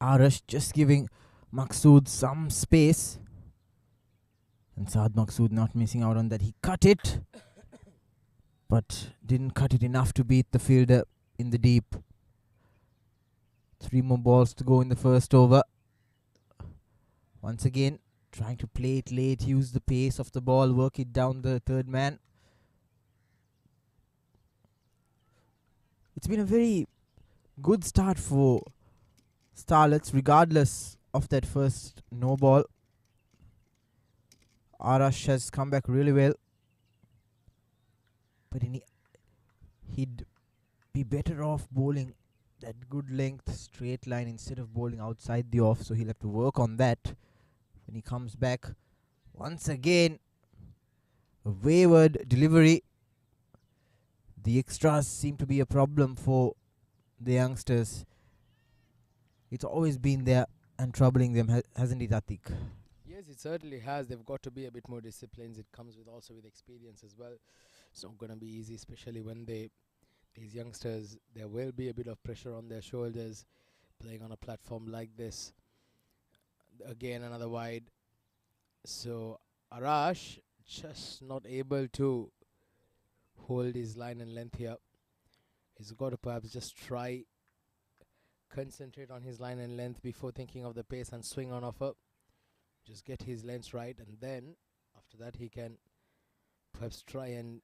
Arash just giving Maqsood some space. And Saad Maqsood not missing out on that. He cut it, but didn't cut it enough to beat the fielder in the deep. 3 more balls to go in the first over. Once again, trying to play it late, use the pace of the ball, work it down the third man. It's been a very good start for Starlets, regardless of that first no ball. Arash has come back really well, but he'd be better off bowling that good length straight line instead of bowling outside the off, so he'll have to work on that when he comes back. Once again, a wayward delivery. The extras seem to be a problem for the youngsters. It's always been there and troubling them, hasn't it, Atik? Yes, it certainly has. They've got to be a bit more disciplined. It comes with also with experience as well. It's not going to be easy, especially when these youngsters, there will be a bit of pressure on their shoulders playing on a platform like this. Again, another wide. So Arash just not able to hold his line and length here. He's got to perhaps just try concentrate on his line and length before thinking of the pace and swing on offer. Just get his lengths right, and then after that he can perhaps try and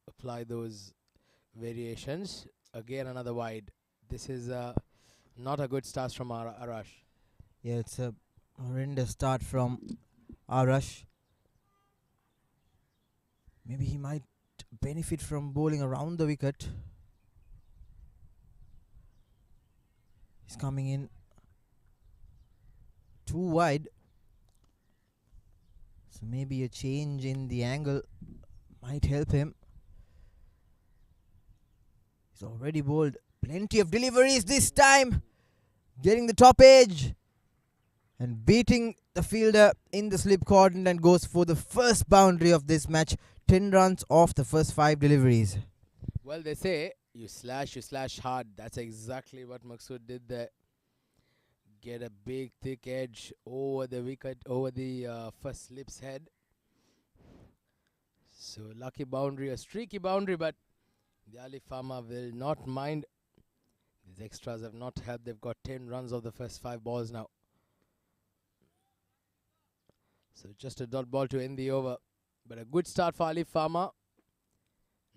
apply those variations. Again, another wide. This is not a good start from Arash. Yeah, it's a horrendous start from Arash. Maybe he might benefit from bowling around the wicket. He's coming in too wide, so maybe a change in the angle might help him. He's already bowled plenty of deliveries this time, getting the top edge and beating the fielder in the slip cordon, and goes for the first boundary of this match. 10 runs off the first 5 deliveries. Well, they say you slash hard. That's exactly what Maqsood did there. Get a big thick edge over the wicket, over the first slip's head. So lucky boundary, a streaky boundary, but the Alif Farm will not mind. These extras have not helped. They've got 10 runs of the first 5 balls now. So just a dot ball to end the over. But a good start for Alif Farm.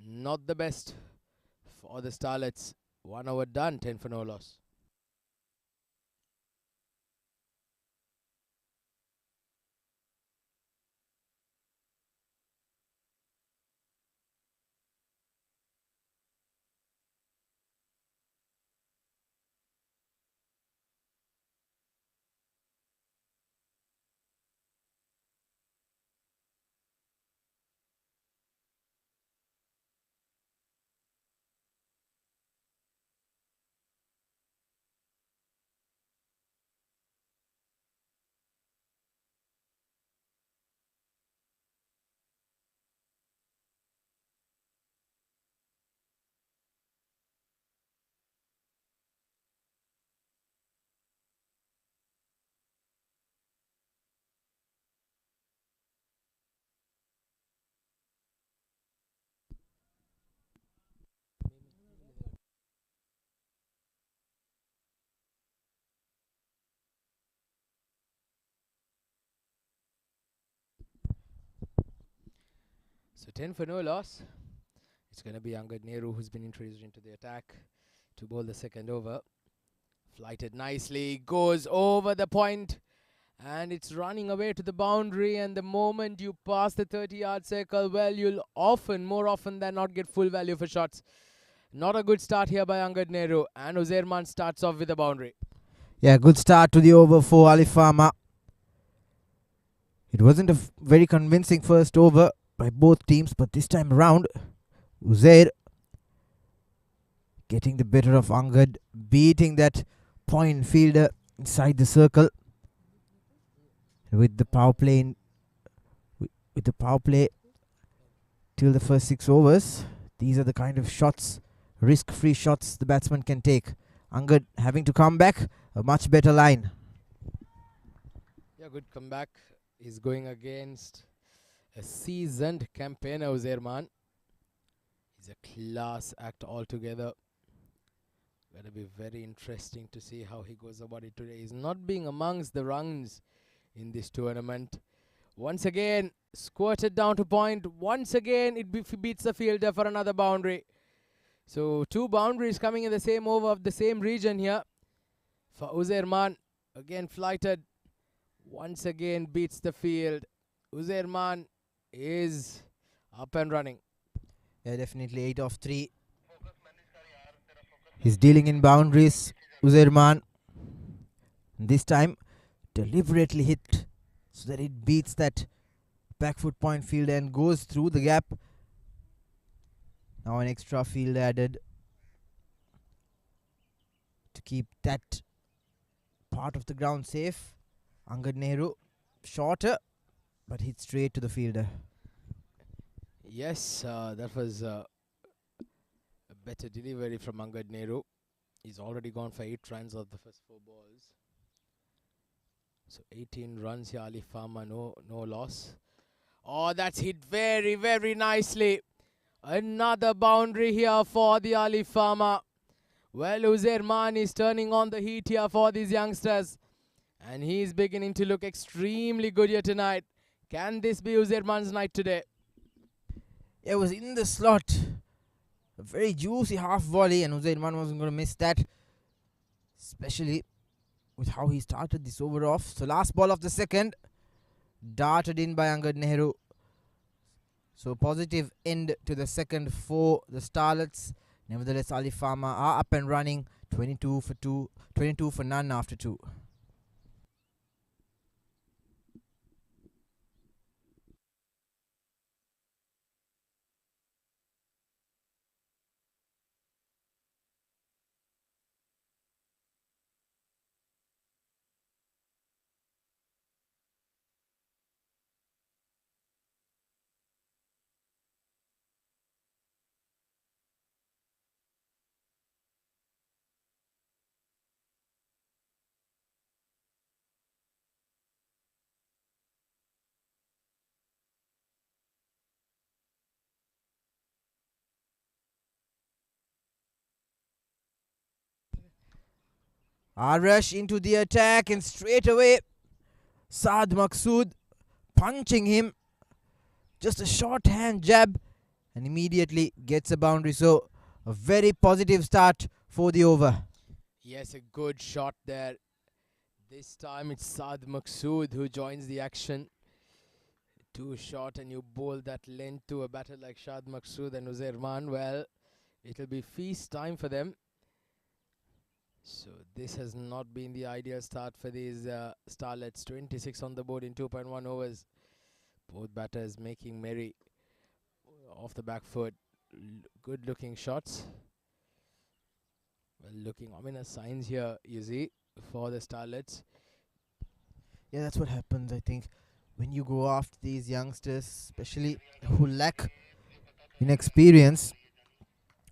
Not the best for the Starlets. 1 over done, 10 for no loss. So 10 for no loss. It's going to be Angad Nehru who's been introduced into the attack to bowl the second over. Flighted nicely, goes over the point, and it's running away to the boundary. And the moment you pass the 30-yard circle, well, you'll more often than not, get full value for shots. Not a good start here by Angad Nehru, and Uzairman starts off with a boundary. Yeah, good start to the over for Alif Farm. It wasn't a very convincing first over by both teams, but this time around, Uzair getting the better of Angad, beating that point fielder inside the circle. With the power play, with the power play till the first 6 overs, these are the kind of shots, risk-free shots the batsman can take. Angad having to come back. A much better line. Yeah, good comeback. He's going against a seasoned campaigner, Uzairman. He's a class act altogether. Gonna be very interesting to see how he goes about it today. He's not being amongst the runs in this tournament. Once again, squirted down to point. Once again, it beats the fielder for another boundary. So 2 boundaries coming in the same over of the same region here. For Uzairman, again flighted. Once again beats the field. Uzairman is up and running. Yeah, definitely 8 of 3. He's dealing in boundaries. Uzairman this time deliberately hit so that it beats that back foot point field and goes through the gap. Now an extra field added to keep that part of the ground safe. Angad Nehru shorter but hit straight to the fielder. Yes, that was a better delivery from Angad Nehru. He's already gone for 8 runs of the first 4 balls. So 18 runs here, Alif Farm, no loss. Oh, that's hit very, very nicely. Another boundary here for the Alif Farmer. Well, Uzairman is turning on the heat here for these youngsters. And he's beginning to look extremely good here tonight. Can this be Uzairman's night today? It was in the slot. A very juicy half volley, and Uzairman wasn't going to miss that. Especially with how he started this over off. So last ball of the second, darted in by Angad Nehru. So positive end to the second for the Starlets. Nevertheless, Alif Pharma are up and running. 22 for none after 2. Rush into the attack, and straight away Saad Maqsood punching him. Just a short hand jab and immediately gets a boundary. So a very positive start for the over. Yes, a good shot there. This time it's Saad Maqsood who joins the action. 2 shot and you bowl that length to a batter like Shad Maqsood and Uzairman. Well, it'll be feast time for them. So this has not been the ideal start for these Starlets. 26 on the board in 2.1 overs. Both batters making merry off the back foot. Good looking shots. Well, looking ominous signs here, you see, for the Starlets. Yeah, that's what happens, I think, when you go after these youngsters, especially who lack inexperience.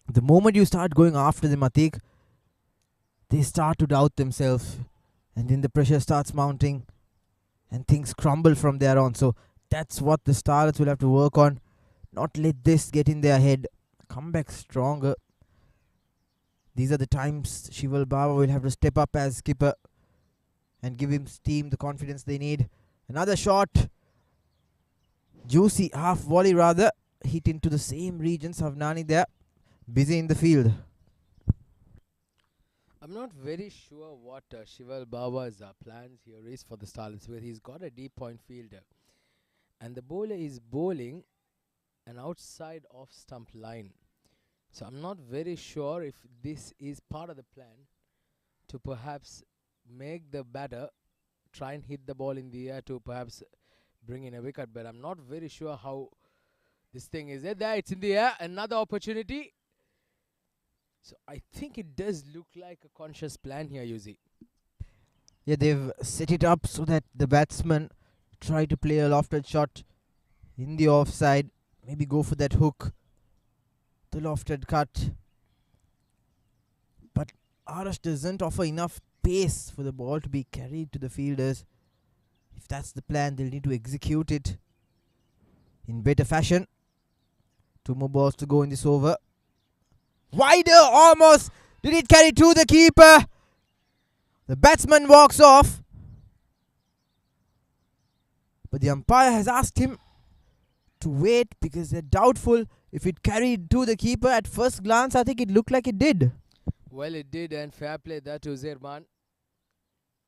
The moment you start going after them, Atik, they start to doubt themselves, and then the pressure starts mounting and things crumble from there on. So that's what the Starlets will have to work on. Not let this get in their head. Come back stronger. These are the times Shival Baba will have to step up as skipper and give his team the confidence they need. Another shot. Juicy half volley rather. Hit into the same region. Savnani there. Busy in the field. I'm not very sure what Shival Baba's plans here is for the Starlets, where he's got a deep point fielder and the bowler is bowling an outside off stump line. So I'm not very sure if this is part of the plan to perhaps make the batter try and hit the ball in the air to perhaps bring in a wicket, but I'm not very sure how this thing is. There, it's in the air. Another opportunity. So I think it does look like a conscious plan here, Yuzi. Yeah, they've set it up so that the batsman try to play a lofted shot in the offside. Maybe go for that hook. The lofted cut. But Arash doesn't offer enough pace for the ball to be carried to the fielders. If that's the plan, they'll need to execute it in better fashion. Two more balls to go in this over. Wider, almost. Did it carry to the keeper? The batsman walks off. But the umpire has asked him to wait because they're doubtful if it carried to the keeper. At first glance, I think it looked like it did. Well, it did, and fair play that to Zerman.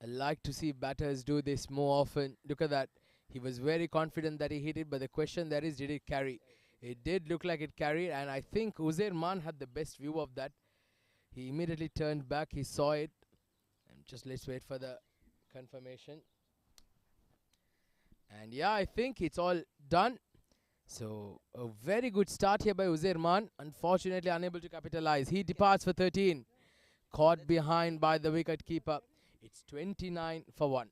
I like to see batters do this more often. Look at that. He was very confident that he hit it, but the question there is, did it carry? It did look like it carried, and I think Uzair Man had the best view of that. He immediately turned back, he saw it, and just let's wait for the confirmation. And yeah, I think it's all done. So a very good start here by Uzair Man. Unfortunately unable to capitalize. He departs for 13. Caught behind by the wicket keeper. It's 29 for 1.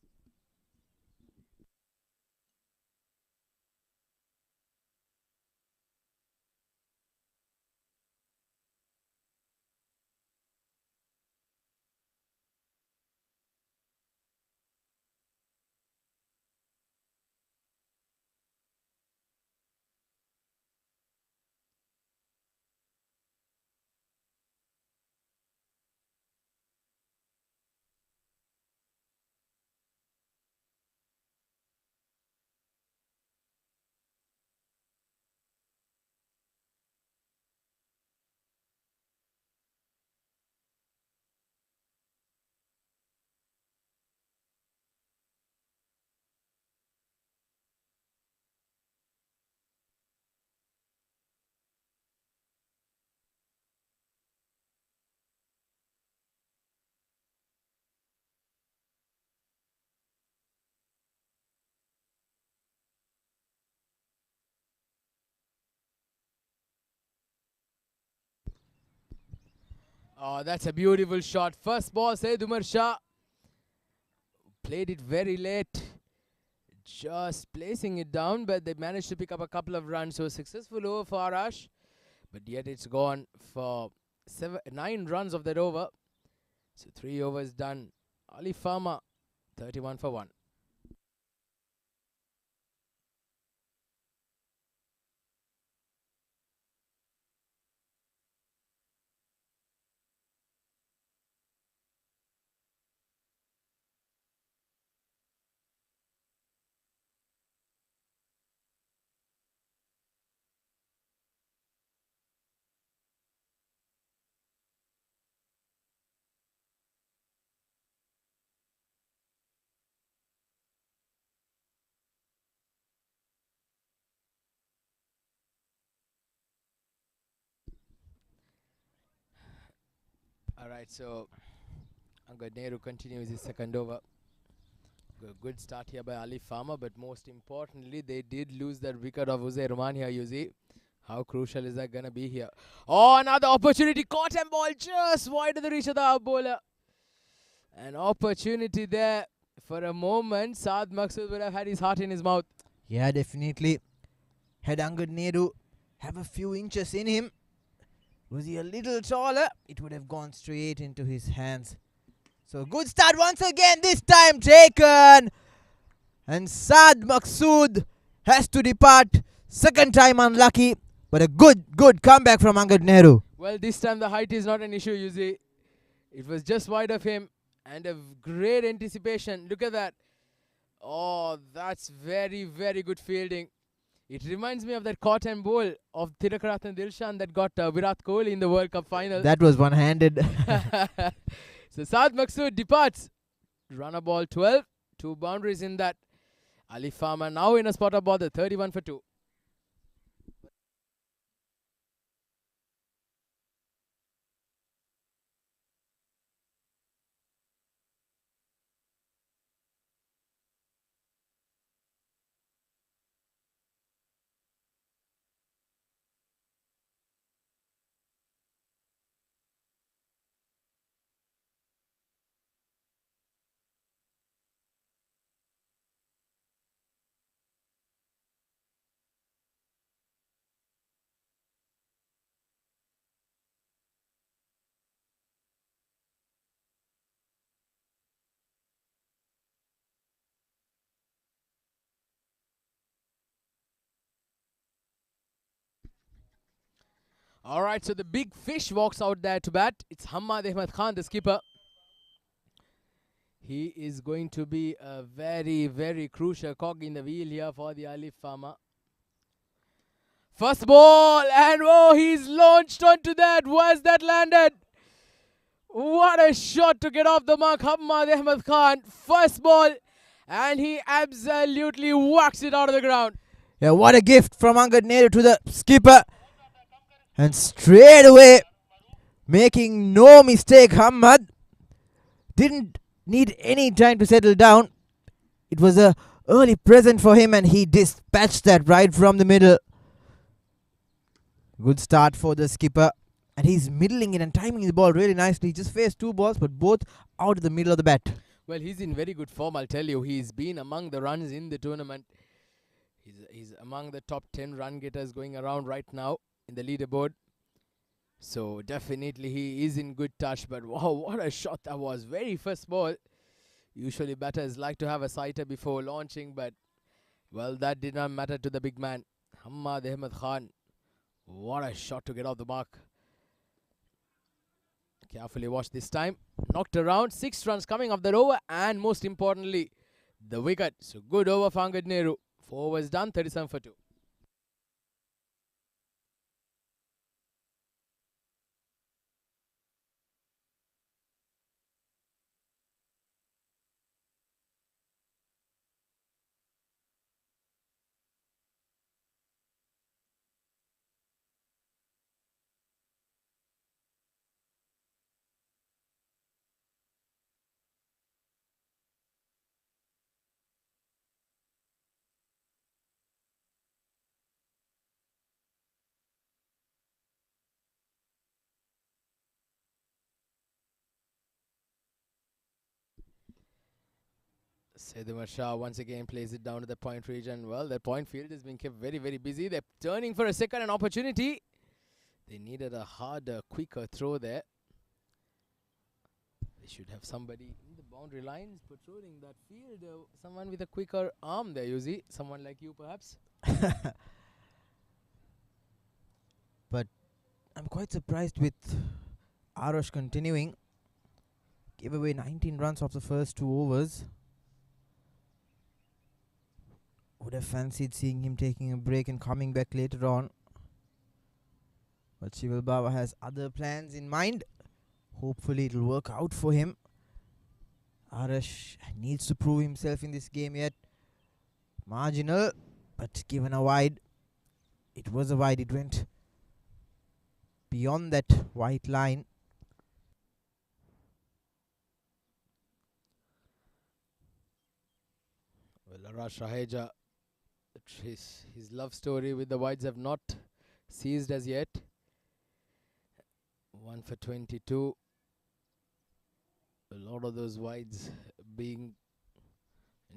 Oh, that's a beautiful shot. First ball, said Umar Sha. Played it very late. Just placing it down, but they managed to pick up a couple of runs. So successful over for Arash. But yet it's gone for 9 runs of that over. So 3 overs done. Alif Farm, 31 for 1. Alright, so Angad Nehru continues his second over. Good start here by Ali Farmer, but most importantly, they did lose that wicket of Uzair Rahman here, you see. How crucial is that going to be here? Oh, another opportunity. Caught and ball just wide of the reach of the bowler. An opportunity there. For a moment, Saad Maqsood would have had his heart in his mouth. Yeah, definitely. Had Angad Nehru have a few inches in him, was he a little taller, it would have gone straight into his hands. So good start once again, this time taken. And Saad Maqsood has to depart. Second time unlucky, but a good comeback from Angad Nehru. Well, this time the height is not an issue, you see. It was just wide of him. And a great anticipation. Look at that. Oh, that's very, very good fielding. It reminds me of that caught and bowl of Thirakrathan Dilshan that got Virat Kohli in the World Cup final. That was one-handed. So Saad Maqsood departs. Run a ball 12. 2 boundaries in that. Ali Farmer now in a spot of bother. 31 for 2. Alright, so the big fish walks out there to bat. It's Hamad Ahmed Khan, the skipper. He is going to be a very, very crucial cog in the wheel here for the Alif Farmer. First ball, and oh, he's launched onto that. Where's that landed? What a shot to get off the mark, Hamad Ahmed Khan. First ball, and he absolutely whacks it out of the ground. Yeah, what a gift from Angad Nehru to the skipper. And straight away, making no mistake, Hamad didn't need any time to settle down. It was a early present for him, and he dispatched that right from the middle. Good start for the skipper, and he's middling it and timing the ball really nicely. He just faced two balls, but both out of the middle of the bat. Well, he's in very good form, I'll tell you. He's been among the runs in the tournament. He's among the top 10 run getters going around right now in the leaderboard. So definitely he is in good touch. But wow, what a shot that was. Very first ball. Usually batters like to have a sighter before launching, but well, that did not matter to the big man. Hamad Ahmed Khan. What a shot to get off the mark. Carefully watch this time. Knocked around. 6 runs coming off that over, and most importantly, the wicket. So good over for Angad Nehru. 4 overs done, 37 for 2. Umar Sha once again plays it down to the point region. Well, the point field has been kept very, very busy. They're turning for a second an opportunity. They needed a harder, quicker throw there. They should have somebody in the boundary lines patrolling that field. Someone with a quicker arm there, Yuzi. Someone like you, perhaps. But I'm quite surprised with Arosh continuing. Gave away 19 runs off the first 2 overs. Would have fancied seeing him taking a break and coming back later on. But Shival Baba has other plans in mind. Hopefully it'll work out for him. Arash needs to prove himself in this game yet. Marginal, but given a wide. It was a wide. It went beyond that white line. Well, Arash Raheja, his love story with the wides have not ceased as yet. 1 for 22. A lot of those wides being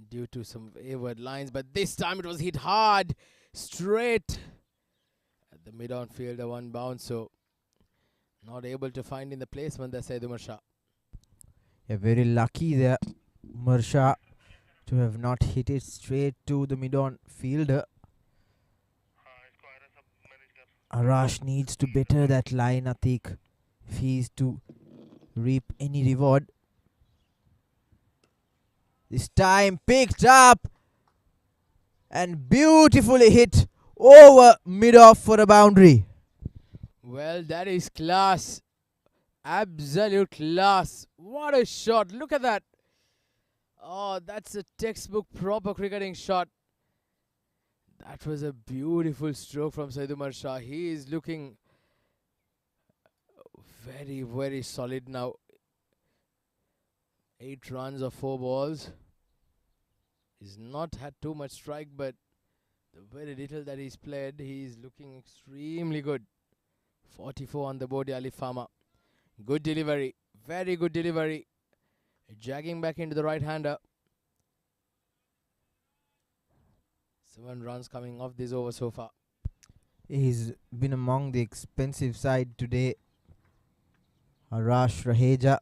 due to some wayward lines, but this time it was hit hard, straight at the mid-on fielder, one bounce, so not able to find in the placement there, said Umar Sha. Yeah, very lucky there, Umar Sha, to have not hit it straight to the mid-on fielder. Arash needs to better that line, Atik, if he is to reap any reward. This time picked up and beautifully hit over mid-off for a boundary. Well, that is class. Absolute class. What a shot. Look at that. Oh, that's a textbook proper cricketing shot. That was a beautiful stroke from Said Umar Shah. He is looking very, very solid now. 8 runs of 4 balls. He's not had too much strike, but the very little that he's played, he's looking extremely good. 44 on the board, Alif Farm. Good delivery. Very good delivery. Jagging back into the right-hander. 7 runs coming off this over so far. He's been among the expensive side today. Arash Raheja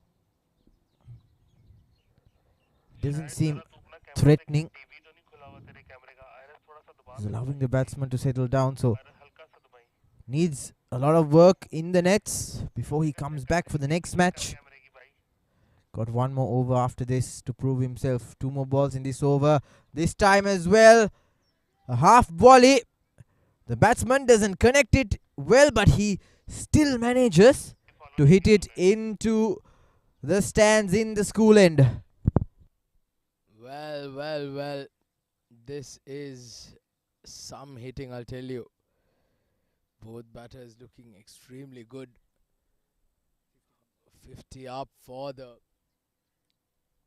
doesn't seem threatening. He's allowing the batsman to settle down, so Needs a lot of work in the nets before he comes back for the next match. Got one more over after this to prove himself. Two more balls in this over. This time as well. A half volley. The batsman doesn't connect it well, but he still manages to hit it into the stands in the school end. Well, well, well. This is some hitting, I'll tell you. Both batters looking extremely good. 50 up for the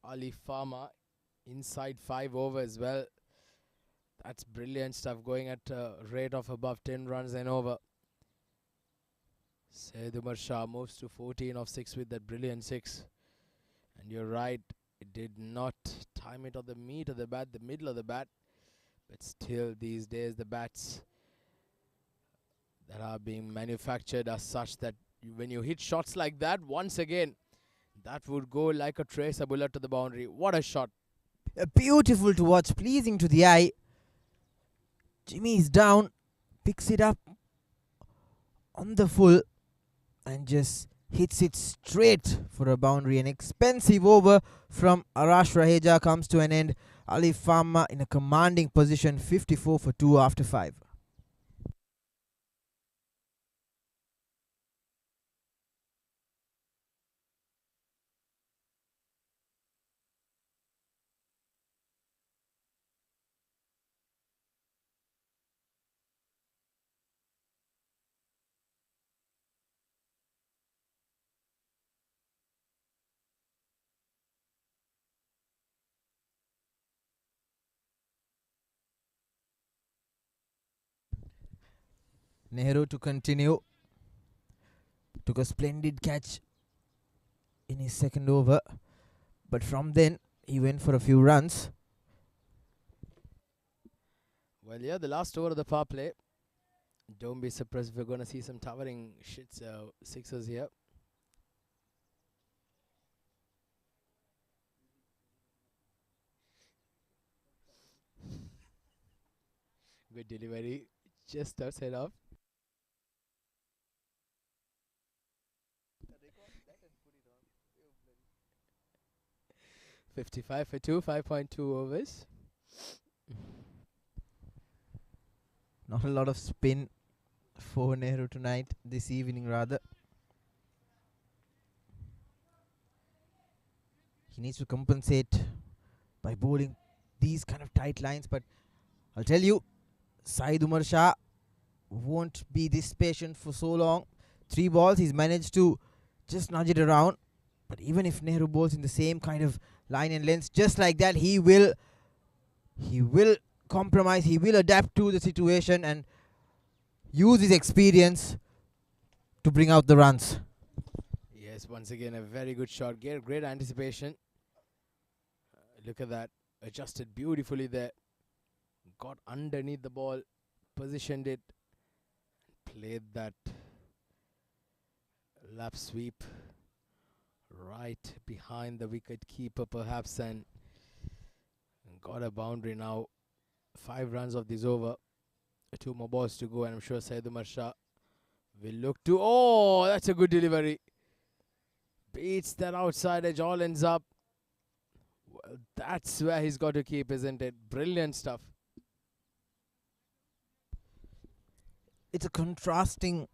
Alif Farma. Inside 5 over as well. That's brilliant stuff, going at a rate of above 10 runs and over. Umar Sha moves to 14 of 6 with that brilliant 6. And you're right, it did not time it on the meat of the bat, the middle of the bat. But still, these days, the bats that are being manufactured are such that when you hit shots like that, once again, that would go like a tracer bullet to the boundary. What a shot. Beautiful to watch, pleasing to the eye. Jimmy is down, picks it up on the full and just hits it straight for a boundary. An expensive over from Arash Raheja comes to an end. Alif Farm in a commanding position, 54 for 2 after 5. Nehru to continue. Took a splendid catch in his second over, but from then he went for a few runs. Well, yeah, the last over of the power play. Don't be surprised if we're going to see some towering sixers here. Good delivery, just outside off. 55 for 2, 5.2 overs. Not a lot of spin for Nehru tonight, this evening rather. He needs to compensate by bowling these kind of tight lines, but I'll tell you, Umar Sha won't be this patient for so long. 3 balls, he's managed to just nudge it around. But even if Nehru bowls in the same kind of line and length, just like that, he will compromise, he will adapt to the situation and use his experience to bring out the runs. Yes, once again, a very good shot. Great anticipation. Look at that. Adjusted beautifully there. Got underneath the ball. Positioned it. Played that lap sweep right behind the wicket keeper perhaps, and got a boundary now. 5 runs of this over. 2 more balls to go, and I'm sure Umar Sha will look to... Oh, that's a good delivery. Beats that outside edge, all ends up. Well, that's where he's got to keep, isn't it? Brilliant stuff. It's a contrasting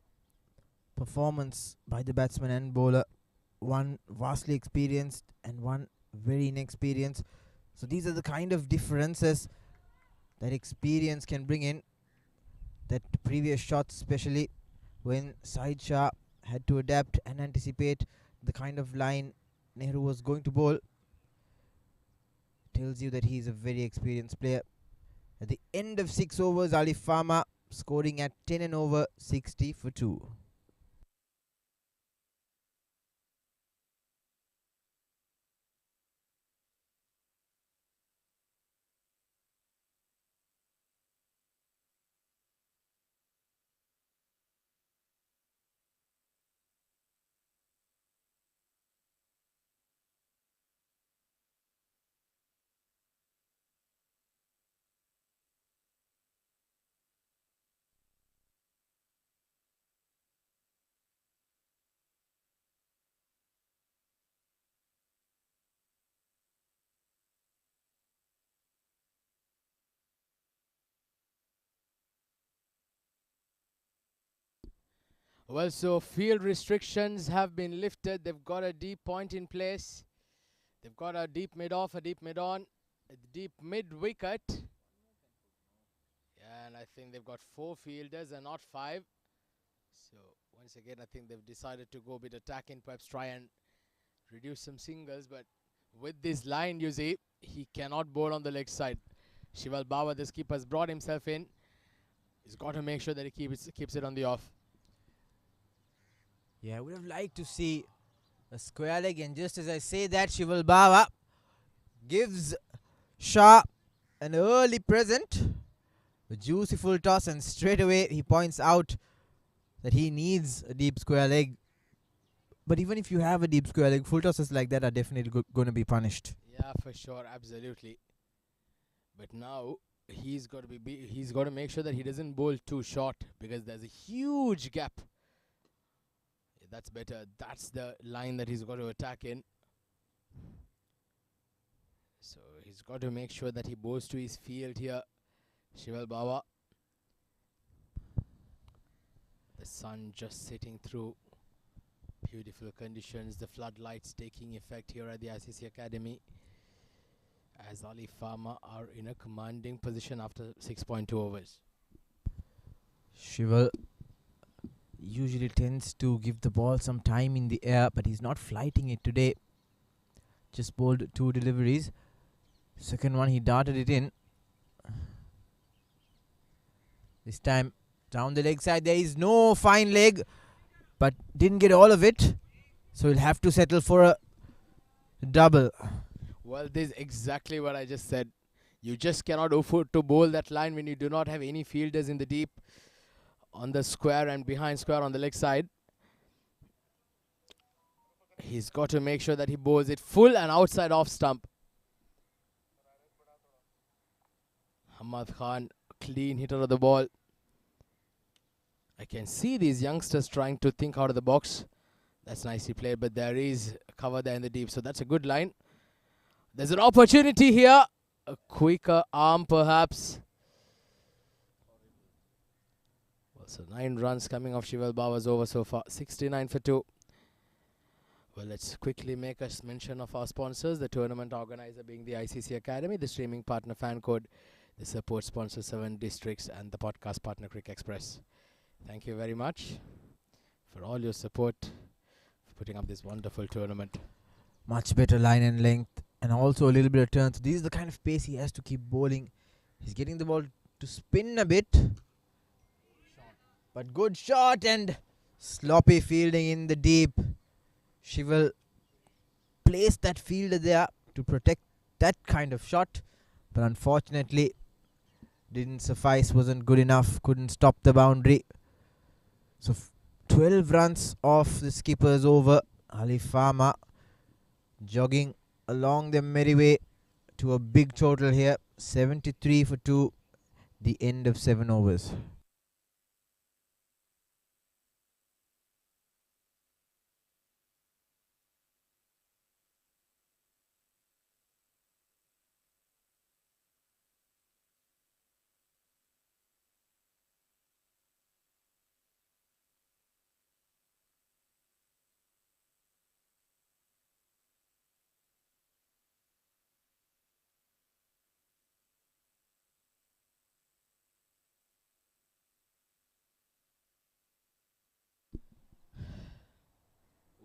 performance by the batsman and bowler. One vastly experienced and one very inexperienced. So these are the kind of differences that experience can bring in. That previous shots, especially when Said Shah had to adapt and anticipate the kind of line Nehru was going to bowl, tells you that he is a very experienced player. At the end of 6 overs, Alif Farm scoring at 10 and over, 60 for 2. Well, so field restrictions have been lifted. They've got a deep point in place. They've got a deep mid off, a deep mid on, a deep mid wicket. Yeah, and I think they've got 4 fielders and not 5. So once again, I think they've decided to go a bit attacking, perhaps try and reduce some singles. But with this line, you see, he cannot bowl on the leg side. Shival Bawa, the skipper, has brought himself in. He's got to make sure that he keeps it on the off. Yeah, I would have liked to see a square leg, and just as I say that, Shival Bawa gives Shah an early present, a juicy full toss, and straight away he points out that he needs a deep square leg. But even if you have a deep square leg, full tosses like that are definitely going to be punished. Yeah, for sure, absolutely. But now he's got to make sure that he doesn't bowl too short, because there's a huge gap. Yeah, that's better. That's the line that he's got to attack in. So he's got to make sure that he bowls to his field here, Shival Bawa. The sun just sitting through. Beautiful conditions. The floodlights taking effect here at the ICCA Academy, as Alif Farm are in a commanding position after 6.2 overs. Shival usually tends to give the ball some time in the air, but he's not flighting it today. Just bowled 2 deliveries. Second one, he darted it in. This time, down the leg side, there is no fine leg, but didn't get all of it. So he'll have to settle for a double. Well, this is exactly what I just said. You just cannot afford to bowl that line when you do not have any fielders in the deep, on the square and behind square on the leg side. He's got to make sure that he bowls it full and outside off stump. Ahmad Khan, clean hitter of the ball. I can see these youngsters trying to think out of the box. That's nicely played, but there is cover there in the deep, so that's a good line. There's an opportunity here. A quicker arm, perhaps. Well, so 9 runs coming off Shival Bawa's over so far. 69 for 2. Well, let's quickly make a mention of our sponsors. The tournament organizer being the ICC Academy, the streaming partner Fan Code, the support sponsor 7 Districts, and the podcast partner Crick Express. Thank you very much for all your support, for putting up this wonderful tournament. Much better line and length, and also a little bit of turn. So this is the kind of pace he has to keep bowling. He's getting the ball to spin a bit, but good shot and sloppy fielding in the deep. Shival placed that fielder there to protect that kind of shot, but unfortunately didn't suffice, wasn't good enough, couldn't stop the boundary. So 12 runs off the skipper's over. Alif Farm jogging along the merry way to a big total here. 73 for 2, the end of 7 overs.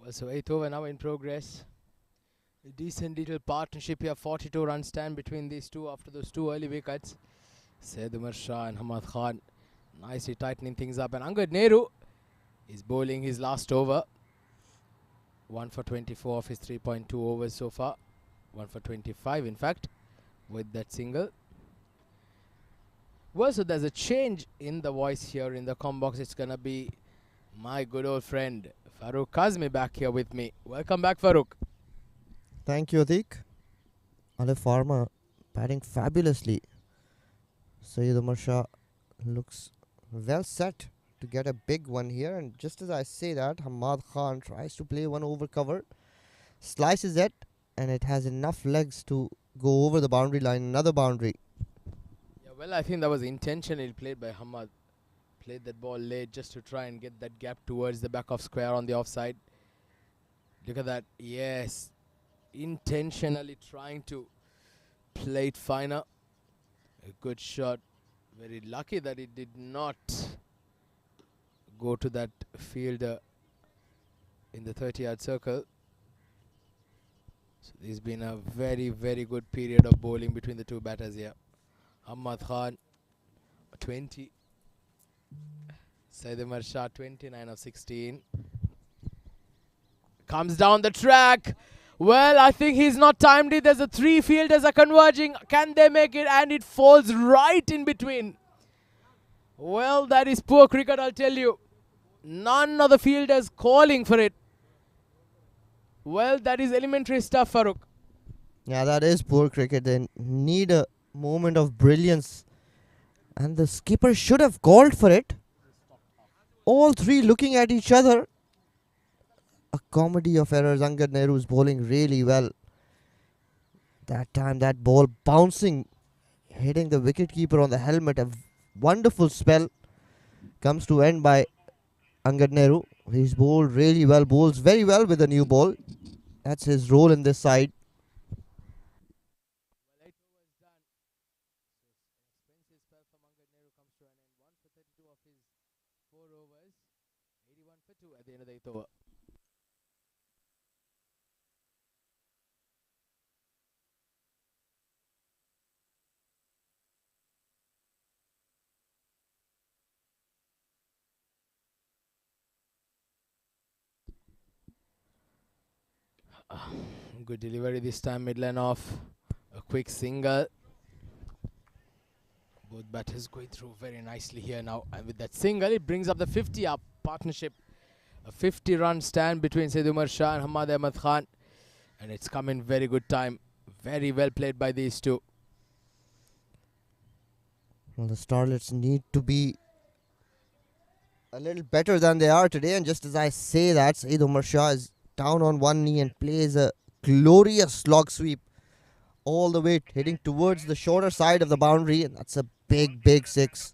Well, so 8th over now in progress. A decent little partnership here. 42 run stand between these two after those 2 early wickets. Said Umar Sha and Ahmad Khan nicely tightening things up. And Angad Nehru is bowling his last over. 1 for 24 of his 3.2 overs so far. 1 for 25 in fact, with that single. Well, so there's a change in the voice here in the comm box. It's going to be my good old friend Farooq Kazmi back here with me. Welcome back, Farooq. Thank you, Atik. Alif Farm batting fabulously. Sayyid Umar Sha looks well set to get a big one here. And just as I say that, Ahmad Khan tries to play 1 over cover, slices it, and it has enough legs to go over the boundary line, another boundary. Yeah, well, I think that was intentionally played by Ahmad. played that ball late just to try and get that gap towards the back of square on the offside. Look at that. Yes. Intentionally trying to play it finer. A good shot. Very lucky that it did not go to that fielder in the 30-yard circle. So there's been a very, very good period of bowling between the two batters here. Ahmad Khan, 20. Umar Sha, 29 of 16. Comes down the track. Well, I think he's not timed it. There's a 3 fielders are converging. Can they make it? And it falls right in between. Well, that is poor cricket, I'll tell you. None of the fielders calling for it. Well, that is elementary stuff, Farooq. Yeah, that is poor cricket. They need a moment of brilliance. And the skipper should have called for it. All 3 looking at each other. A comedy of errors. Angad Nehru is bowling really well. That time, that ball bouncing, hitting the wicketkeeper on the helmet. A wonderful spell comes to end by Angad Nehru. He's bowled really well, bowls very well with the new ball. That's his role in this side. Expensive spell from Angad Nehru comes to an end. 1 for 32 of his 4 overs. 81 for 2 at the end of the 8th over. Good delivery this time, mid-line off. A quick single. Both batters going through very nicely here now. And with that single, it brings up the 50-up partnership. A 50-run stand between Umar Sha and Hamad Ahmad Khan. And it's come in very good time. Very well played by these two. Well, the Starlets need to be a little better than they are today. And just as I say that, Umar Sha is down on one knee and plays a glorious log sweep all the way hitting towards the shorter side of the boundary, and that's a big, big 6.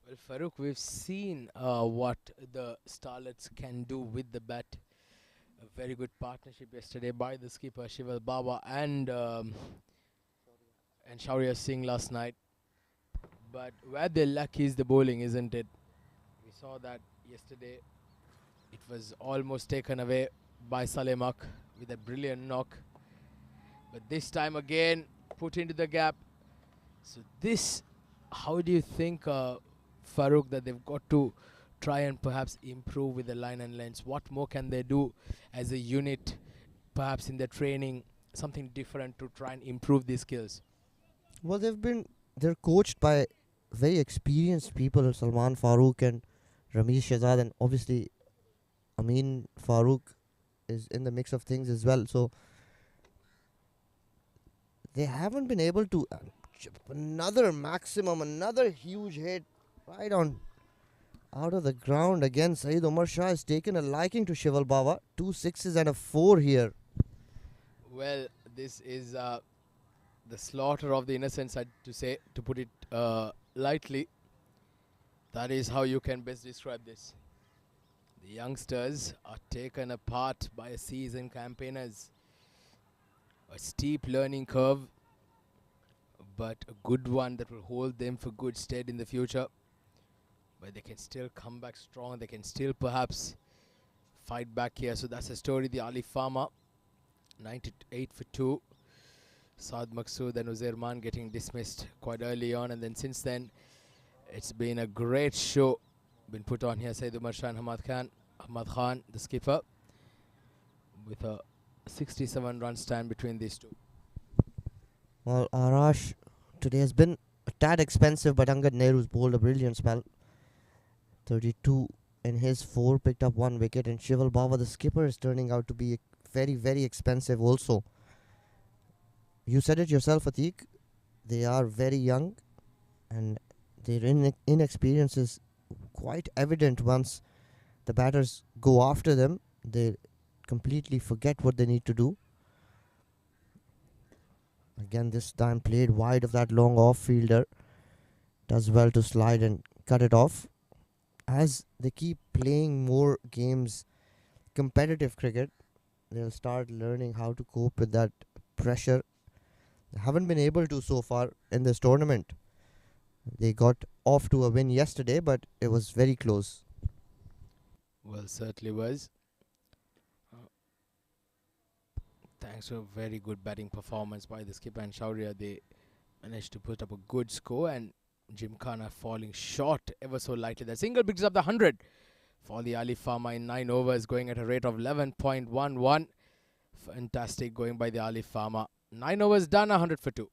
Well, Farooq, we've seen what the Starlets can do with the bat. A very good partnership yesterday by the skipper Shival Baba and Shaurya Singh last night. But where their luck is the bowling, isn't it? We saw that yesterday. It was almost taken away by Salemak with a brilliant knock. But this time again, put into the gap. So this, how do you think, Farooq, that they've got to try and perhaps improve with the line and lengths? What more can they do as a unit, perhaps in their training, something different to try and improve these skills? Well, they're coached by very experienced people, Salman Farooq and Ramesh Shahzad, and obviously Amin Farooq is in the mix of things as well. So they haven't been able to another huge hit right on out of the ground. Again, Umar Shah has taken a liking to Shival Baba. 2 6s and a 4 here. Well, this is the slaughter of the innocents, to put it lightly. That is how you can best describe this. The youngsters are taken apart by seasoned campaigners. A steep learning curve, but a good one that will hold them for good stead in the future. But they can still come back strong. They can still perhaps fight back here. So that's the story. The Alif Farm, 98 for 2. Saad Maqsood and Uzair Man getting dismissed quite early on. And then since then, it's been a great show been put on here. Umar Sha and Ahmad Khan, the skipper, with a 67-run stand between these two. Well, Arash today has been a tad expensive, but Angad Nehru's bowled a brilliant spell. 32 in his 4, picked up 1 wicket, and Shival Baba, the skipper, is turning out to be very, very expensive also. You said it yourself, Atiq. They are very young, and their inexperience is quite evident. Once the batters go after them, they completely forget what they need to do. Again, this time played wide of that long off fielder. Does well to slide and cut it off. As they keep playing more games, competitive cricket, they'll start learning how to cope with that pressure. They haven't been able to so far in this tournament. They got off to a win yesterday, but it was very close. Well, certainly was. Uh, Thanks to a very good batting performance by the skipper and Shaurya, they managed to put up a good score, and Gymkhana falling short ever so lightly. The single picks up the 100 for the Alif Farm in 9 overs, going at a rate of 11.11. Fantastic going by the Alif Farm. 9 overs done, 100 for 2.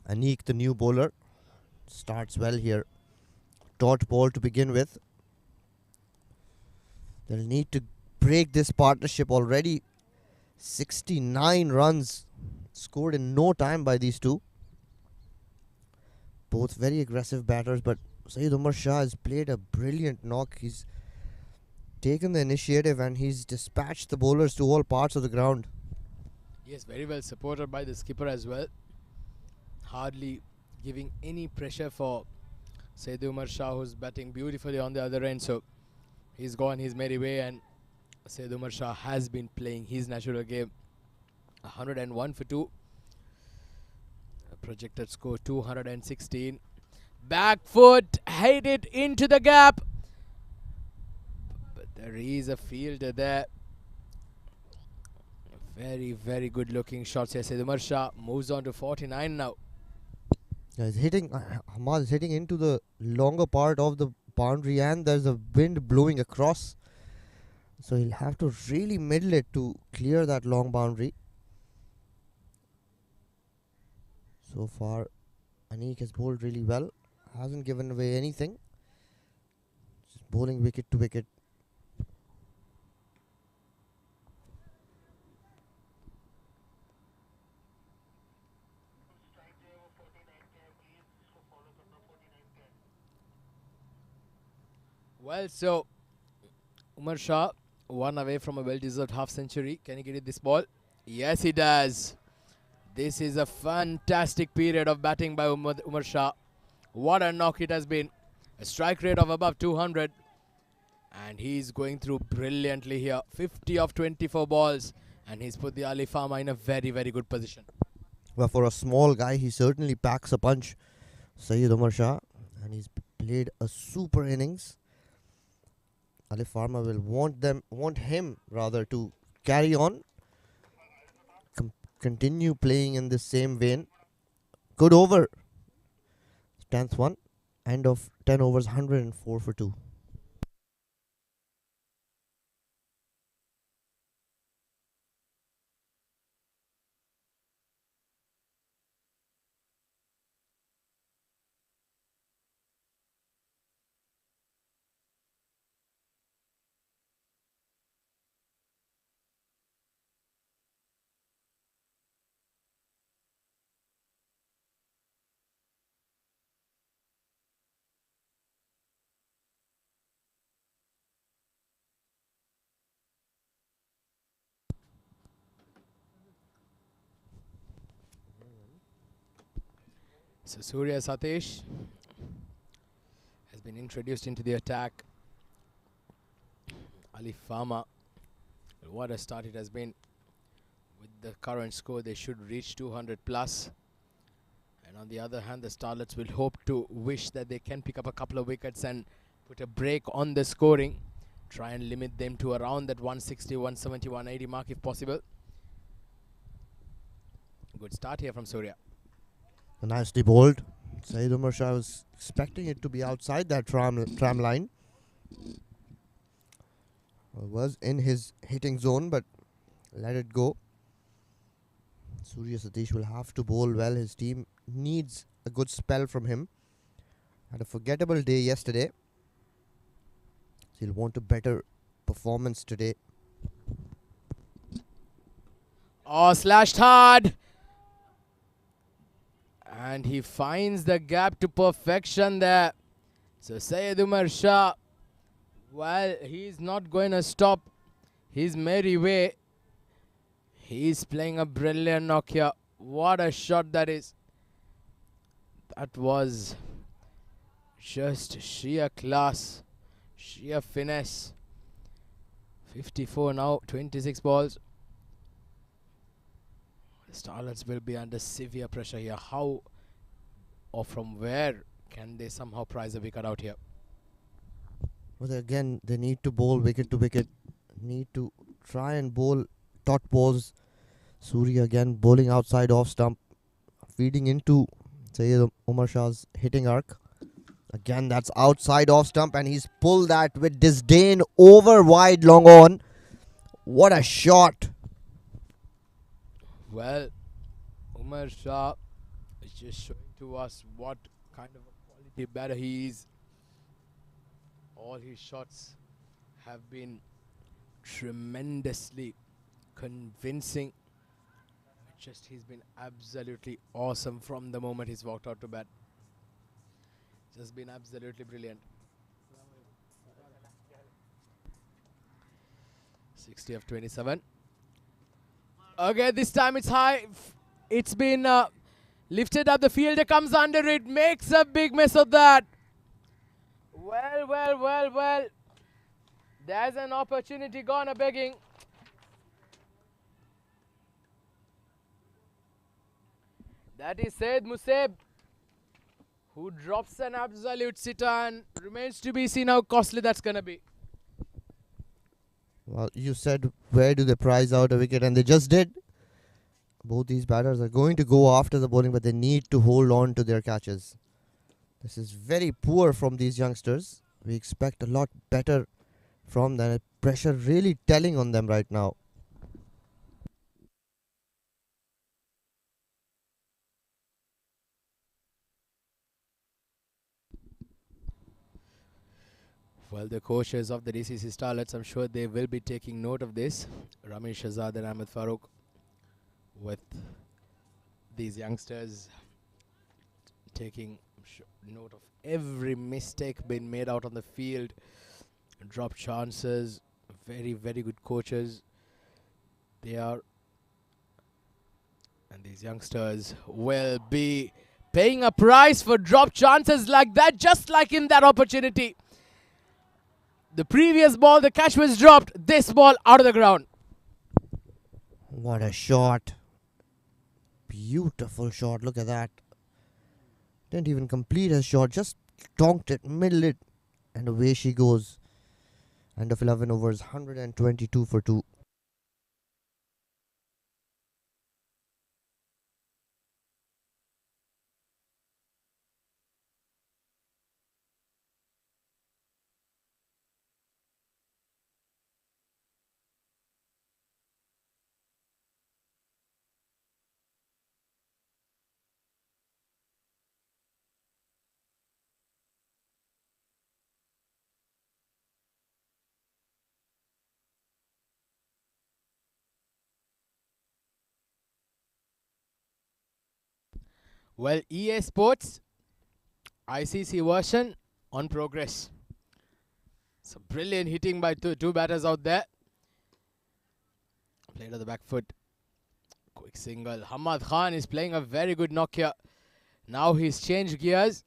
Anik, the new bowler, starts well here. Dot ball to begin with. They'll need to break this partnership already. 69 runs scored in no time by these two. Both very aggressive batters, but Saeed Umar Shah has played a brilliant knock. He's taken the initiative and he's dispatched the bowlers to all parts of the ground. Yes, very well supported by the skipper as well. Hardly giving any pressure for Saeed Umar Shah, who's batting beautifully on the other end. So he's gone his merry way, and Saeed Umar Shah has been playing his natural game. 101 for 2. Projected score 216. Back foot, hit it into the gap. But there is a fielder there. Very, very good looking shots here. Saeed Umar Shah moves on to 49 now. Yeah, he's hitting, Hamal is hitting into the longer part of the boundary and there's a wind blowing across. So he'll have to really middle it to clear that long boundary. So far, Anik has bowled really well. Hasn't given away anything. Just bowling wicket to wicket. Well, so Umar Shah, one away from a well-deserved half century. Can he get it this ball? Yes, he does. This is a fantastic period of batting by Umar Shah. What a knock it has been. A strike rate of above 200. And he's going through brilliantly here. 50 of 24 balls. And he's put the Alif Farm in a very, very good position. Well, for a small guy, he certainly packs a punch. Saeed Umar Shah. And he's played a super innings. Alif Farm will want him rather to carry on. Continue playing in the same vein. Good over. 10th one. End of 10 overs, 104 for 2. So Surya Satish has been introduced into the attack. Alif Farm, what a start it has been. With the current score, they should reach 200 plus. And on the other hand, the Starlets will hope to wish that they can pick up a couple of wickets and put a break on the scoring. Try and limit them to around that 160, 170, 180 mark if possible. Good start here from Surya. Nicely bowled. Saeed Umar Shah was expecting it to be outside that tram line. Was in his hitting zone, but let it go. Surya Satish will have to bowl well. His team needs a good spell from him. Had a forgettable day yesterday. So he'll want a better performance today. Oh, slashed hard. And he finds the gap to perfection there. So Syed Umar Shah, well, he's not going to stop his merry way. He's playing a brilliant knock here. What a shot that is. That was just sheer class, sheer finesse. 54 now, 26 balls. The Starlets will be under severe pressure here. How or from where can they somehow prize a wicket out here? But again, they need to bowl wicket to wicket. Need to try and bowl dot balls. Surya again bowling outside off stump, feeding into Syed Umar Shah's hitting arc. Again, that's outside off stump, and he's pulled that with disdain over wide long on. What a shot! Well, Umar Shah is just showing to us what kind of a quality batter he is. All his shots have been tremendously convincing. Just he's been absolutely awesome from the moment he's walked out to bat. Just been absolutely brilliant. 60 of 27. Okay, this time it's high. It's been lifted up. The fielder comes under it, makes a big mess of that. Well. There's an opportunity gone a begging. That is Syed Musab, who drops an absolute sitter, and remains to be seen how costly that's going to be. Well, you said where do they prize out a wicket, and they just did. Both these batters are going to go after the bowling, but they need to hold on to their catches. This is very poor from these youngsters. We expect a lot better from them. Pressure really telling on them right now. Well, the coaches of the DCC Starlets, I'm sure they will be taking note of this. Ramesh Shahzad and Ahmed Farooq, with these youngsters taking note of every mistake being made out on the field. Drop chances. Very, very good coaches they are. And these youngsters will be paying a price for drop chances like that, just like in that opportunity. The previous ball, the catch was dropped. This ball out of the ground. What a shot. Beautiful shot. Look at that. Didn't even complete his shot. Just tonked it, middle it. And away she goes. End of 11 overs. 122 for 2. Well, EA Sports, ICC version on progress. Some brilliant hitting by two batters out there. Played on the back foot. Quick single. Hamad Khan is playing a very good knock here. Now he's changed gears.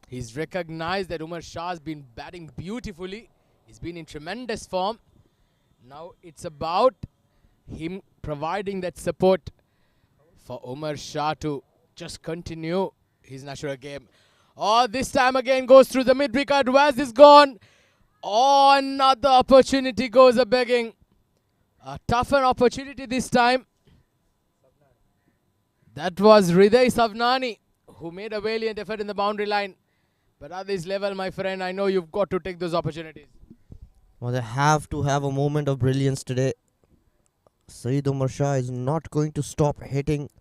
He's recognized that Umar Shah has been batting beautifully. He's been in tremendous form. Now it's about him providing that support for Umar Shah to just continue his natural game. Oh, this time again goes through the mid-wicket. Where's this gone? Oh, another opportunity goes a begging. A tougher opportunity this time. That was Hriday Savnani, who made a valiant effort in the boundary line. But at this level, my friend, I know you've got to take those opportunities. Well, they have to have a moment of brilliance today. Saeed Umar Shah is not going to stop hitting.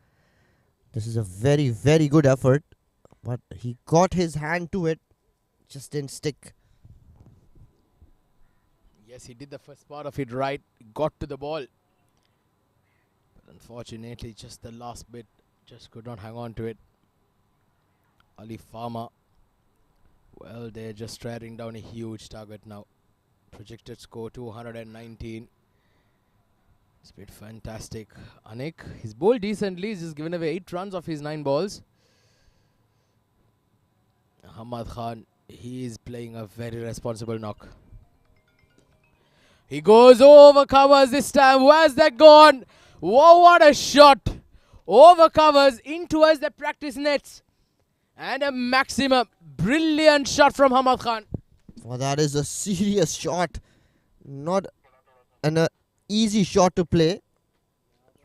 This is a very, very good effort. But he got his hand to it. Just didn't stick. Yes, he did the first part of it right. Got to the ball. But unfortunately, just the last bit. Just could not hang on to it. Alif Farm. Well, they're just staring down a huge target now. Projected score 219. It's been fantastic. Anik, he's bowled decently. He's just given away 8 runs off his 9 balls. Ahmad Khan, he is playing a very responsible knock. He goes over covers this time. Where's that gone? Whoa, what a shot. Over covers in towards the practice nets. And a maximum. Brilliant shot from Ahmad Khan. Well, that is a serious shot. Not an easy shot to play.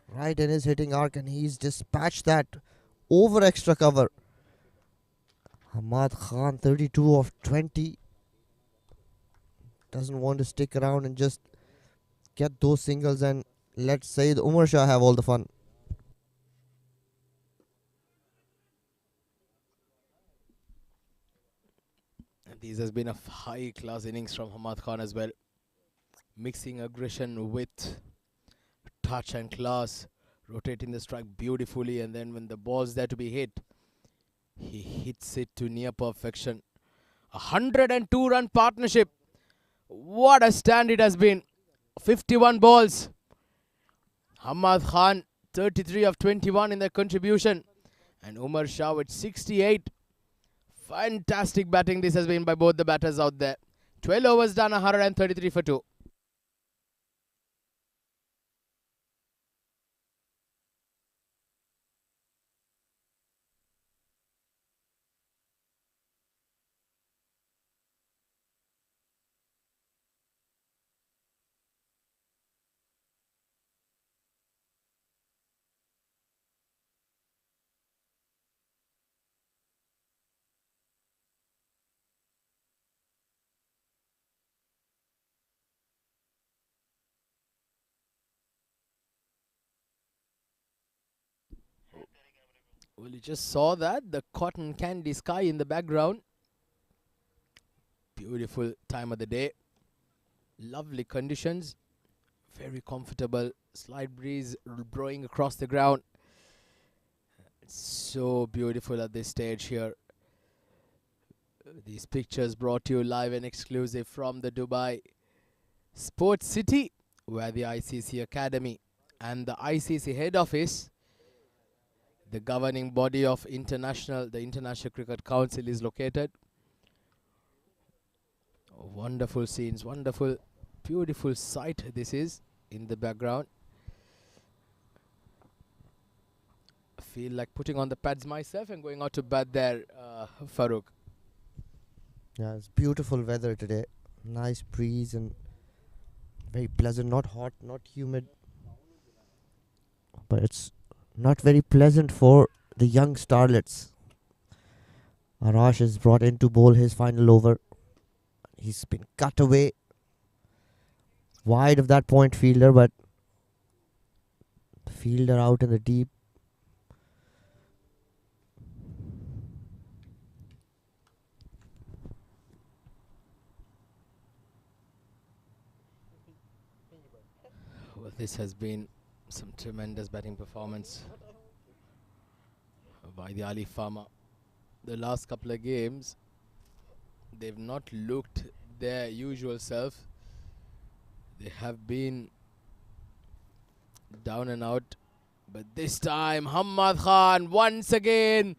Right in his hitting arc, and he's dispatched that over extra cover. Ahmad Khan, 32 of 20. Doesn't want to stick around and just get those singles and let Saeed Umar Shah have all the fun. And this has been a high-class innings from Ahmad Khan as well. Mixing aggression with touch and class. Rotating the strike beautifully, and then when the ball's there to be hit, he hits it to near perfection. 102-run partnership. What a stand it has been. 51 balls. Ahmad Khan, 33 of 21 in their contribution. And Umar Shah with 68. Fantastic batting this has been by both the batters out there. 12 overs done, 133 for 2. Well, you just saw that. The cotton candy sky in the background. Beautiful time of the day. Lovely conditions. Very comfortable. Slight breeze blowing across the ground. It's so beautiful at this stage here. These pictures brought to you live and exclusive from the Dubai Sports City, where the ICC Academy and the ICC head office, the governing body of the International Cricket Council, is located. Wonderful scenes, wonderful, beautiful sight this is in the background. I feel like putting on the pads myself and going out to bat there, Farooq. Yeah, it's beautiful weather today. Nice breeze and very pleasant. Not hot, not humid. But it's not very pleasant for the young Starlets. Arash is brought in to bowl his final over. He's been cut away wide of that point fielder, but the fielder out in the deep. Well, this has been some tremendous batting performance by the Alif Farm. The last couple of games, they've not looked their usual self. They have been down and out. But this time, Ahmad Khan once again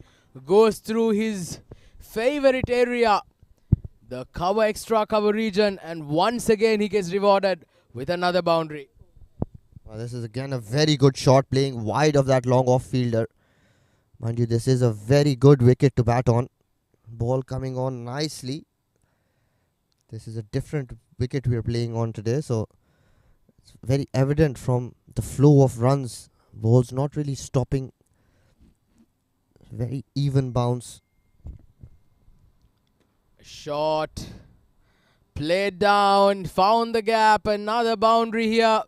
goes through his favorite area, the extra cover region, and once again he gets rewarded with another boundary. Well, this is again a very good shot, playing wide of that long off fielder. Mind you, this is a very good wicket to bat on. Ball coming on nicely. This is a different wicket we are playing on today, so it's very evident from the flow of runs. Ball's not really stopping. Very even bounce. Short. Played down. Found the gap. Another boundary here.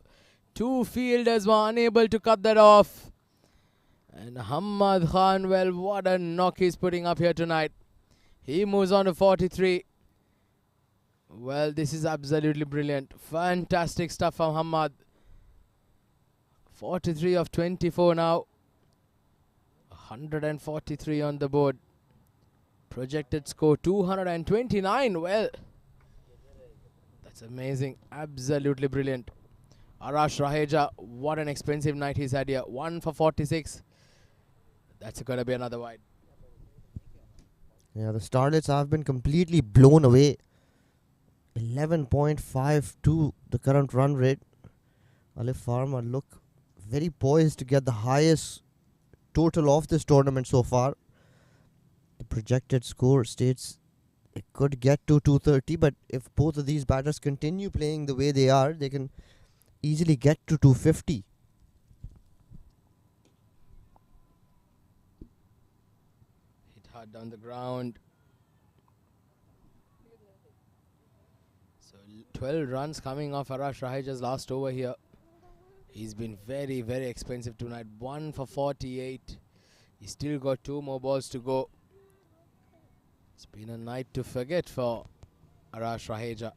Two fielders were unable to cut that off. And Hamad Khan, well, what a knock he's putting up here tonight. He moves on to 43. Well, this is absolutely brilliant. Fantastic stuff from Hamad. 43 of 24 now. 143 on the board. Projected score 229. Well, that's amazing. Absolutely brilliant. Arash Raheja, what an expensive night he's had here. 1 for 46. That's going to be another wide. Yeah, the Starlets have been completely blown away. 11.52 the current run rate. Alif Farm look very poised to get the highest total of this tournament so far. The projected score states it could get to 230, but if both of these batters continue playing the way they are, they can easily get to 250. Hit hard down the ground. So 12 runs coming off Arash Raheja's last over here. He's been very, very expensive tonight. 1 for 48. He's still got 2 more balls to go. It's been a night to forget for Arash Raheja.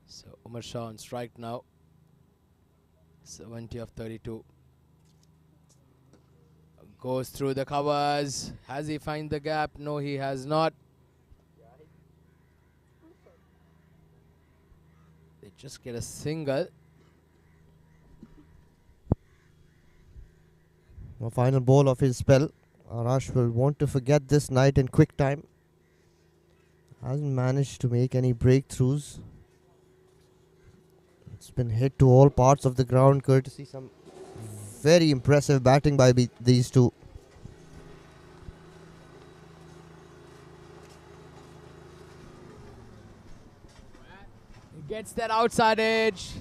So Umar Sha on strike now. 70 of 32. Goes through the covers. Has he found the gap? No, he has not. They just get a single. The final ball of his spell. Arash will want to forget this night in quick time. Hasn't managed to make any breakthroughs. It's been hit to all parts of the ground, courtesy some very impressive batting by these two. He gets that outside edge.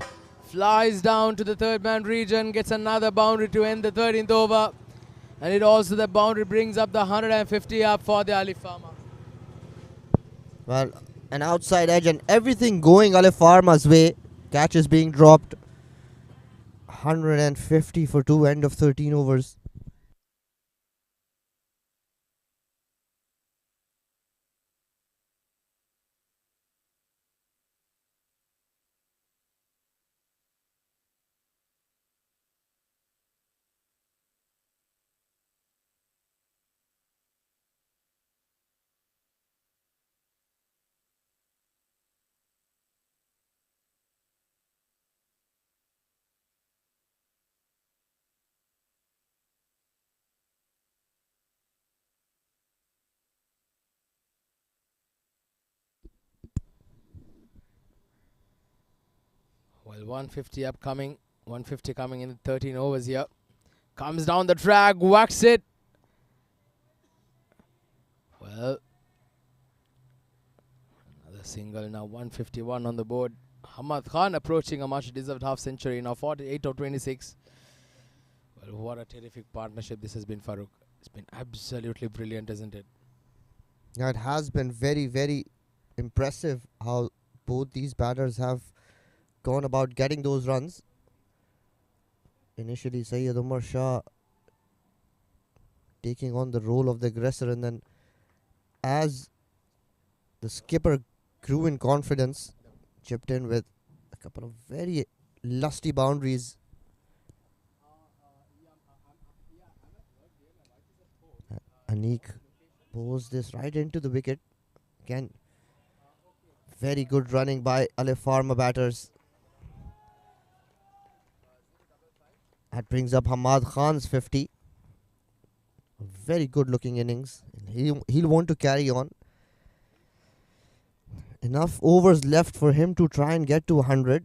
Flies down to the third man region. Gets another boundary to end the 13th over. And it also, the boundary brings up the 150 up for the Alif Farm. Well, an outside edge and everything going Alif Farma's way. Catch is being dropped. 150 for 2, end of 13 overs. Well, 150 upcoming. 150 coming in the 13 overs here. Comes down the track, whacks it. Well, another single now. 151 on the board. Hamad Khan approaching a much deserved half century now. 48 of 26. Well, what a terrific partnership this has been, Farooq. It's been absolutely brilliant, isn't it? Yeah, it has been very, very impressive how both these batters have gone about getting those runs. Initially, Umar Sha taking on the role of the aggressor, and then as the skipper grew in confidence, chipped in with a couple of very lusty boundaries. Anik pulls this right into the wicket. Again, very good running by Alif Farm batters. That brings up Hamad Khan's 50. A very good looking innings. He'll want to carry on. Enough overs left for him to try and get to 100.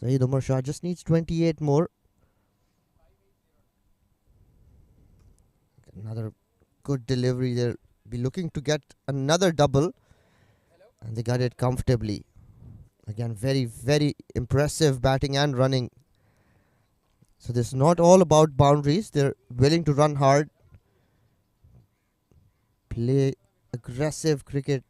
Umar Shah just needs 28 more. Another good delivery. They'll be looking to get another double. And they got it comfortably. Again, very, very impressive batting and running. So this is not all about boundaries. They're willing to run hard. play aggressive cricket.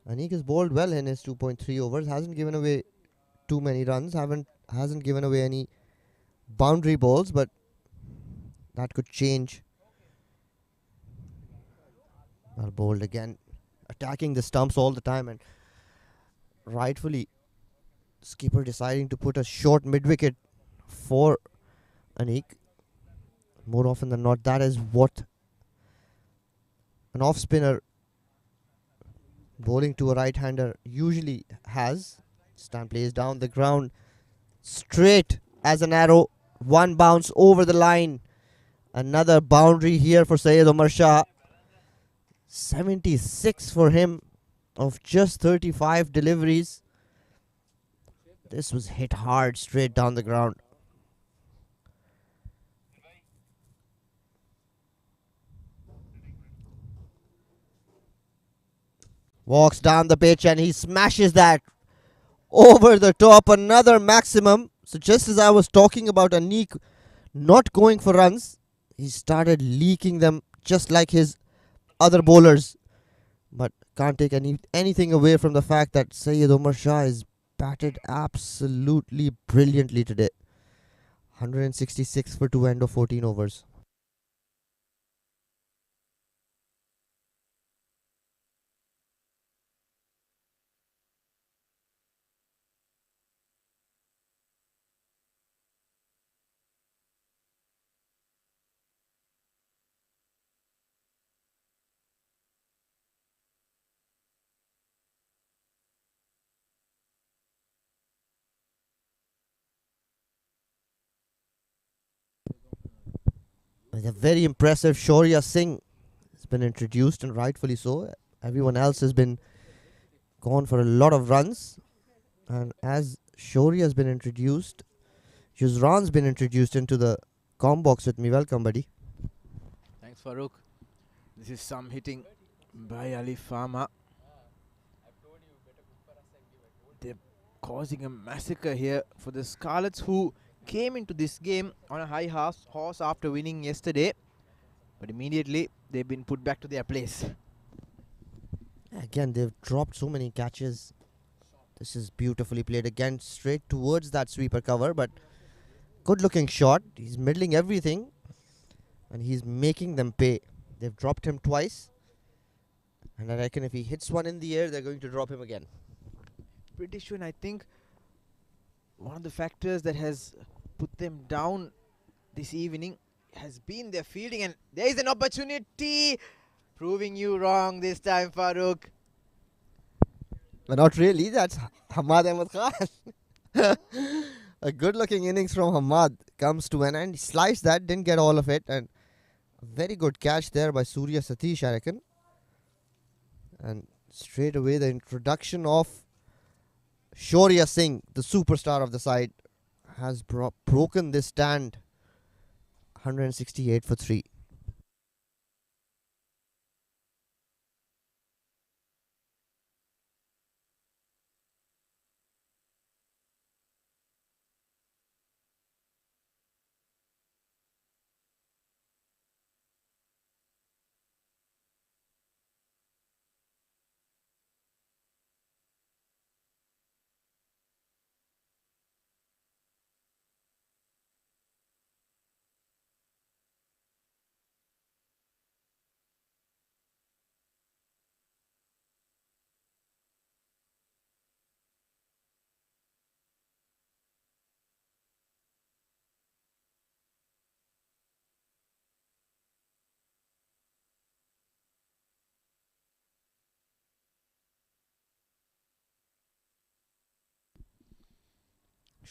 Anik has bowled well in his 2.3 overs. Hasn't given away too many runs. Hasn't given away any boundary balls, but that could change. Well bowled again, attacking the stumps all the time, and rightfully, skipper deciding to put a short mid wicket for Anik. More often than not, that is what an off spinner bowling to a right hander usually has. Stand plays down the ground, straight as an arrow. One bounce over the line. Another boundary here for Syed Umar Shah. 76 for him of just 35 deliveries. This was hit hard straight down the ground. Walks down the pitch and he smashes that over the top. Another maximum. So just as I was talking about Anik not going for runs, he started leaking them just like his other bowlers. But can't take anything away from the fact that Syed Umar Shah is batted absolutely brilliantly today. 166 for 2 end of 14 overs. With a very impressive Shaurya Singh has been introduced, and rightfully so. Everyone else has been gone for a lot of runs. And as Shaurya has been introduced, Yuzran's been introduced into the com box with me. Welcome, buddy. Thanks, Farooq. This is some hitting by Alif Farm. They're causing a massacre here for the Starlets, who came into this game on a high horse after winning yesterday, but immediately they've been put back to their place. Again, they've dropped so many catches. This is beautifully played again, straight towards that sweeper cover, but good looking shot. He's middling everything and he's making them pay. They've dropped him twice, and I reckon if he hits one in the air, they're going to drop him again. Pretty sure, and I think one of the factors that has put them down this evening has been their fielding, and there is an opportunity. Proving you wrong this time, Farooq. But not really, that's Hamad Ahmed Khan. A good looking innings from Hamad comes to an end. He sliced that, didn't get all of it, and a very good catch there by Surya Satish, I reckon. And straight away, the introduction of Shaurya Singh, the superstar of the side, has broken this stand. 168 for 3.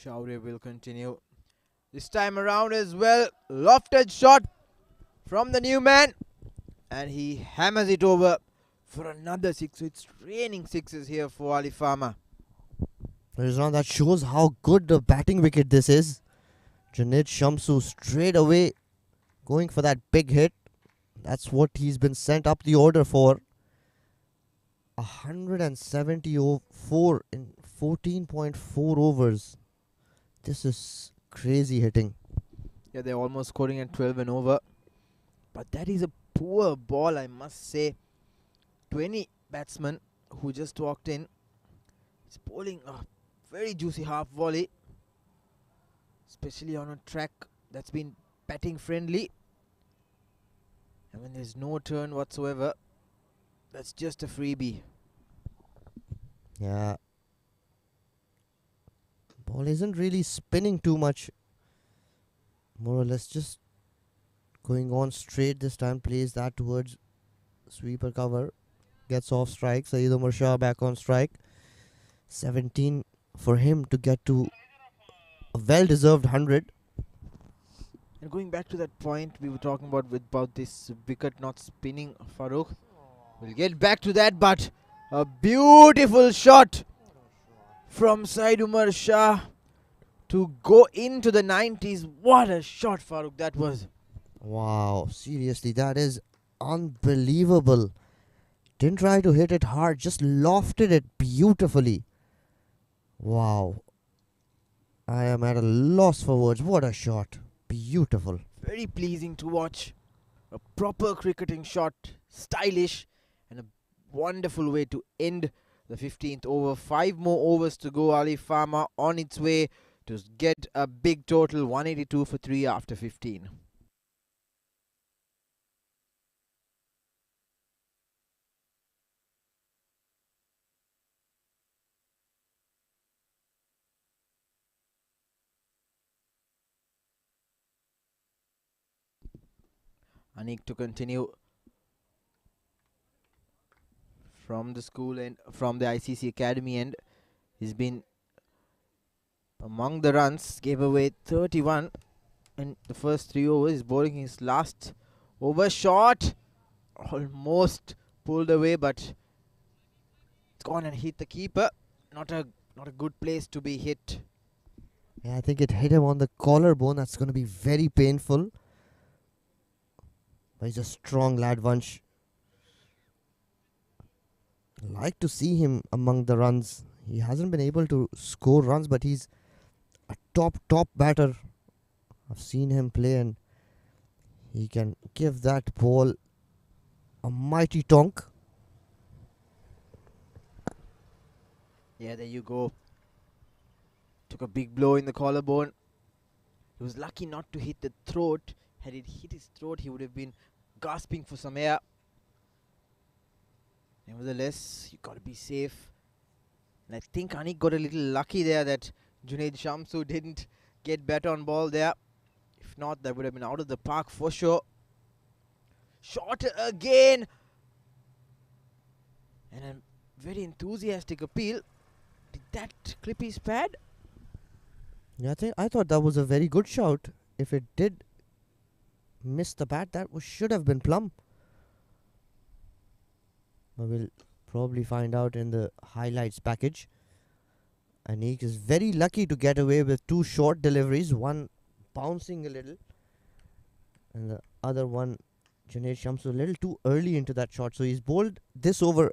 Shaurya will continue this time around as well. Lofted shot from the new man, and he hammers it over for another 6. So it's raining sixes here for Alif Farm. That shows how good the batting wicket this is. Junaid Shamsu straight away going for that big hit. That's what he's been sent up the order for. 174 in 14.4 overs. This is crazy hitting. Yeah, they're almost scoring at 12 and over. But that is a poor ball, I must say. 20 batsmen who just walked in. He's bowling a very juicy half volley, especially on a track that's been batting friendly. And when there's no turn whatsoever, that's just a freebie. Yeah, ball isn't really spinning too much. More or less just going on straight this time. Plays that towards sweeper cover. Gets off strike. Saeed Umar Shah back on strike. 17 for him to get to a well-deserved 100. And going back to that point we were talking about this wicket not spinning, Farooq. We'll get back to that, but a beautiful shot from Saeed Umar Shah to go into the 90s. What a shot, Farooq, that was. Wow, seriously, that is unbelievable. Didn't try to hit it hard, just lofted it beautifully. Wow, I am at a loss for words. What a shot. Beautiful. Very pleasing to watch. A proper cricketing shot, stylish, and a wonderful way to end the 15th over. 5 more overs to go. Alif Farm on its way to get a big total, 182 for 3 after 15. Anik to continue from the school and from the ICC academy end. He's been among the runs, gave away 31 in the first 3 overs. He's bowling his last over shot. Almost pulled away, but it's gone and hit the keeper. Not a good place to be hit. Yeah, I think it hit him on the collarbone. That's going to be very painful. But he's a strong lad, Vansh. Like to see him among the runs. He hasn't been able to score runs, but he's a top batter. I've seen him play and he can give that ball a mighty tonk. Yeah, there you go. Took a big blow in the collarbone. He was lucky not to hit the throat. Had it hit his throat, he would have been gasping for some air. Nevertheless, you got to be safe. And I think Anik got a little lucky there that Junaid Shamsu didn't get better on ball there. If not, that would have been out of the park for sure. Shot again. And a very enthusiastic appeal. Did that clip his pad? Yeah, I thought that was a very good shout. If it did miss the bat, that should have been plumb. But we'll probably find out in the highlights package. Anik is very lucky to get away with 2 short deliveries, one bouncing a little, and the other one, Junaid Shamsu, a little too early into that shot. So he's bowled this over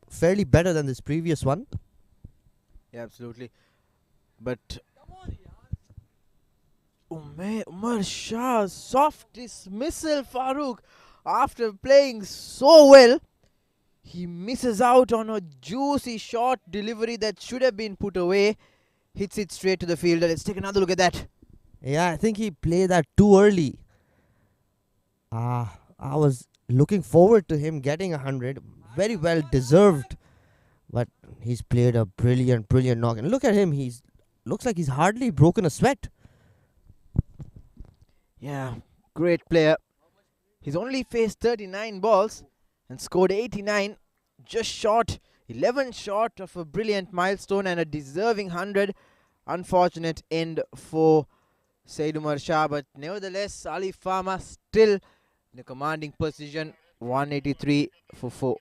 fairly better than this previous one. Yeah, absolutely. But Umar Shah, soft dismissal, Farooq. After playing so well, he misses out on a juicy short delivery that should have been put away. Hits it straight to the fielder. Let's take another look at that. Yeah, I think he played that too early. I was looking forward to him getting 100. Very well deserved. But he's played a brilliant knock. And look at him. Looks like he's hardly broken a sweat. Yeah, great player. He's only faced 39 balls and scored 89. Just short, 11 short of a brilliant milestone and a deserving 100. Unfortunate end for Saeed Umar Shah, but nevertheless, Alif Farm still in a commanding position, 183 for 4.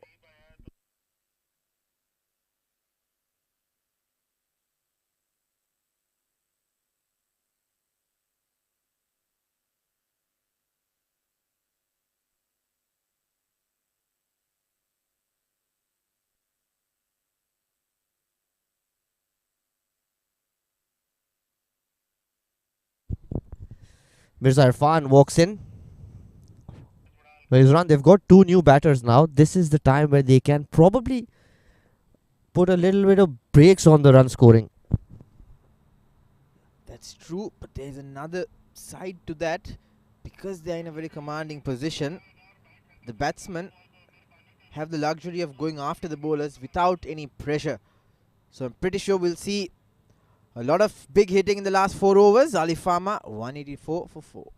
Mirza Irfan walks in. But run. They've got two new batters now. This is the time where they can probably put a little bit of brakes on the run scoring. That's true, but there's another side to that. Because they're in a very commanding position, the batsmen have the luxury of going after the bowlers without any pressure. So I'm pretty sure we'll see a lot of big hitting in the last 4 overs. Alif Farm 184 for 4.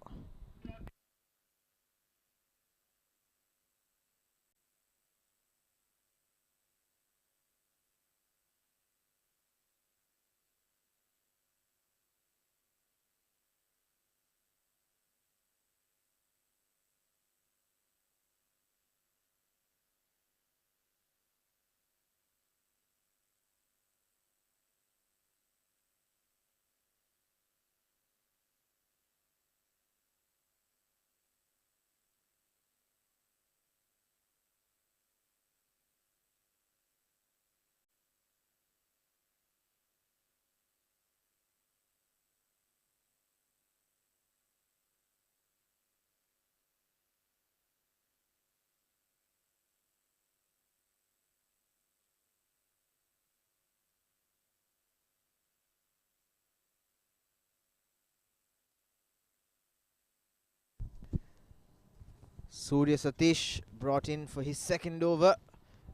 Surya Satish brought in for his second over,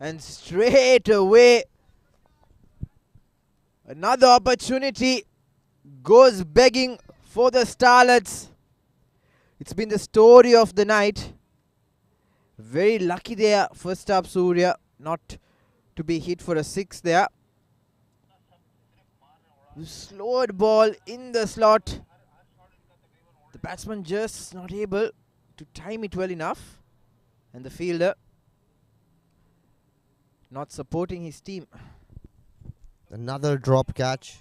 and straight away another opportunity goes begging for the Starlets. It's been the story of the night. Very lucky there, first up Surya, not to be hit for a 6 there. Slowed ball in the slot. The batsman just not able to time it well enough, and the fielder not supporting his team. Another drop catch.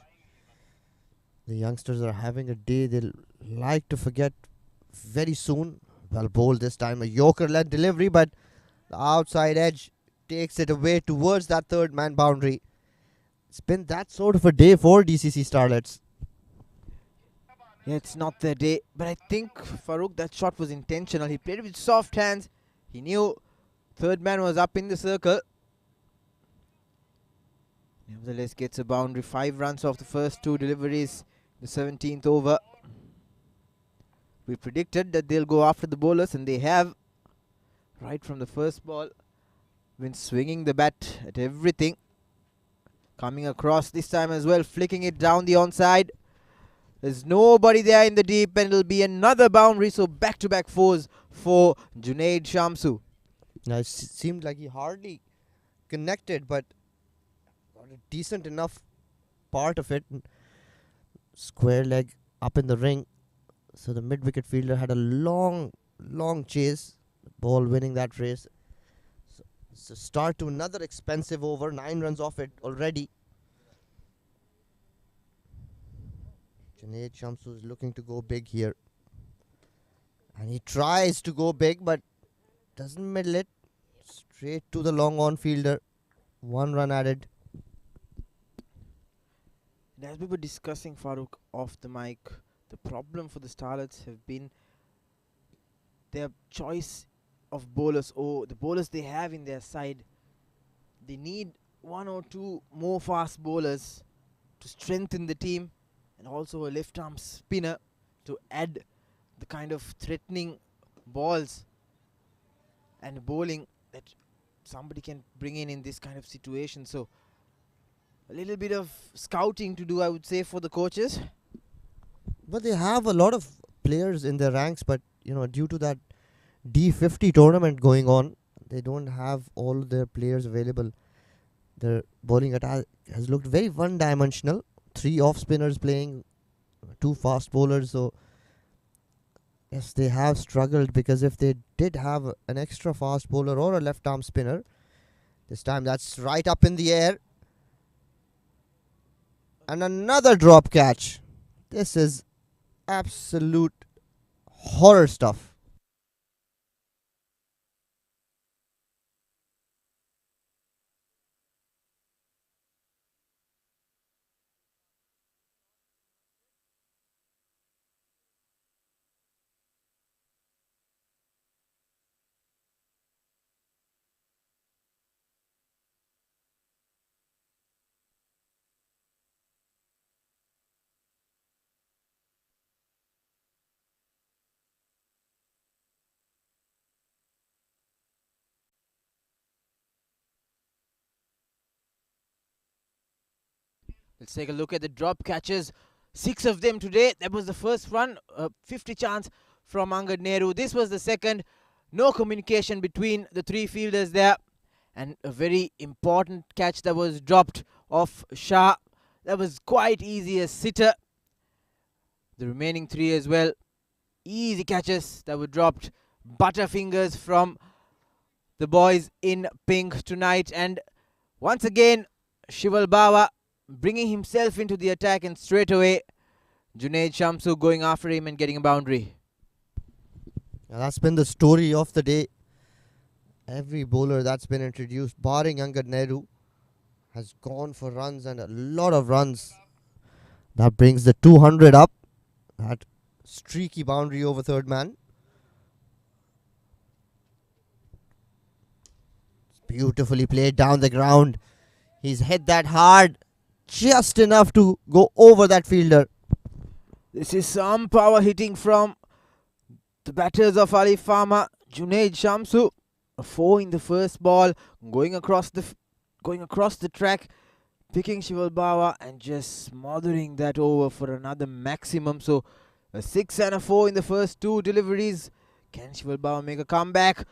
The youngsters are having a day they'll like to forget very soon. Well bowled this time. A Yorker-led delivery, but the outside edge takes it away towards that third man boundary. It's been that sort of a day for DCC Starlets. Yeah, it's not their day, but I think Farooq, that shot was intentional. He played with soft hands. He knew third man was up in the circle. Nevertheless, gets a boundary. 5 runs off the first 2 deliveries. The 17th over. We predicted that they'll go after the bowlers, and they have. Right from the first ball. Been swinging the bat at everything. Coming across this time as well, flicking it down the onside. There's nobody there in the deep, and it'll be another boundary. So back-to-back fours for Junaid Shamsu. Now it seemed like he hardly connected, but got a decent enough part of it. Square leg up in the ring. So the mid-wicket fielder had a long chase. Ball winning that race. So start to another expensive over. 9 runs off it already. Junaid Shamsu is looking to go big here. And he tries to go big, but doesn't middle it. Straight to the long on fielder. 1 run added. And as we were discussing, Farooq, off the mic, the problem for the Starlets have been their choice of bowlers, or the bowlers they have in their side. They need 1 or 2 more fast bowlers to strengthen the team, and also a left arm spinner to add the kind of threatening balls and bowling that somebody can bring in this kind of situation. So a little bit of scouting to do, I would say, for the coaches. But they have a lot of players in their ranks, but due to that D50 tournament going on, they don't have all their players available. Their bowling attack has looked very one-dimensional. 3 off spinners playing, 2 fast bowlers. So yes, they have struggled, because if they did have an extra fast bowler or a left arm spinner, this time that's right up in the air. And another drop catch. This is absolute horror stuff. Let's take a look at the drop catches. 6 of them today. That was the first one. 50 chance from Angad Nehru. This was the second. No communication between the 3 fielders there. And a very important catch that was dropped off Shah. That was quite easy, a sitter. The remaining 3 as well. Easy catches that were dropped. Butterfingers from the boys in pink tonight. And once again, Shival Bawa bringing himself into the attack, and straight away Junaid Shamsu going after him and getting a boundary. Now that's been the story of the day. Every bowler that's been introduced, barring Angad Nehru, has gone for runs, and a lot of runs. That brings the 200 up. That streaky boundary over third man. It's beautifully played down the ground. He's hit that hard, just enough to go over that fielder. This is some power hitting from the batters of Alif Farm. Junaid Shamsu, a 4 in the first ball, going across the track, picking Shival Bawa and just smothering that over for another maximum. So a 6 and a 4 in the first 2 deliveries. Can Shival Bawa make a comeback?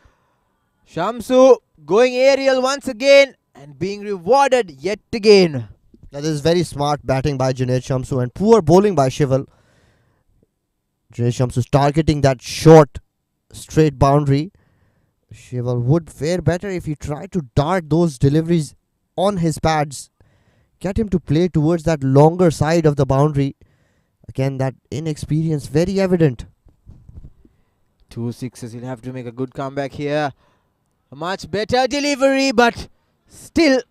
Shamsu going aerial once again and being rewarded yet again. That is very smart batting by Junaid Shamsu and poor bowling by Shival. Junaid Shamsu is targeting that short, straight boundary. Shival would fare better if he tried to dart those deliveries on his pads. Get him to play towards that longer side of the boundary. Again, that inexperience very evident. 2 sixes, he'll have to make a good comeback here. A much better delivery, but still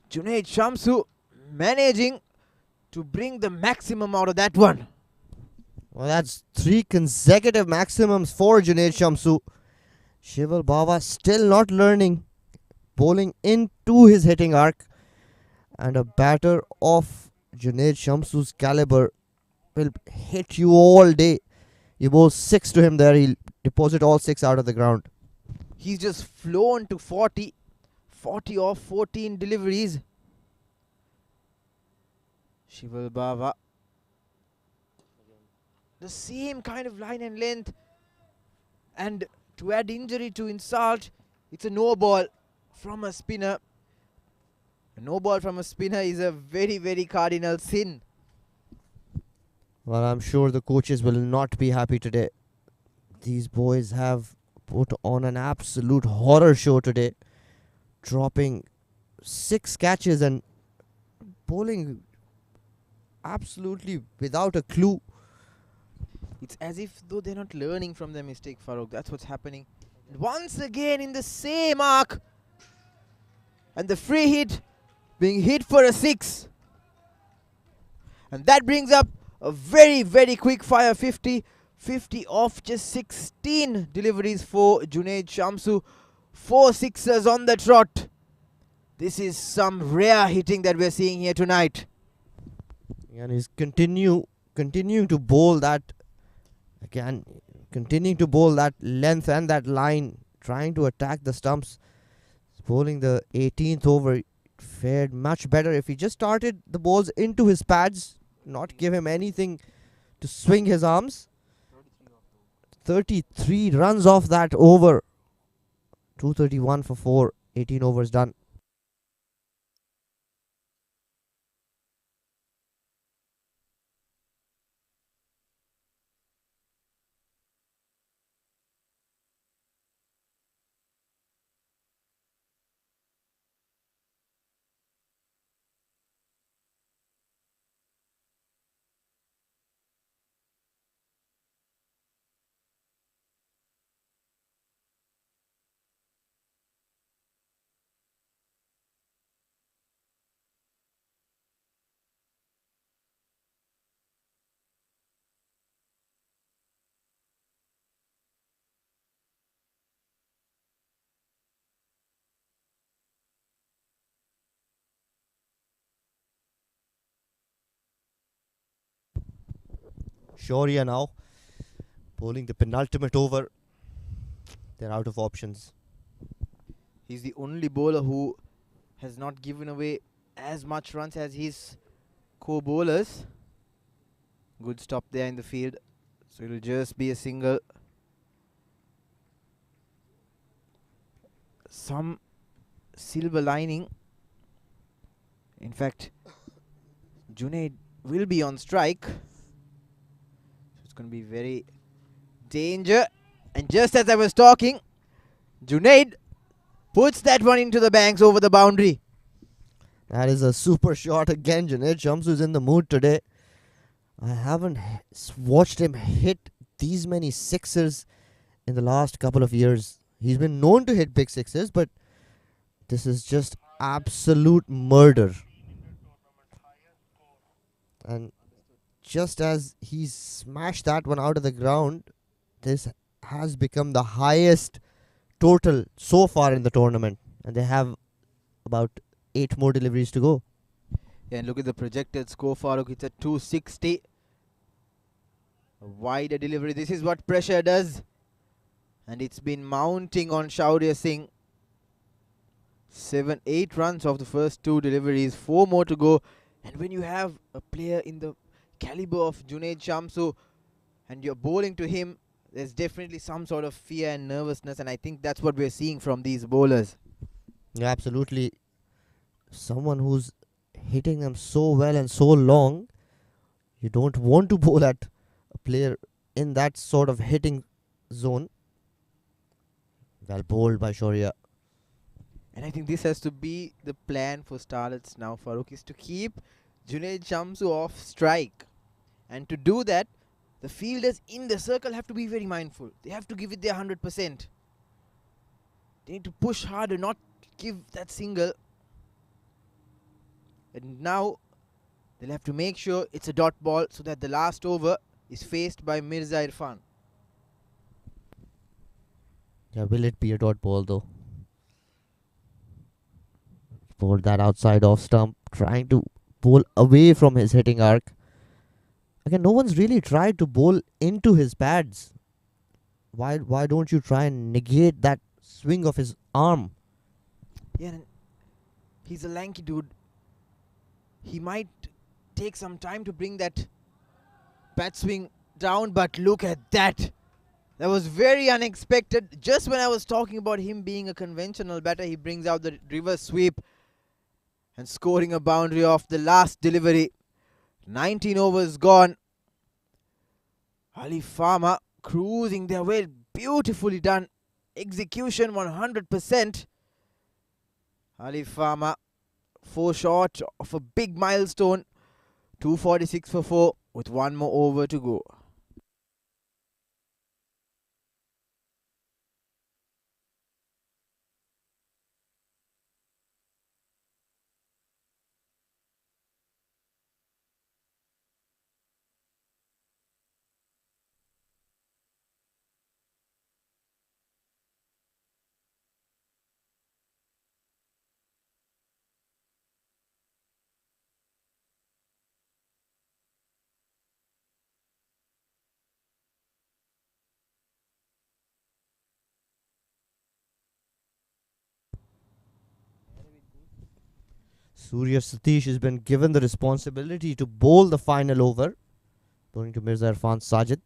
Junaid Shamsu managing to bring the maximum out of that one. Well, that's 3 consecutive maximums for Junaid Shamsu. Shival Bawa still not learning, bowling into his hitting arc, and a batter of Junaid Shamsu's caliber will hit you all day. You bowl 6 to him there, he'll deposit all 6 out of the ground. He's just flown to 40 off 14 deliveries. Shival Bawa, the same kind of line and length, and to add injury to insult, it's a no ball from a spinner. A no ball from a spinner is a very, very cardinal sin. Well, I'm sure the coaches will not be happy today. These boys have put on an absolute horror show today, dropping 6 catches and bowling absolutely without a clue. It's as if though they're not learning from their mistake, Farooq. That's what's happening. And once again in the same arc, and the free hit being hit for a 6. And that brings up a very, very quick fire 50. 50 off just 16 deliveries for Junaid Shamsu. 4 sixes on the trot. This is some rare hitting that we're seeing here tonight. And he's continuing to bowl that, again, continuing to bowl that length and that line, trying to attack the stumps. Bowling the 18th over fared much better if he just started the balls into his pads, not give him anything to swing his arms. 33 runs off that over. 231 for 4, 18 overs done. Shaurya now bowling the penultimate over. They're out of options. He's the only bowler who has not given away as much runs as his co-bowlers. Good stop there in the field. So it'll just be a single. Some silver lining. In fact, Junaid will be on strike. So it's going to be very danger. And just as I was talking, Junaid puts that one into the banks over the boundary. That is a super shot again. Junaid Shamsu is in the mood today. I haven't watched him hit these many sixers in the last couple of years. He's been known to hit big sixes, but this is just absolute murder. And just as he smashed that one out of the ground, this has become the highest total so far in the tournament. And they have about 8 more deliveries to go. Yeah, and look at the projected score, Farooq. It's at 260. A wider delivery. This is what pressure does. And it's been mounting on Shaurya Singh. 7-8 runs off the first 2 deliveries. 4 more to go. And when you have a player in the caliber of Junaid Shamsu and you're bowling to him, there's definitely some sort of fear and nervousness. And I think that's what we're seeing from these bowlers. Yeah, absolutely. Someone who's hitting them so well and so long, you don't want to bowl at a player in that sort of hitting zone. Well bowled by Shaurya. And I think this has to be the plan for Starlets now, Farooq, is to keep Junaid Shamsu off strike. And to do that, the fielders in the circle have to be very mindful. They have to give it their 100%. They need to push harder, not give that single. And now they'll have to make sure it's a dot ball so that the last over is faced by Mirza Irfan. Yeah, will it be a dot ball though? Bowled that outside off stump, trying to bowl away from his hitting arc. Again, no one's really tried to bowl into his pads. Why don't you try and negate that swing of his arm? Yeah, and he's a lanky dude. He might take some time to bring that bat swing down, but look at that. That was very unexpected. Just when I was talking about him being a conventional batter, he brings out the reverse sweep and scoring a boundary off the last delivery. 19 overs gone. Alif Farm cruising their way. Beautifully done. Execution 100%. Alif Farm 4 short of a big milestone. 246 for 4 with 1 more over to go. Surya Satish has been given the responsibility to bowl the final over. Going to Mirza Irfan Sajid.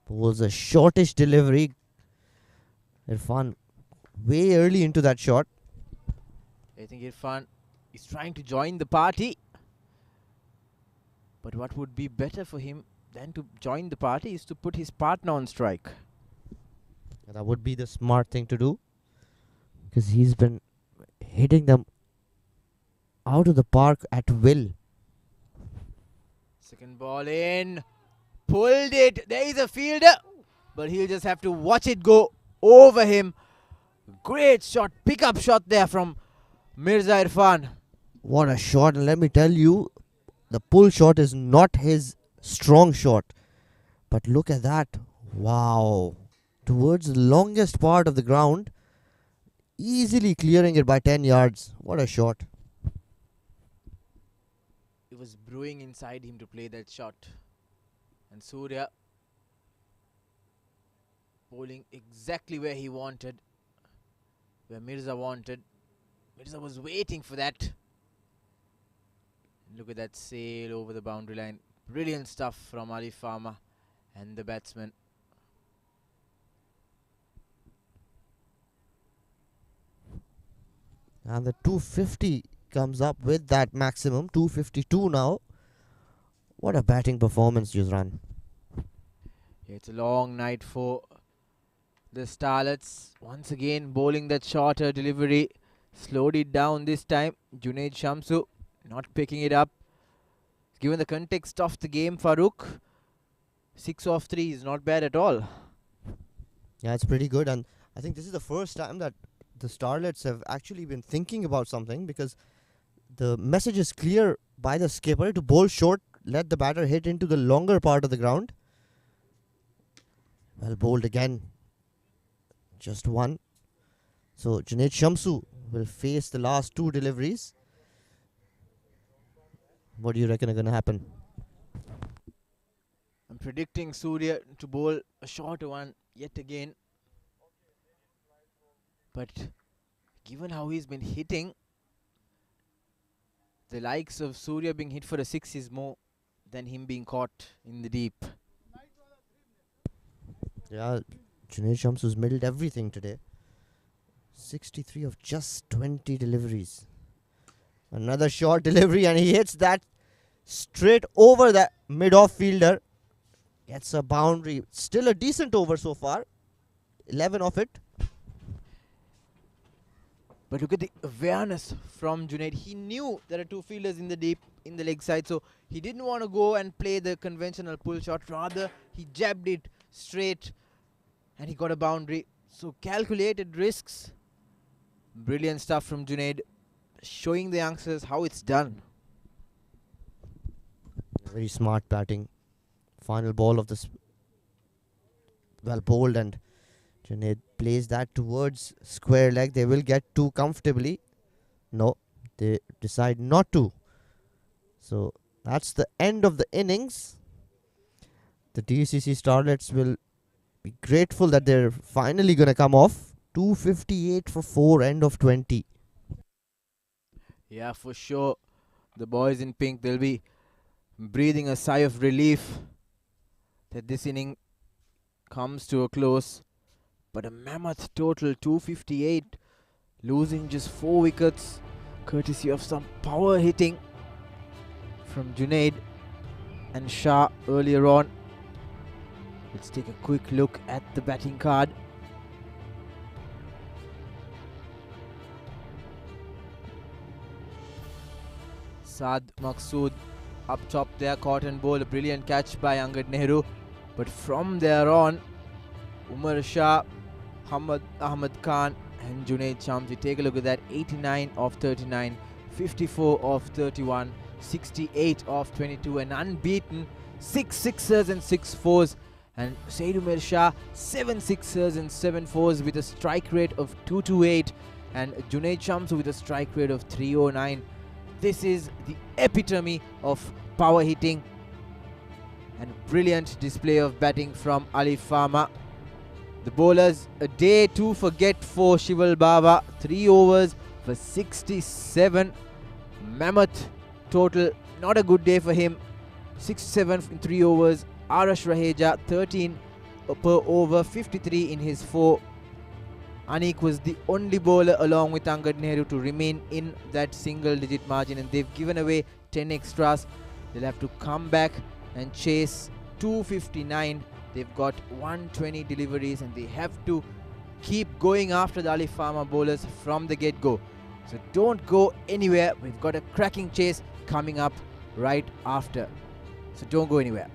Bowls a shortish delivery. Irfan way early into that shot. I think Irfan is trying to join the party. But what would be better for him than to join the party is to put his partner on strike. That would be the smart thing to do. Because he's been hitting them out of the park at will. Second ball in. Pulled it. There is a fielder. But he'll just have to watch it go over him. Great shot. Pick-up shot there from Mirza Irfan. What a shot. And let me tell you, the pull shot is not his strong shot. But look at that. Wow. Towards the longest part of the ground. Easily clearing it by 10 yards. What a shot. It was brewing inside him to play that shot. And Surya bowling exactly where he wanted. Where Mirza wanted. Mirza was waiting for that. Look at that sail over the boundary line. Brilliant stuff from Alif Farm and the batsman. And the 250 comes up with that maximum. 252 now. What a batting performance, Yuzran. Yeah, it's a long night for the Starlets. Once again, bowling that shorter delivery. Slowed it down this time. Junaid Shamsu not picking it up. Given the context of the game, Farooq, 6 off 3 is not bad at all. Yeah, it's pretty good. And I think this is the first time that the Starlets have actually been thinking about something, because the message is clear by the skipper to bowl short, let the batter hit into the longer part of the ground. Well bowled again. Just one. So Junaid Shamsu will face the last two deliveries. What do you reckon are going to happen? I'm predicting Surya to bowl a shorter one yet again. But given how he's been hitting, the likes of Surya being hit for a 6 is more than him being caught in the deep. Yeah, Junaid Shamsu's middled everything today. 63 of just 20 deliveries. Another short delivery and he hits that straight over the mid-off fielder. Gets a boundary. Still a decent over so far. 11 of it. But look at the awareness from Junaid. He knew there are two fielders in the deep, in the leg side, so he didn't want to go and play the conventional pull shot. Rather, he jabbed it straight and he got a boundary. So calculated risks. Brilliant stuff from Junaid, showing the youngsters how it's done. Very smart batting. Final ball of this. Well bowled, and Junaid plays that towards square leg. They will get too comfortably. No, they decide not to. So that's the end of the innings. The DCC Starlets will be grateful that they're finally going to come off. 258 for 4, end of 20. Yeah, for sure. The boys in pink, they'll be breathing a sigh of relief that this inning comes to a close. But a mammoth total, 258, losing just 4 wickets, courtesy of some power hitting from Junaid and Shah earlier on. Let's take a quick look at the batting card. Saad Maqsood up top there, caught and bowled. A brilliant catch by Angad Nehru. But from there on, Umar Sha, Hamad Ahmad Khan and Junaid Shamsi. Take a look at that. 89 of 39, 54 of 31, 68 of 22, and unbeaten. 6 sixers and 6 fours. And Said Umar Shah, 7 sixers and 7 fours with a strike rate of 228. And Junaid Shamsi with a strike rate of 309. This is the epitome of power hitting and brilliant display of batting from Alif Farm. The bowlers, a day to forget for Shival Baba. 3 overs for 67. Mammoth total, not a good day for him. 67 in 3 overs. Arash Raheja, 13 per over, 53 in his 4. Anik was the only bowler along with Angad Nehru to remain in that single digit margin, and they've given away 10 extras. They'll have to come back and chase 259. They've got 120 deliveries and they have to keep going after the Alif Farm bowlers from the get-go. So don't go anywhere. We've got a cracking chase coming up right after. So don't go anywhere.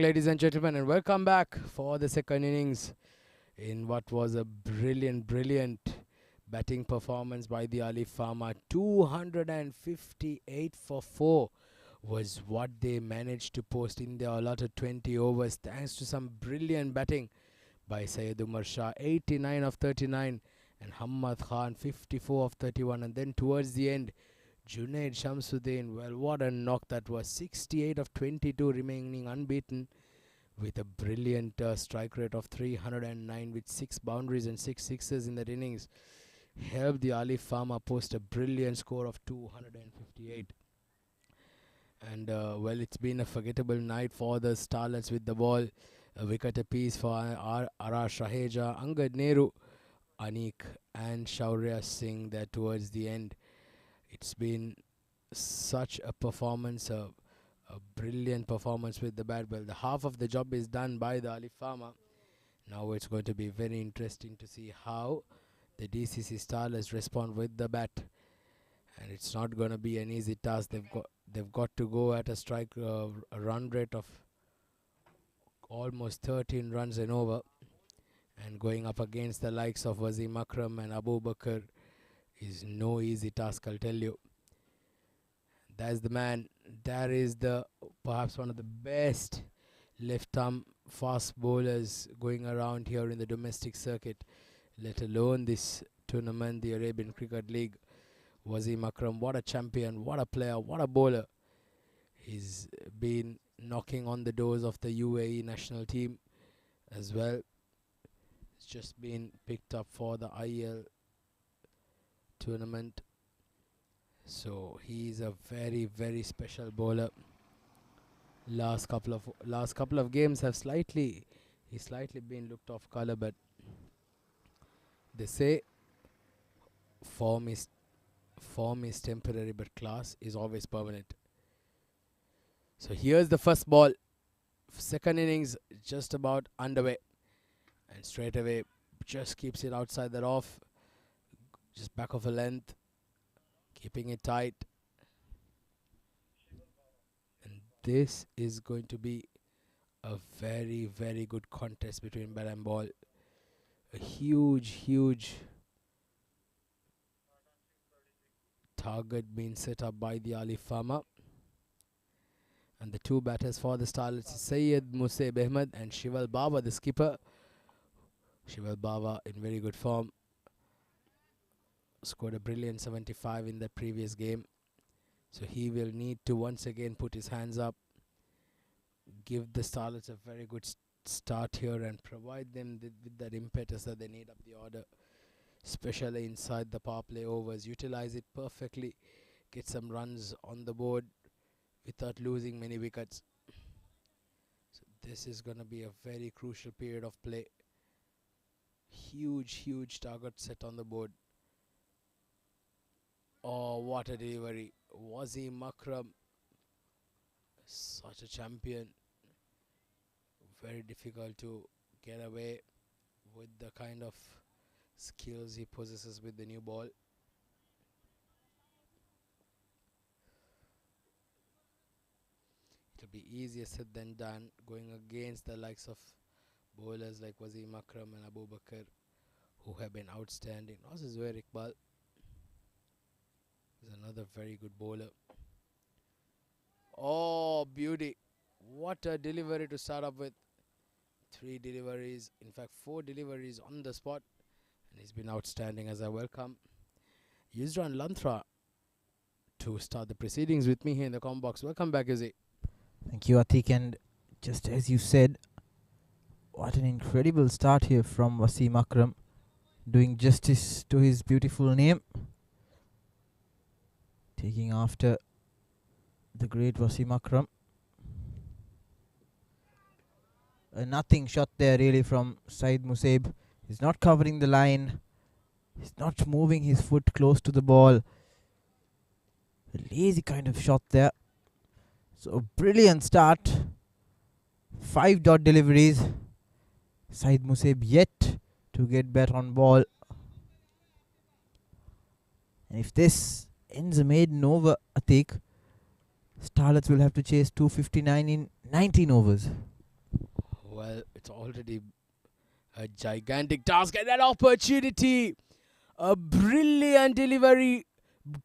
evening, ladies and gentlemen, and welcome back for the second innings in what was a brilliant batting performance by the Alif Farm. 258 for 4 was what they managed to post in their allotted 20 overs, thanks to some brilliant batting by Syed Umar Sha, 89 of 39, and Hamad Khan, 54 of 31. And then towards the end, Junaid Shamsuddin, well, what a knock that was, 68 of 22, remaining unbeaten with a brilliant strike rate of 309 with 6 boundaries and 6 sixes in that innings. Helped the Alif Farm post a brilliant score of 258. And well, it's been a forgettable night for the Starlets with the ball. A wicket apiece for Arash Raheja, Angad Nehru, Anik and Shaurya Singh there towards the end. It's been such a performance, a brilliant performance with the bat. Well, the half of the job is done by the Alif Farmer. Now it's going to be very interesting to see how the DCC Starlets respond with the bat. And it's not going to be an easy task. They've got to go at a run rate of almost 13 runs and over. And going up against the likes of Wasim Akram and Abu Bakr is no easy task, I'll tell you. That's the man. That is perhaps one of the best left-arm fast bowlers going around here in the domestic circuit, let alone this tournament, the Arabian Cricket League. Wasim Akram, what a champion, what a player, what a bowler. He's been knocking on the doors of the UAE national team as well. It's just been picked up for the IL tournament. So he's a very special bowler. Last couple of games have slightly been looked off color, but they say form is temporary, but class is always permanent. So here's the first ball. Second innings just about underway, and straight away just keeps it outside that off, just back of a length, keeping it tight. And this is going to be a very good contest between bat and ball. A huge target being set up by the Alif Farmer. And the two batters for the Starlets is Syed Museb Ahmed and Shival Baba, the skipper. Shival Baba in very good form. Scored a brilliant 75 in the previous game. So he will need to once again put his hands up, give the Starlets a very good start here and provide them with that impetus that they need up the order, especially inside the power play overs. Utilize it perfectly, get some runs on the board without losing many wickets. So this is going to be a very crucial period of play. Huge target set on the board. Oh, what a delivery. Wasim Akram, such a champion. Very difficult to get away with the kind of skills he possesses with the new ball. It'll be easier said than done going against the likes of bowlers like Wasim Akram and Abu Bakr, who have been outstanding. Also Zohair Iqbal is another very good bowler. Oh, beauty. What a delivery to start up with. 3 deliveries, in fact 4 deliveries on the spot. And he's been outstanding. As I welcome Yusran Lanthra to start the proceedings with me here in the com box. Welcome back, Izzy. Thank you, Atik. And just as you said, what an incredible start here from Wasim Akram, doing justice to his beautiful name, taking after the great Wasim Akram. A nothing shot there really from Syed Museb. He's not covering the line. He's not moving his foot close to the ball. A lazy kind of shot there. So a brilliant start. 5 dot deliveries. Syed Museb yet to get bat on ball. And if this ends a maiden over, Atik, Starlets will have to chase 259 in 19 overs. Well, it's already a gigantic task and an opportunity. A brilliant delivery,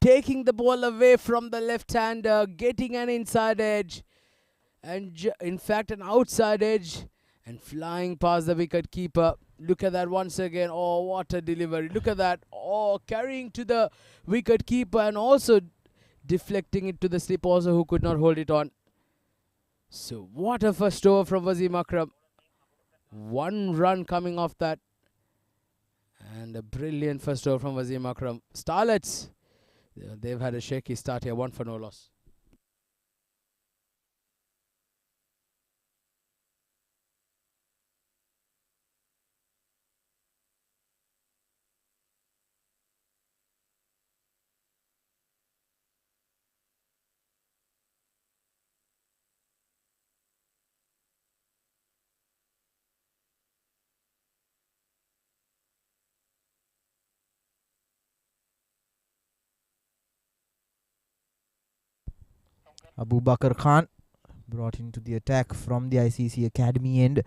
taking the ball away from the left-hander, getting an inside edge, and in fact an outside edge, and flying past the wicket keeper. Look at that once again. Oh, what a delivery. Look at that. Oh, carrying to the wicket keeper and also deflecting it to the slip also, who could not hold it on. So what a first over from Wasim Akram. 1 run coming off that. And a brilliant first over from Wasim Akram. Starlets, they've had a shaky start here. 1 for no loss. Abu Bakr Khan brought into the attack from the ICC Academy end.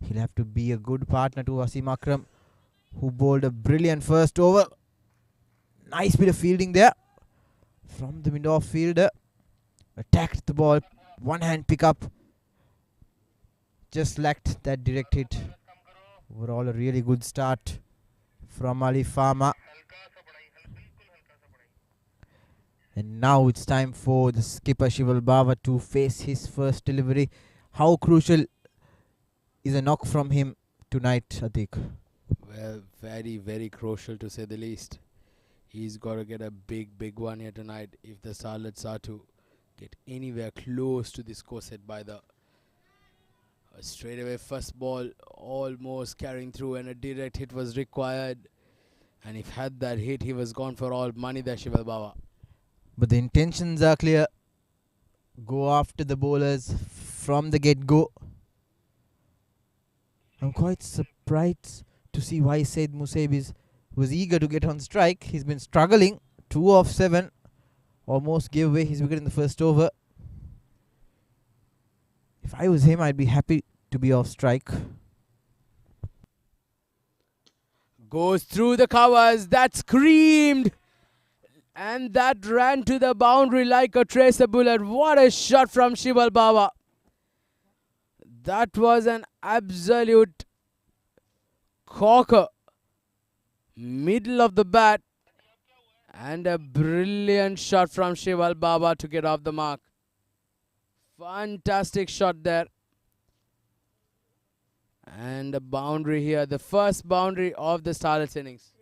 He'll have to be a good partner to Wasim Akram, who bowled a brilliant first over. Nice bit of fielding there from the mid-off fielder. Attacked the ball. One hand pick up. Just lacked that direct hit. Overall, a really good start from Alif Farm. And now it's time for the skipper Shival Bava to face his first delivery. How crucial is a knock from him tonight, Atik? Well, very, very crucial to say the least. He's got to get a big one here tonight if the Starlets are to get anywhere close to the score set by the straightaway first ball, almost carrying through, and a direct hit was required. And if had that hit, he was gone for all money there, Shival Bava. But the intentions are clear. Go after the bowlers from the get-go. I'm quite surprised to see why Said Musaib was eager to get on strike. He's been struggling. 2 of 7. Almost gave away his wicket in the first over. If I was him, I'd be happy to be off strike. Goes through the covers. That screamed. And that ran to the boundary like a tracer bullet. What a shot from Shival Bava. That was an absolute corker. Middle of the bat. And a brilliant shot from Shival Bava to get off the mark. Fantastic shot there. And a boundary here. The first boundary of the Starlets innings.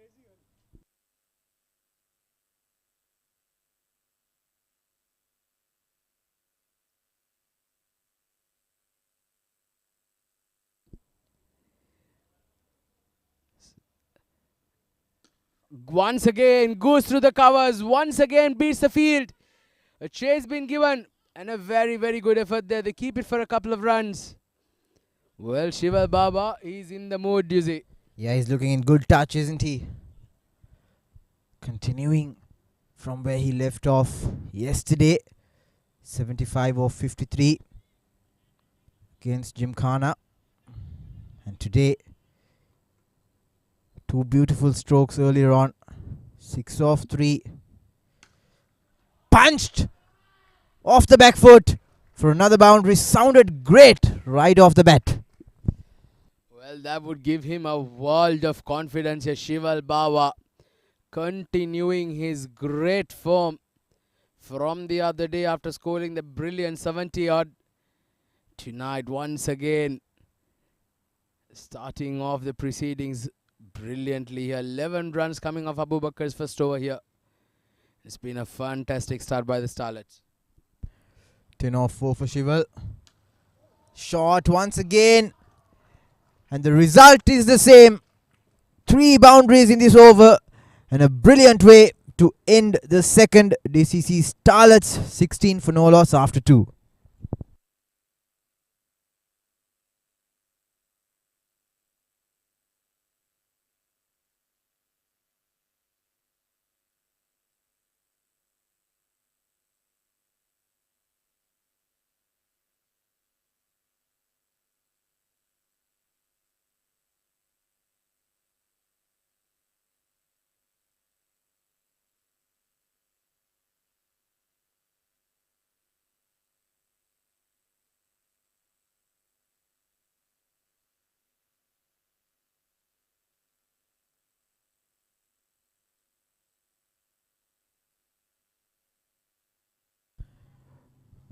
Once again goes through the covers. Once again beats the field. A chase been given. And a very good effort there. They keep it for a couple of runs. Well, Shival Bava, he's in the mood, you see. Yeah, he's looking in good touch, isn't he? Continuing from where he left off yesterday. 75 of 53 against Gymkhana. And today, 2 beautiful strokes earlier on. 6 of 3. Punched off the back foot for another boundary. Sounded great right off the bat. Well, that would give him a world of confidence here. Shival Bava continuing his great form from the other day after scoring the brilliant 70 odd. Tonight, once again, starting off the proceedings brilliantly here. 11 runs coming off Abu Bakr's first over here. It's been a fantastic start by the Starlets. 10 off 4 for Shival. Shot once again. And the result is the same. 3 boundaries in this over. And a brilliant way to end the second. DCC Starlets 16 for no loss after 2.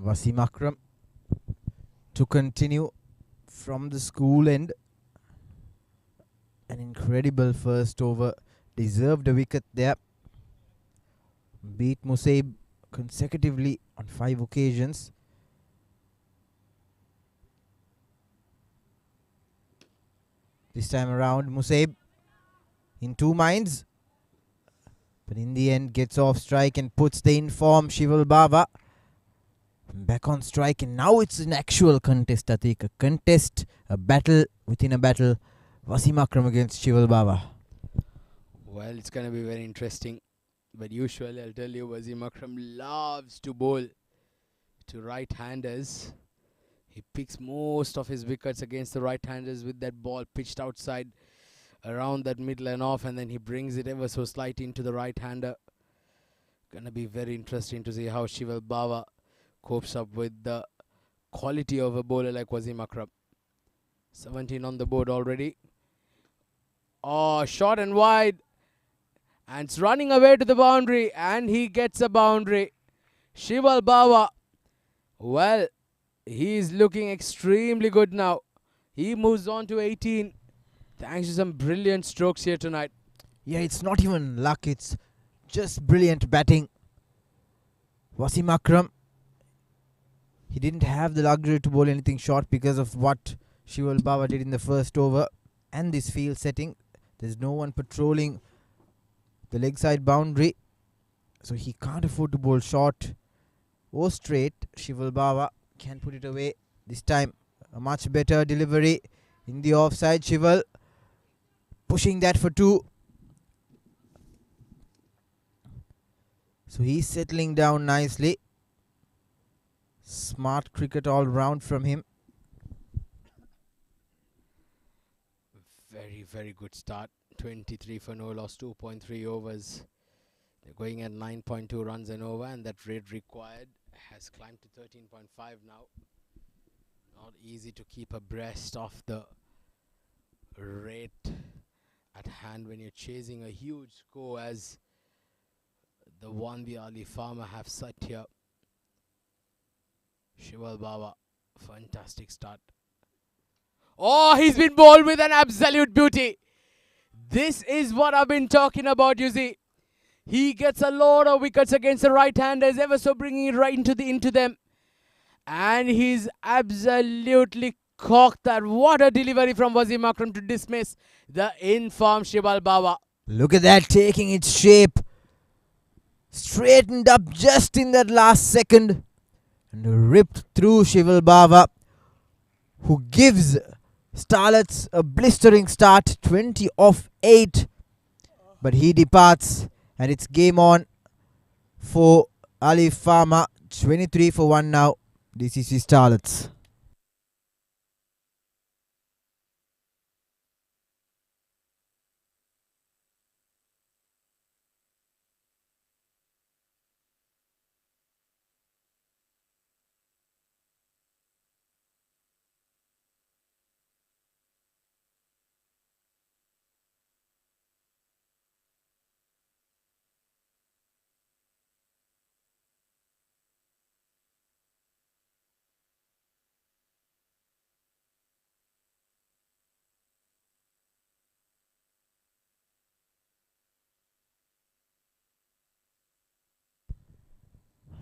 Wasim Akram to continue from the school end. An incredible first over. Deserved a wicket there. Beat Musaib consecutively on 5 occasions. This time around, Musaib in 2 minds. But in the end, gets off strike and puts the in-form Shival Baba back on strike. And now it's an actual contest, I think. A contest, a battle within a battle. Wasim Akram against Shival Baba. Well, it's going to be very interesting. But usually, I'll tell you, Wasim Akram loves to bowl to right-handers. He picks most of his wickets against the right-handers with that ball pitched outside around that middle and off, and then he brings it ever so slight into the right-hander. Gonna be very interesting to see how Shival Baba copes up with the quality of a bowler like Wasim Akram. 17 on the board already. Oh, short and wide. And it's running away to the boundary, and he gets a boundary. Shival Baba, well, he's looking extremely good now. He moves on to 18. Thanks to some brilliant strokes here tonight. Yeah, it's not even luck, it's just brilliant batting. Wasim Akram, he didn't have the luxury to bowl anything short because of what Shival Baba did in the first over and this field setting. There's no one patrolling the leg side boundary, so he can't afford to bowl short or straight. Shival Baba can put it away. This time, a much better delivery in the offside. Shival pushing that for 2. So he's settling down nicely. Smart cricket all round from him. Very, very good start. 23 for no loss, 2.3 overs. They're going at 9.2 runs an over, and that rate required has climbed to 13.5 now. Not easy to keep abreast of the rate at hand when you're chasing a huge score as the one the Alif Farm have set here. Shival Baba, fantastic start. Oh, he's been bowled with an absolute beauty. This is what I've been talking about, you see. He gets a lot of wickets against the right-handers, ever so bringing it right into them. And he's absolutely cocked that. What a delivery from Wasim Akram to dismiss the in-form Shival Baba. Look at that, taking its shape. Straightened up just in that last second. And ripped through Shival Baba, who gives Starlets a blistering start, 20 off 8. But he departs, and it's game on for Alif Farm. 23 for 1 now, DCC Starlets.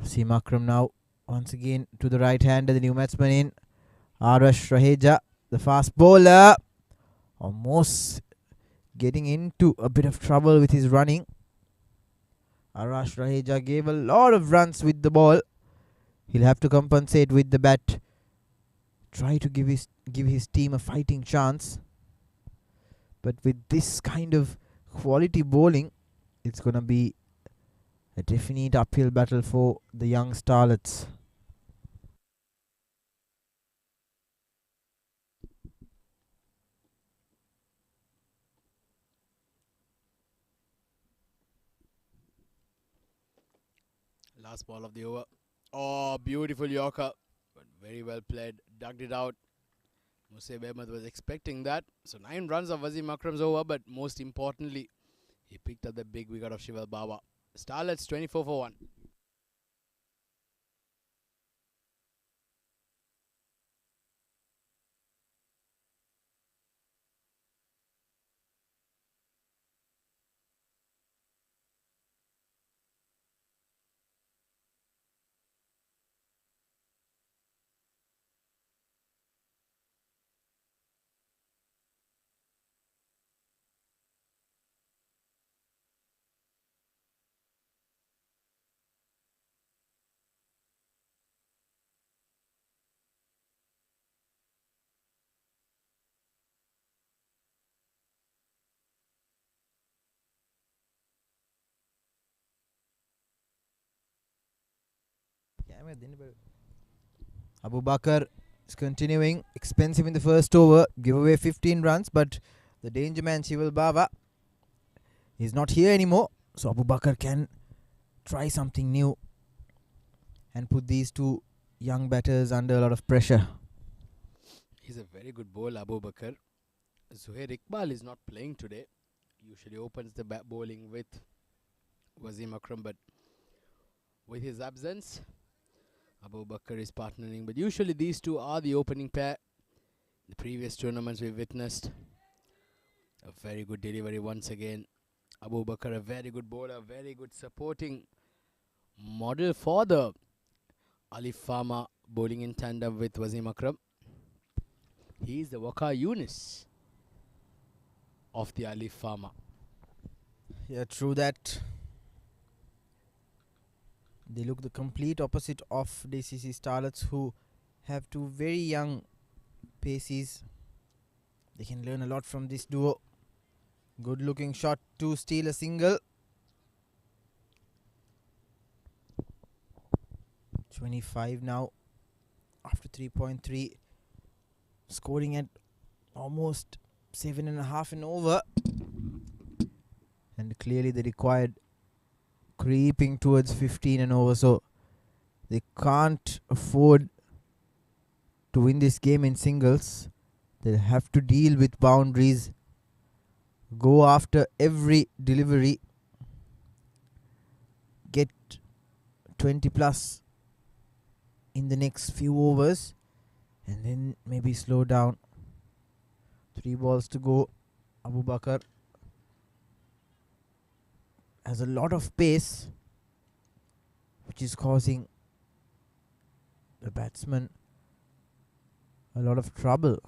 Wasim Akram now once again to the right hander, the new batsman in. Arash Raheja, the fast bowler, almost getting into a bit of trouble with his running. Arash Raheja gave a lot of runs with the ball. He'll have to compensate with the bat. Try to give his team a fighting chance. But with this kind of quality bowling, it's going to be a definite uphill battle for the young Starlets. Last ball of the over. Oh, beautiful Yorker. But very well played. Ducked it out. Musaib Ahmed was expecting that. So 9 runs of Wasim Akram's over, but most importantly, he picked up the big wicket of Shival Baba. Starlets 24 for 1. Abu Bakr is continuing. Expensive in the first over. Give away 15 runs, but the danger man Shival Bava is not here anymore. So Abu Bakr can try something new and put these two young batters under a lot of pressure. He's a very good bowler, Abu Bakr. Zuhair Iqbal is not playing today. Usually opens the bowling with Wasim Akram, but with his absence, Abu Bakr is partnering. But usually these two are the opening pair. The previous tournaments we witnessed a very good delivery once again. Abu Bakr, a very good bowler, very good supporting model for the Alif Farm bowling in tandem with Wasim Akram. He is the Waqar Yunus of the Alif Farm. Yeah, true that. They look the complete opposite of DCC Starlets, who have two very young paces. They can learn a lot from this duo. Good looking shot to steal a single. 25 now after 3.3. Scoring at almost 7.5 and over. And clearly they required creeping towards 15 and over. So they can't afford to win this game in singles. They'll have to deal with boundaries. Go after every delivery. Get 20 plus in the next few overs. And then maybe slow down. 3 balls to go. Abu Bakr has a lot of pace, which is causing the batsman a lot of trouble.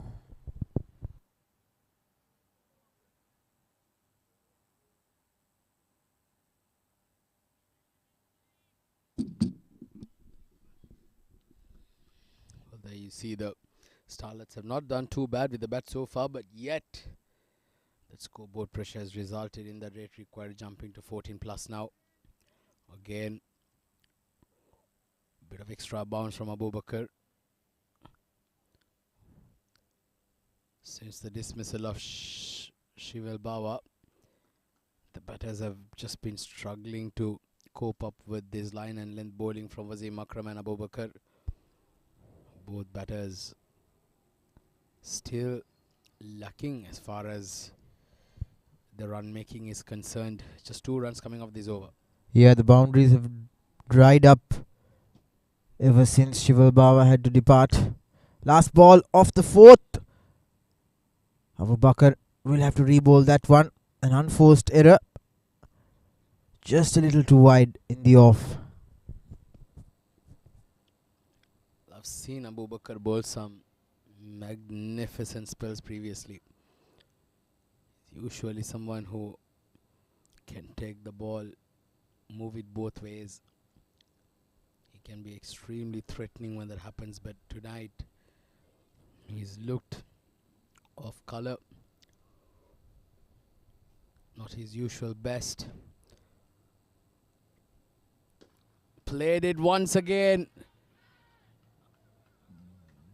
Well, there you see the Starlets have not done too bad with the bat so far, but yet that scoreboard pressure has resulted in the rate required jumping to 14 plus now. Again, bit of extra bounce from Abu Bakr. Since the dismissal of Shival Bawa, the batters have just been struggling to cope up with this line and length bowling from Wasim Akram and Abu Bakr. Both batters still lacking as far as the run making is concerned. Just 2 runs coming off this over. Yeah, the boundaries have dried up ever since Shival Bawa had to depart. Last ball off the 4th. Abu Bakr will have to re-bowl that one. An unforced error. Just a little too wide in the off. I've seen Abu Bakr bowl some magnificent spells previously. Usually someone who can take the ball, move it both ways. He can be extremely threatening when that happens, but tonight he's looked off colour. Not his usual best. Played it once again.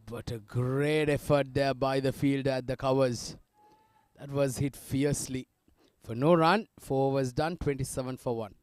But a great effort there by the fielder at the covers. That was hit fiercely. For no run, 4 overs done, 27 for 1.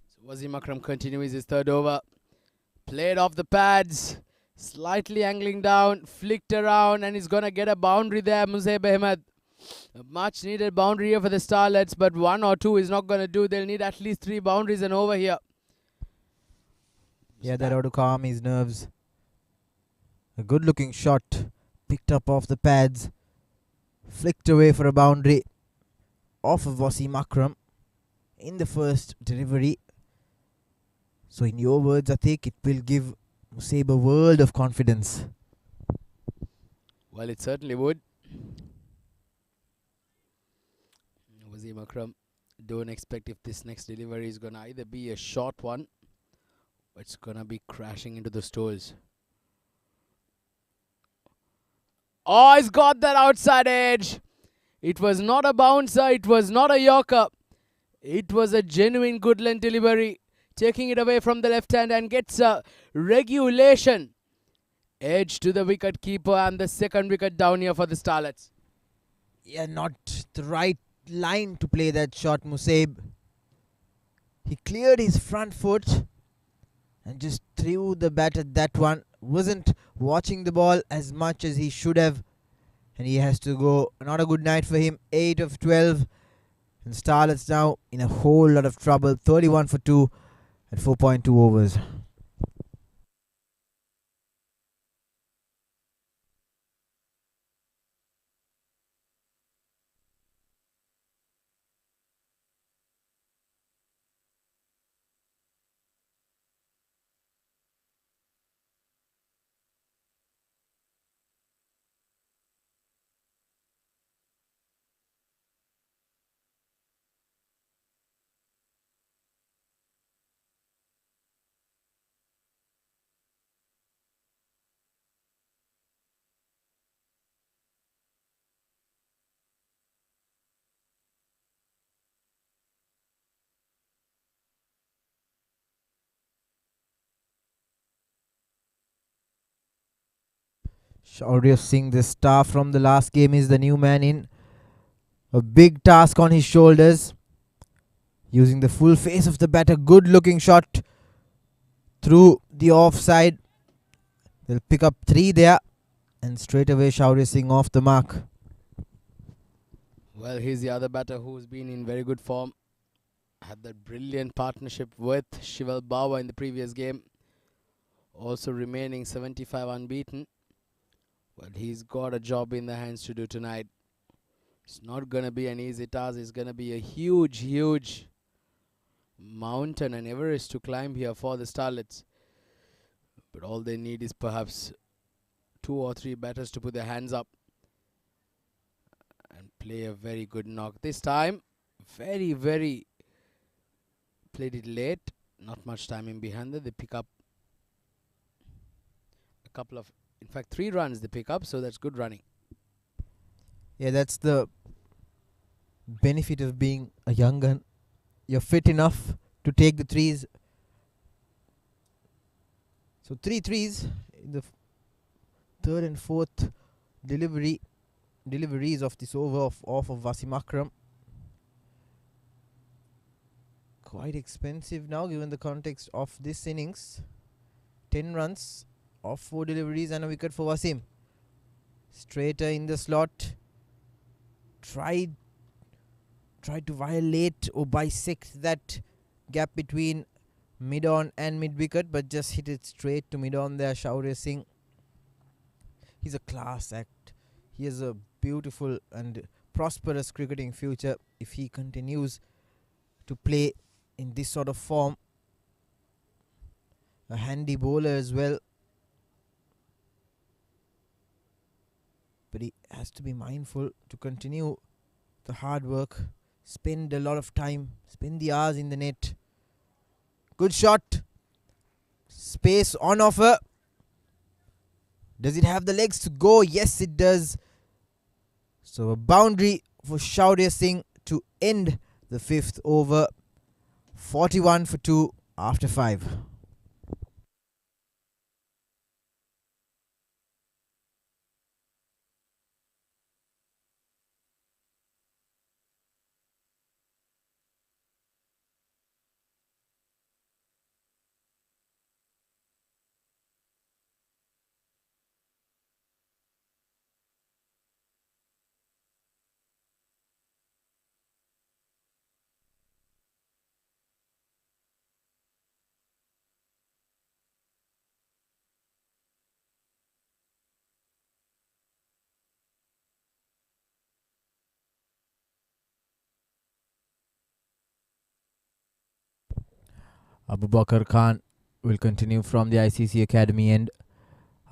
So Wasim Akram continues his 3rd over. Played off the pads. Slightly angling down. Flicked around. And he's going to get a boundary there, Musaib Ahmed. A much needed boundary here for the Starlets. But 1 or 2 is not going to do. They'll need at least 3 boundaries and over here. Yeah, that ought to calm his nerves. A good looking shot, picked up off the pads, flicked away for a boundary off of Wasim Akram in the first delivery. So, in your words, I think it will give Musab a world of confidence. Well, it certainly would. Wasim Akram, don't expect if this next delivery is gonna either be a short one or it's gonna be crashing into the stones. Oh, he's got that outside edge. It was not a bouncer, it was not a yorker. It was a genuine good length delivery, taking it away from the left hand and gets a regulation edge to the wicket keeper, and the second wicket down here for the Starlets. Yeah, not the right line to play that shot, Musab. He cleared his front foot and just threw the bat at that one. Wasn't watching the ball as much as he should have. And he has to go. Not a good night for him. 8 of 12. And Starlets now in a whole lot of trouble. 31 for 2 at 4.2 overs. Shaurya Singh, the star from the last game, is the new man in. A big task on his shoulders. Using the full face of the batter. Good looking shot through the offside. They'll pick up 3 there. And straight away Shaurya Singh off the mark. Well, he's the other batter who's been in very good form. Had that brilliant partnership with Shival Bawa in the previous game. Also remaining 75 unbeaten. But he's got a job in the hands to do tonight. It's not going to be an easy task. It's going to be a huge, huge mountain and Everest to climb here for the Starlets. But all they need is perhaps 2 or 3 batters to put their hands up and play a very good knock. This time, very, very played it late. Not much time in behind it. They pick up a couple of, in fact, 3 runs they pick up. So that's good running. Yeah, that's the benefit of being a young gun. You're fit enough to take the threes. So 3 threes in the third and fourth deliveries of this over off of Wasim Akram. Quite expensive now given the context of this innings. 10 runs off 4 deliveries and a wicket for Wasim. Straighter in the slot. Tried to violate or bisect that gap between mid-on and mid-wicket, but just hit it straight to mid-on there, Shaurya Singh. He's a class act. He has a beautiful and prosperous cricketing future if he continues to play in this sort of form. A handy bowler as well. But he has to be mindful to continue the hard work. Spend a lot of time. Spend the hours in the net. Good shot. Space on offer. Does it have the legs to go? Yes, it does. So a boundary for Shaurya Singh to end the 5th over. 41 for 2 after 5. Abu Bakr Khan will continue from the ICC Academy end.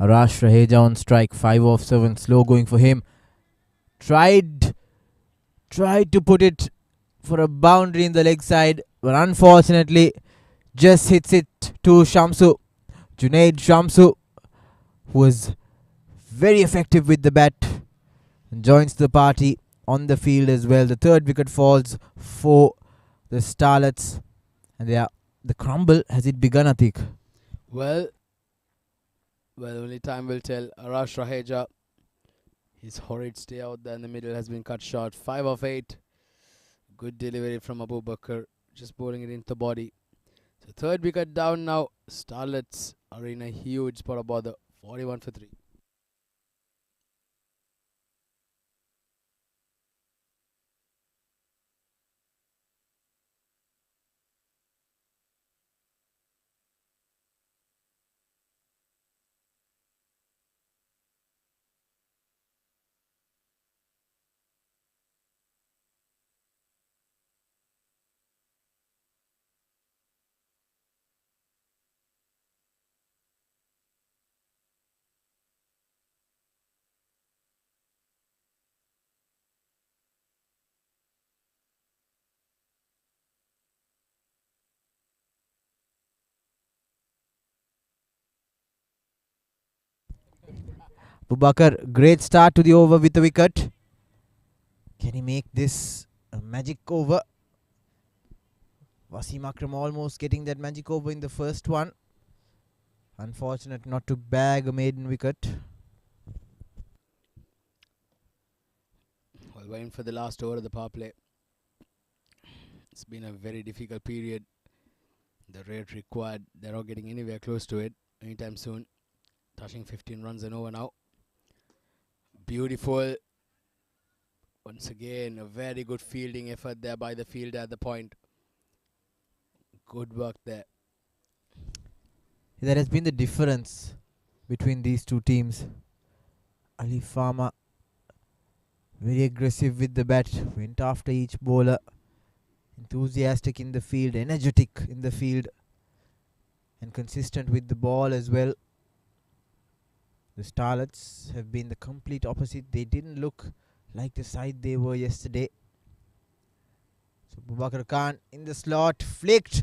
Arash Raheja on strike, 5 off 7, slow going for him. Tried to put it for a boundary in the leg side, but unfortunately just hits it to Shamsu. Junaid Shamsu, who was very effective with the bat, and joins the party on the field as well. The third wicket falls for the Starlets, and the crumble has it begun, Atik? Well, only time will tell. Arash Raheja, his horrid stay out there in the middle has been cut short. 5 of 8. Good delivery from Abu Bakr, just bowling it into the body. So third wicket down now. Starlets are in a huge spot of bother. 41 for 3. Abu Bakr, great start to the over with the wicket. Can he make this a magic over? Wasim Akram almost getting that magic over in the first one. Unfortunate not to bag a maiden wicket. Well, waiting for the last over of the power play. It's been a very difficult period. The rate required, they're not getting anywhere close to it anytime soon. Touching 15 runs and over now. Beautiful. Once again, a very good fielding effort there by the fielder at the point. Good work there. That has been the difference between these two teams. Alif Farm very aggressive with the bat, went after each bowler, enthusiastic in the field, energetic in the field, and consistent with the ball as well. The Starlets have been the complete opposite. They didn't look like the side they were yesterday. So Bubakar Khan in the slot, flicked.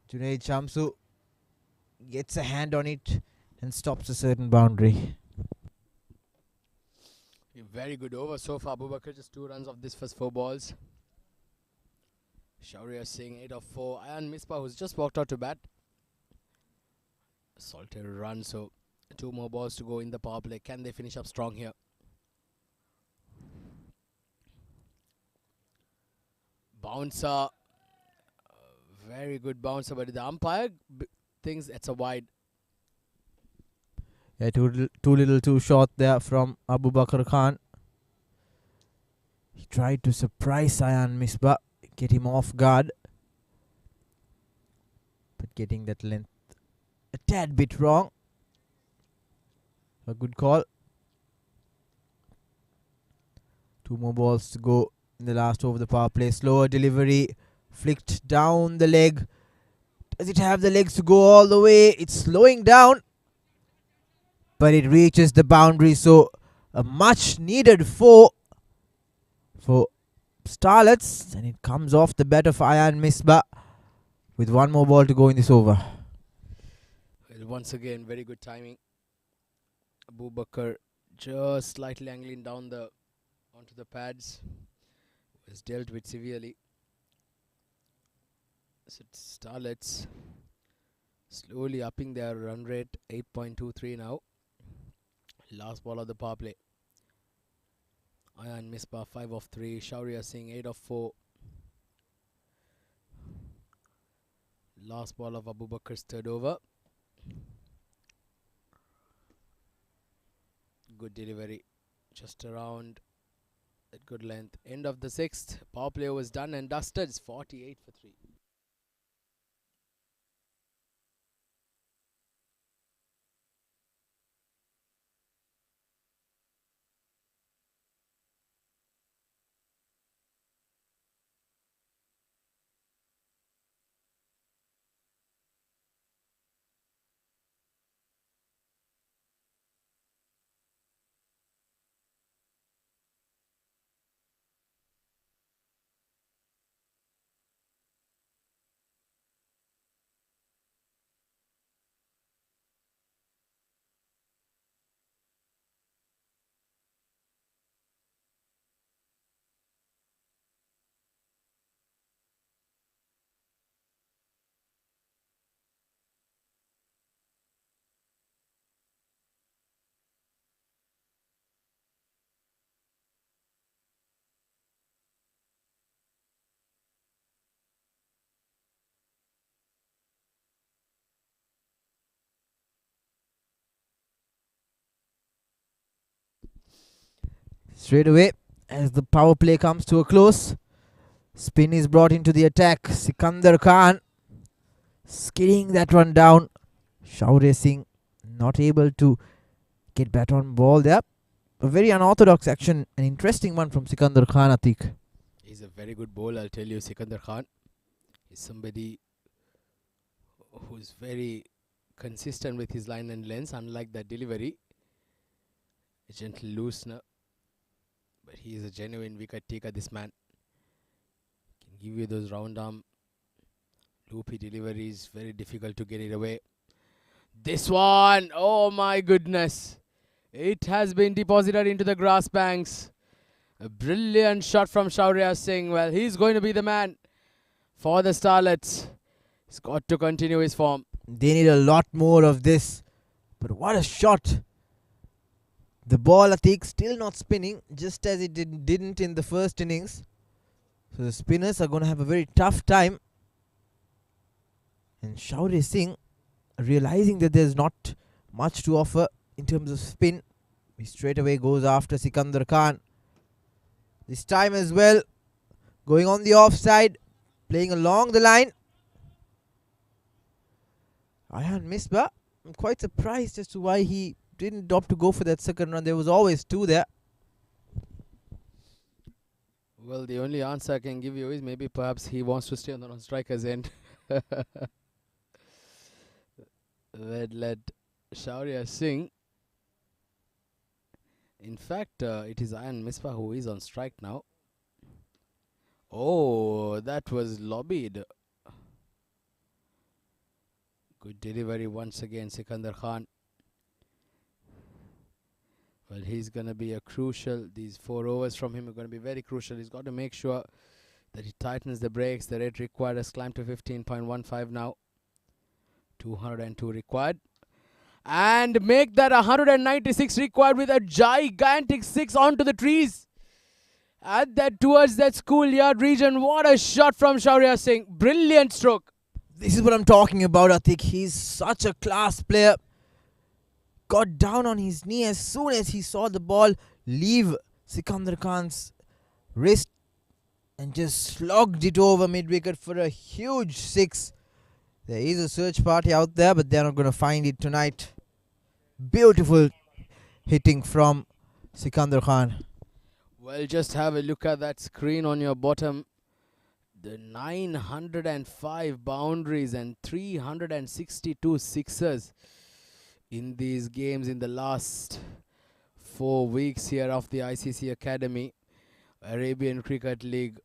Junaid Shamsu gets a hand on it and stops a certain boundary. Very good over so far. Abubakar just 2 runs off this first 4 balls. Shaurya Singh 8 of 4. Ayan Misbah, who's just walked out to bat, salted a run. So 2 more balls to go in the power play. Can they finish up strong here? Bouncer, very good bouncer, but the umpire thinks it's a wide. Yeah, too little too short there from Abu Bakr Khan. He tried to surprise Ayan Misbah, get him off guard, but getting that length a tad bit wrong. A good call. 2 more balls to go in the last over of the power play. Slower delivery, flicked down the leg. Does it have the legs to go all the way? It's slowing down, but it reaches the boundary. So a much needed 4 for Starlets, and it comes off the bat of Ayan Misbah with 1 more ball to go in this over. Well, once again, very good timing. Abu Bakr just slightly angling down onto the pads. Was dealt with severely. So Starlets slowly upping their run rate, 8.23 now. Last ball of the power play. Ayan Misbah 5 of 3. Shaurya Singh 8 of 4. Last ball of Abu Bakr's third over. Good delivery, just around at good length. End of the 6th. Power play was done and dusted. It's 48 for 3. Straight away, as the power play comes to a close, spin is brought into the attack. Sikandar Khan skidding that one down. Shaurya Singh not able to get bat on ball there. A very unorthodox action, an interesting one from Sikandar Khan, Atik. He's a very good bowler, I'll tell you. Sikandar Khan is somebody who's very consistent with his line and length, unlike that delivery. A gentle loosener, but he is a genuine wicket taker, this man. Can give you those round arm loopy deliveries, very difficult to get it away. This one, oh my goodness. It has been deposited into the grass banks. A brilliant shot from Shaurya Singh. Well, he's going to be the man for the Starlets. He's got to continue his form. They need a lot more of this. But what a shot. The ball, Atik, still not spinning, just as it didn't in the first innings. So the spinners are going to have a very tough time. And Shaurya Singh, realizing that there's not much to offer in terms of spin, he straight away goes after Sikandar Khan. This time as well, going on the offside, playing along the line. Ayan Misbah, I'm quite surprised as to why he didn't opt to go for that second run. There was always two there. Well, the only answer I can give you is maybe perhaps he wants to stay on the non-striker's end. Let Shaurya Singh. In fact, it is Ayan Misbah who is on strike now. Oh, that was lobbied. Good delivery once again, Sikandar Khan. Well, he's going to be a crucial. These 4 overs from him are going to be very crucial. He's got to make sure that he tightens the brakes. The rate required has climbed to 15.15 now. 202 required. And make that 196 required with a gigantic 6 onto the trees. Add that towards that schoolyard region. What a shot from Shaurya Singh. Brilliant stroke. This is what I'm talking about, Atik. He's such a class player. Got down on his knee as soon as he saw the ball leave Sikandar Khan's wrist and just slogged it over mid-wicket for a huge 6. There is a search party out there, but they're not going to find it tonight. Beautiful hitting from Sikandar Khan. Well, just have a look at that screen on your bottom. The 905 boundaries and 362 sixes in these games in the last 4 weeks here of the ICCA Academy, Arabian Cricket League.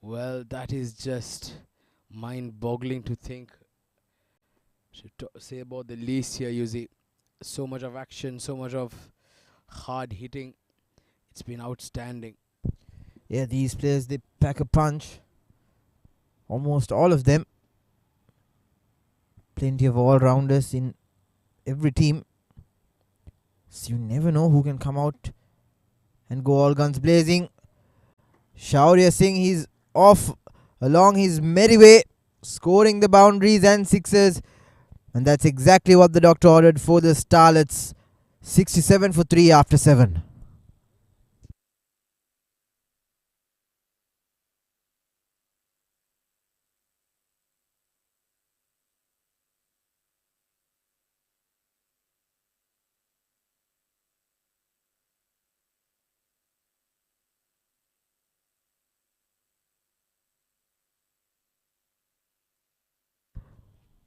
Well, that is just mind-boggling to think. Should say about the least here, you see. So much of action, so much of hard hitting. It's been outstanding. Yeah, these players, they pack a punch. Almost all of them. Plenty of all-rounders in every team. So you never know who can come out and go all guns blazing. Shaurya Singh, he's off along his merry way, scoring the boundaries and sixes. And that's exactly what the doctor ordered for the Starlets. 67 for 3 after 7.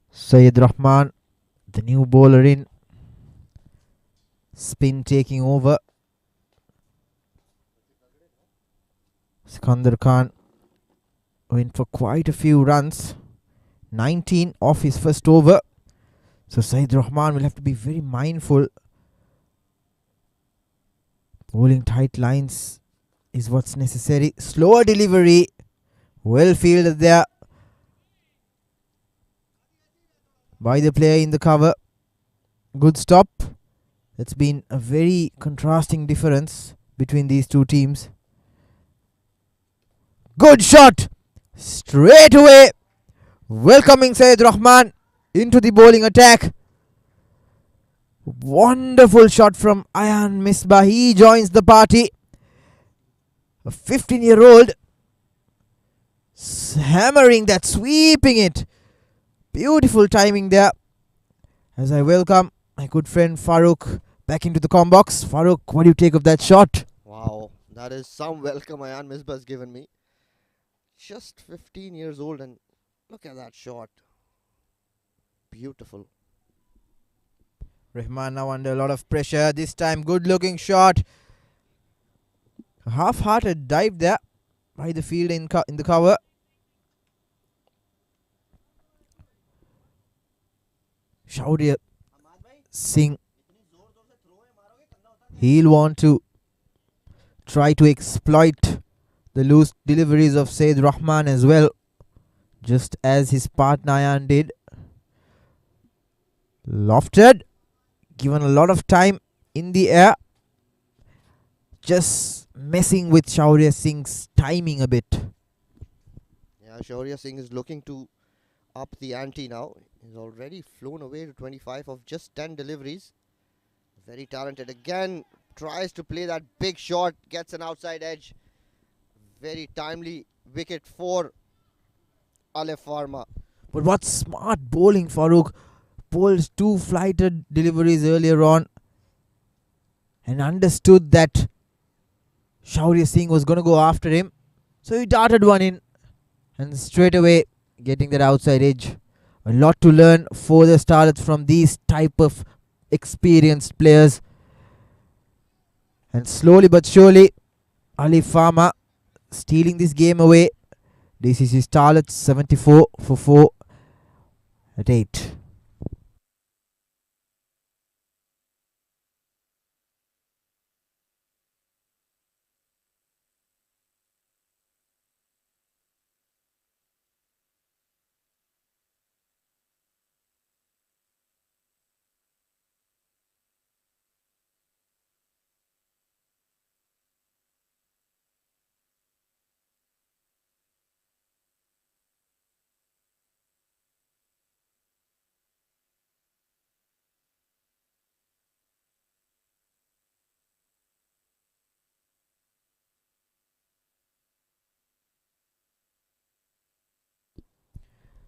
Syed Rahman, the new bowler in. Spin taking over. Sikandar Khan went for quite a few runs. 19 off his first over. So Syed Rahman will have to be very mindful. Bowling tight lines is what's necessary. Slower delivery. Well fielded there by the player in the cover. Good stop. It's been a very contrasting difference between these two teams. Good shot! Straight away. Welcoming Syed Rahman into the bowling attack. Wonderful shot from Ayan Misbah. He joins the party. A 15-year-old hammering that, sweeping it. Beautiful timing there. As I welcome my good friend Farooq back into the com box. Farooq, what do you take of that shot? Wow, that is some welcome Ayan Misbah has given me. Just 15 years old, and look at that shot. Beautiful. Rahman now under a lot of pressure. This time, good looking shot. A half-hearted dive there by the field in the cover. Shaurya Singh, he'll want to try to exploit the loose deliveries of Said Rahman as well, just as his partner Ayan did. Lofted, given a lot of time in the air, just messing with Shaurya Singh's timing a bit. Yeah, Shaurya Singh is looking to up the ante now. He's already flown away to 25 of just 10 deliveries. Very talented. Again, tries to play that big shot, gets an outside edge. Very timely wicket for Alif Farma. But what smart bowling, Farooq. Bowled two flighted deliveries earlier on and understood that Shaurya Singh was going to go after him. So he darted one in and straight away getting that outside edge. A lot to learn for the Starlets from these type of experienced players. And slowly but surely, Alif Farm stealing this game away. DCC Starlets 74 for 4 at 8.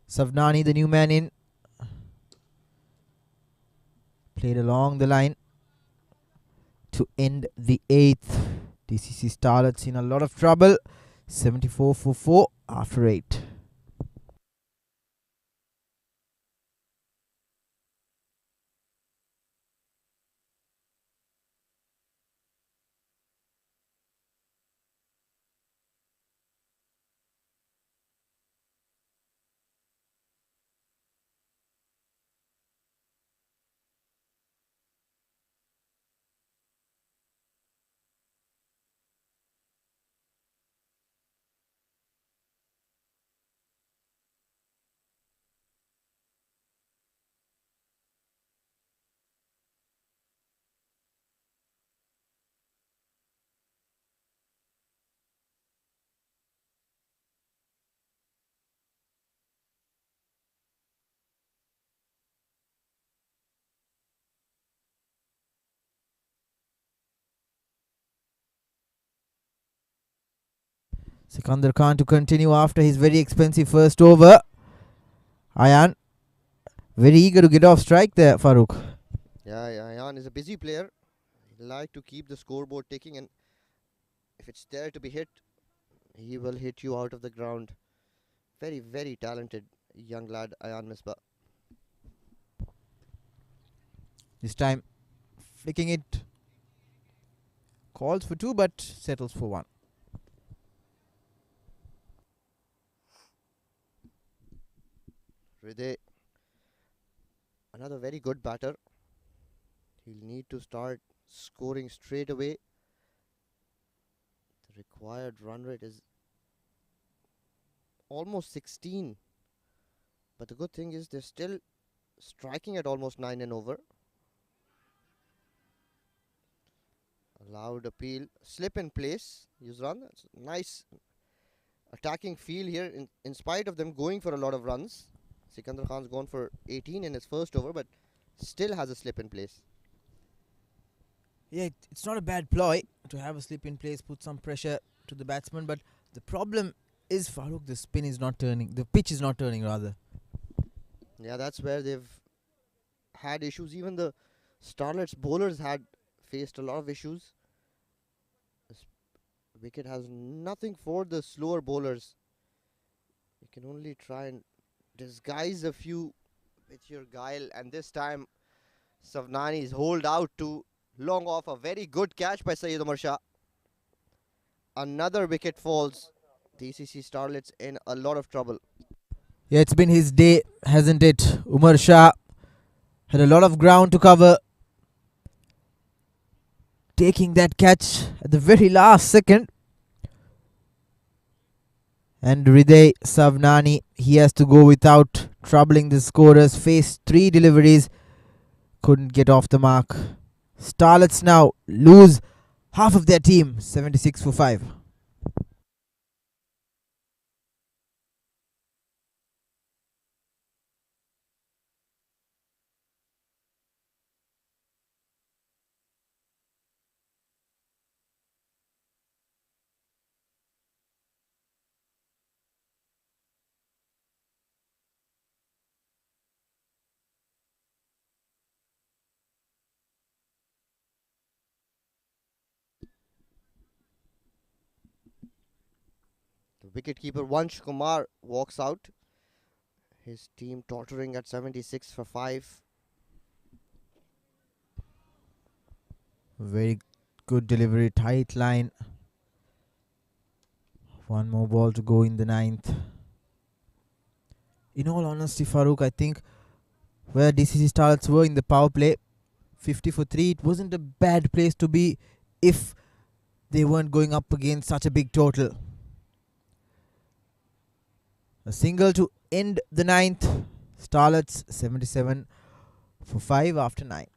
Savnani, the new man in, played along the line to end the 8th. DCC Starlets in a lot of trouble. 74 for 4 after 8. Sikandar Khan to continue after his very expensive first over. Ayan, very eager to get off strike there, Farooq. Yeah, Ayan is a busy player. He like to keep the scoreboard ticking, and if it's there to be hit, he will hit you out of the ground. Very, very talented young lad, Ayan Misbah. This time, flicking it. Calls for 2 but settles for 1. Hriday, another very good batter. He'll need to start scoring straight away. The required run rate is almost 16. But the good thing is they're still striking at almost 9 and over. Allowed appeal. Slip in place. Use run. That's a nice attacking feel here in spite of them going for a lot of runs. Sikandar Khan's gone for 18 in his first over, but still has a slip in place. Yeah, it's not a bad ploy to have a slip in place, put some pressure to the batsman, but the problem is, Farooq, the spin is not turning. The pitch is not turning, rather. Yeah, that's where they've had issues. Even the Starlets bowlers had faced a lot of issues. This wicket has nothing for the slower bowlers. You can only try and disguise a few with your guile, and this time Savnani's holed out to long off a very good catch by Sayyid Umar Shah. Another wicket falls. DCC Starlets in a lot of trouble. Yeah, it's been his day, hasn't it? Umar Sha had a lot of ground to cover, taking that catch at the very last second. And Hriday Savnani, he has to go without troubling the scorers. Faced 3 deliveries, couldn't get off the mark. Starlets now lose half of their team, 76 for 5. The wicketkeeper Vansh Kumar walks out. His team tottering at 76 for 5. Very good delivery, tight line. One more ball to go in the 9th. In all honesty, Farooq, I think where DCC Starlets were in the power play, 50 for 3, it wasn't a bad place to be if they weren't going up against such a big total. A single to end the 9th. Starlets 77 for 5 after 9.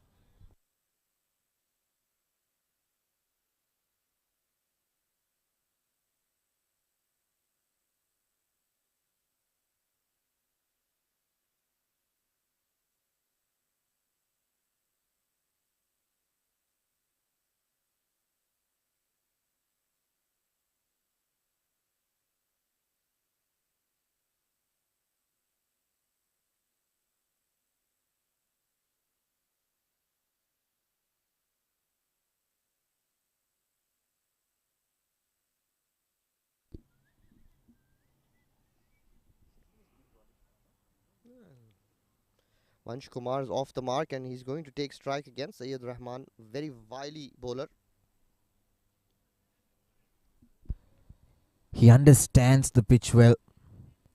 Vansh Kumar is off the mark and he's going to take strike against Sayyid Rahman. Very wily bowler. He understands the pitch well,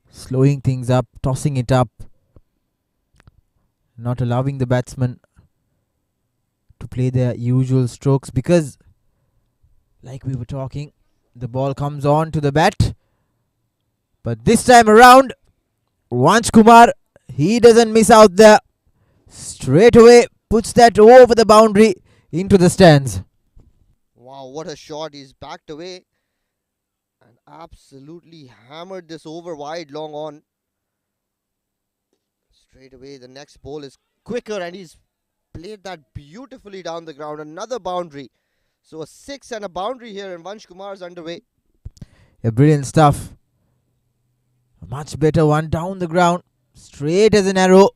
slowing things up, tossing it up, not allowing the batsmen to play their usual strokes because, like we were talking, the ball comes on to the bat. But this time around, Vansh Kumar, he doesn't miss out there. Straight away puts that over the boundary into the stands. Wow, what a shot. He's backed away and absolutely hammered this over wide long on. Straight away, the next ball is quicker and he's played that beautifully down the ground. Another boundary. So a 6 and a boundary here, and Vansh Kumar is underway. Yeah, brilliant stuff. A much better one down the ground, straight as an arrow.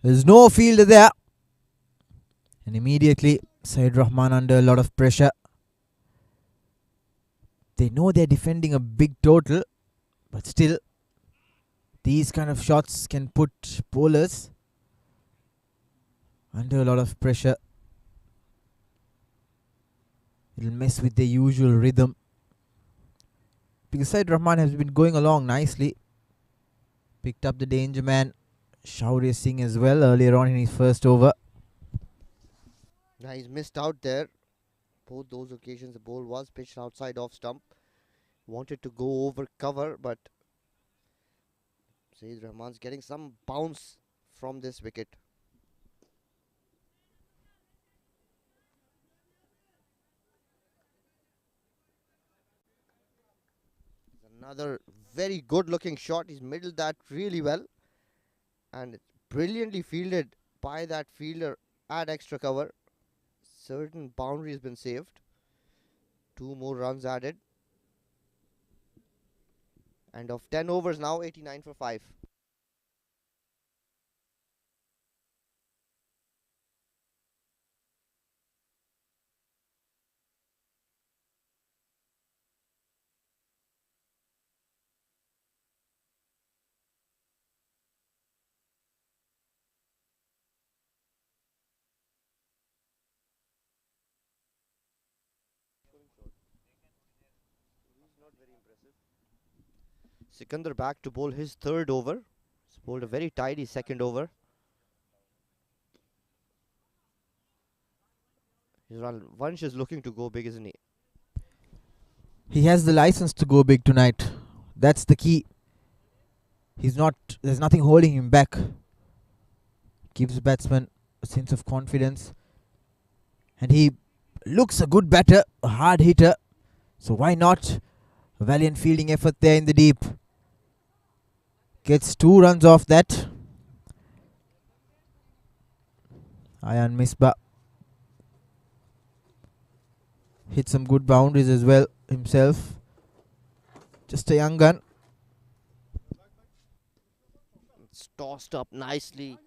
There's no fielder there. And immediately, Said Rahman under a lot of pressure. They know they're defending a big total, but still, these kind of shots can put bowlers under a lot of pressure. It'll mess with their usual rhythm. Because Said Rahman has been going along nicely. Picked up the danger man, Shaurya Singh as well earlier on in his first over. Now he's missed out there. Both those occasions the ball was pitched outside off stump. Wanted to go over cover, but Sayyid Rahman's getting some bounce from this wicket. Another very good looking shot. He's middled that really well. And it's brilliantly fielded by that fielder at extra cover. Certain boundary has been saved. 2 more runs added. And of 10 overs now, 89 for 5. Sikandar back to bowl his third over. He's bowled a very tidy second over. Vansh is looking to go big, isn't he? He has the license to go big tonight. That's the key. He's not. There's nothing holding him back. Gives the batsman a sense of confidence, and he looks a good batter, a hard hitter. So why not? A valiant fielding effort there in the deep. Gets 2 runs off that. Ayan Misbah hit some good boundaries as well himself. Just a young gun. It's tossed up nicely.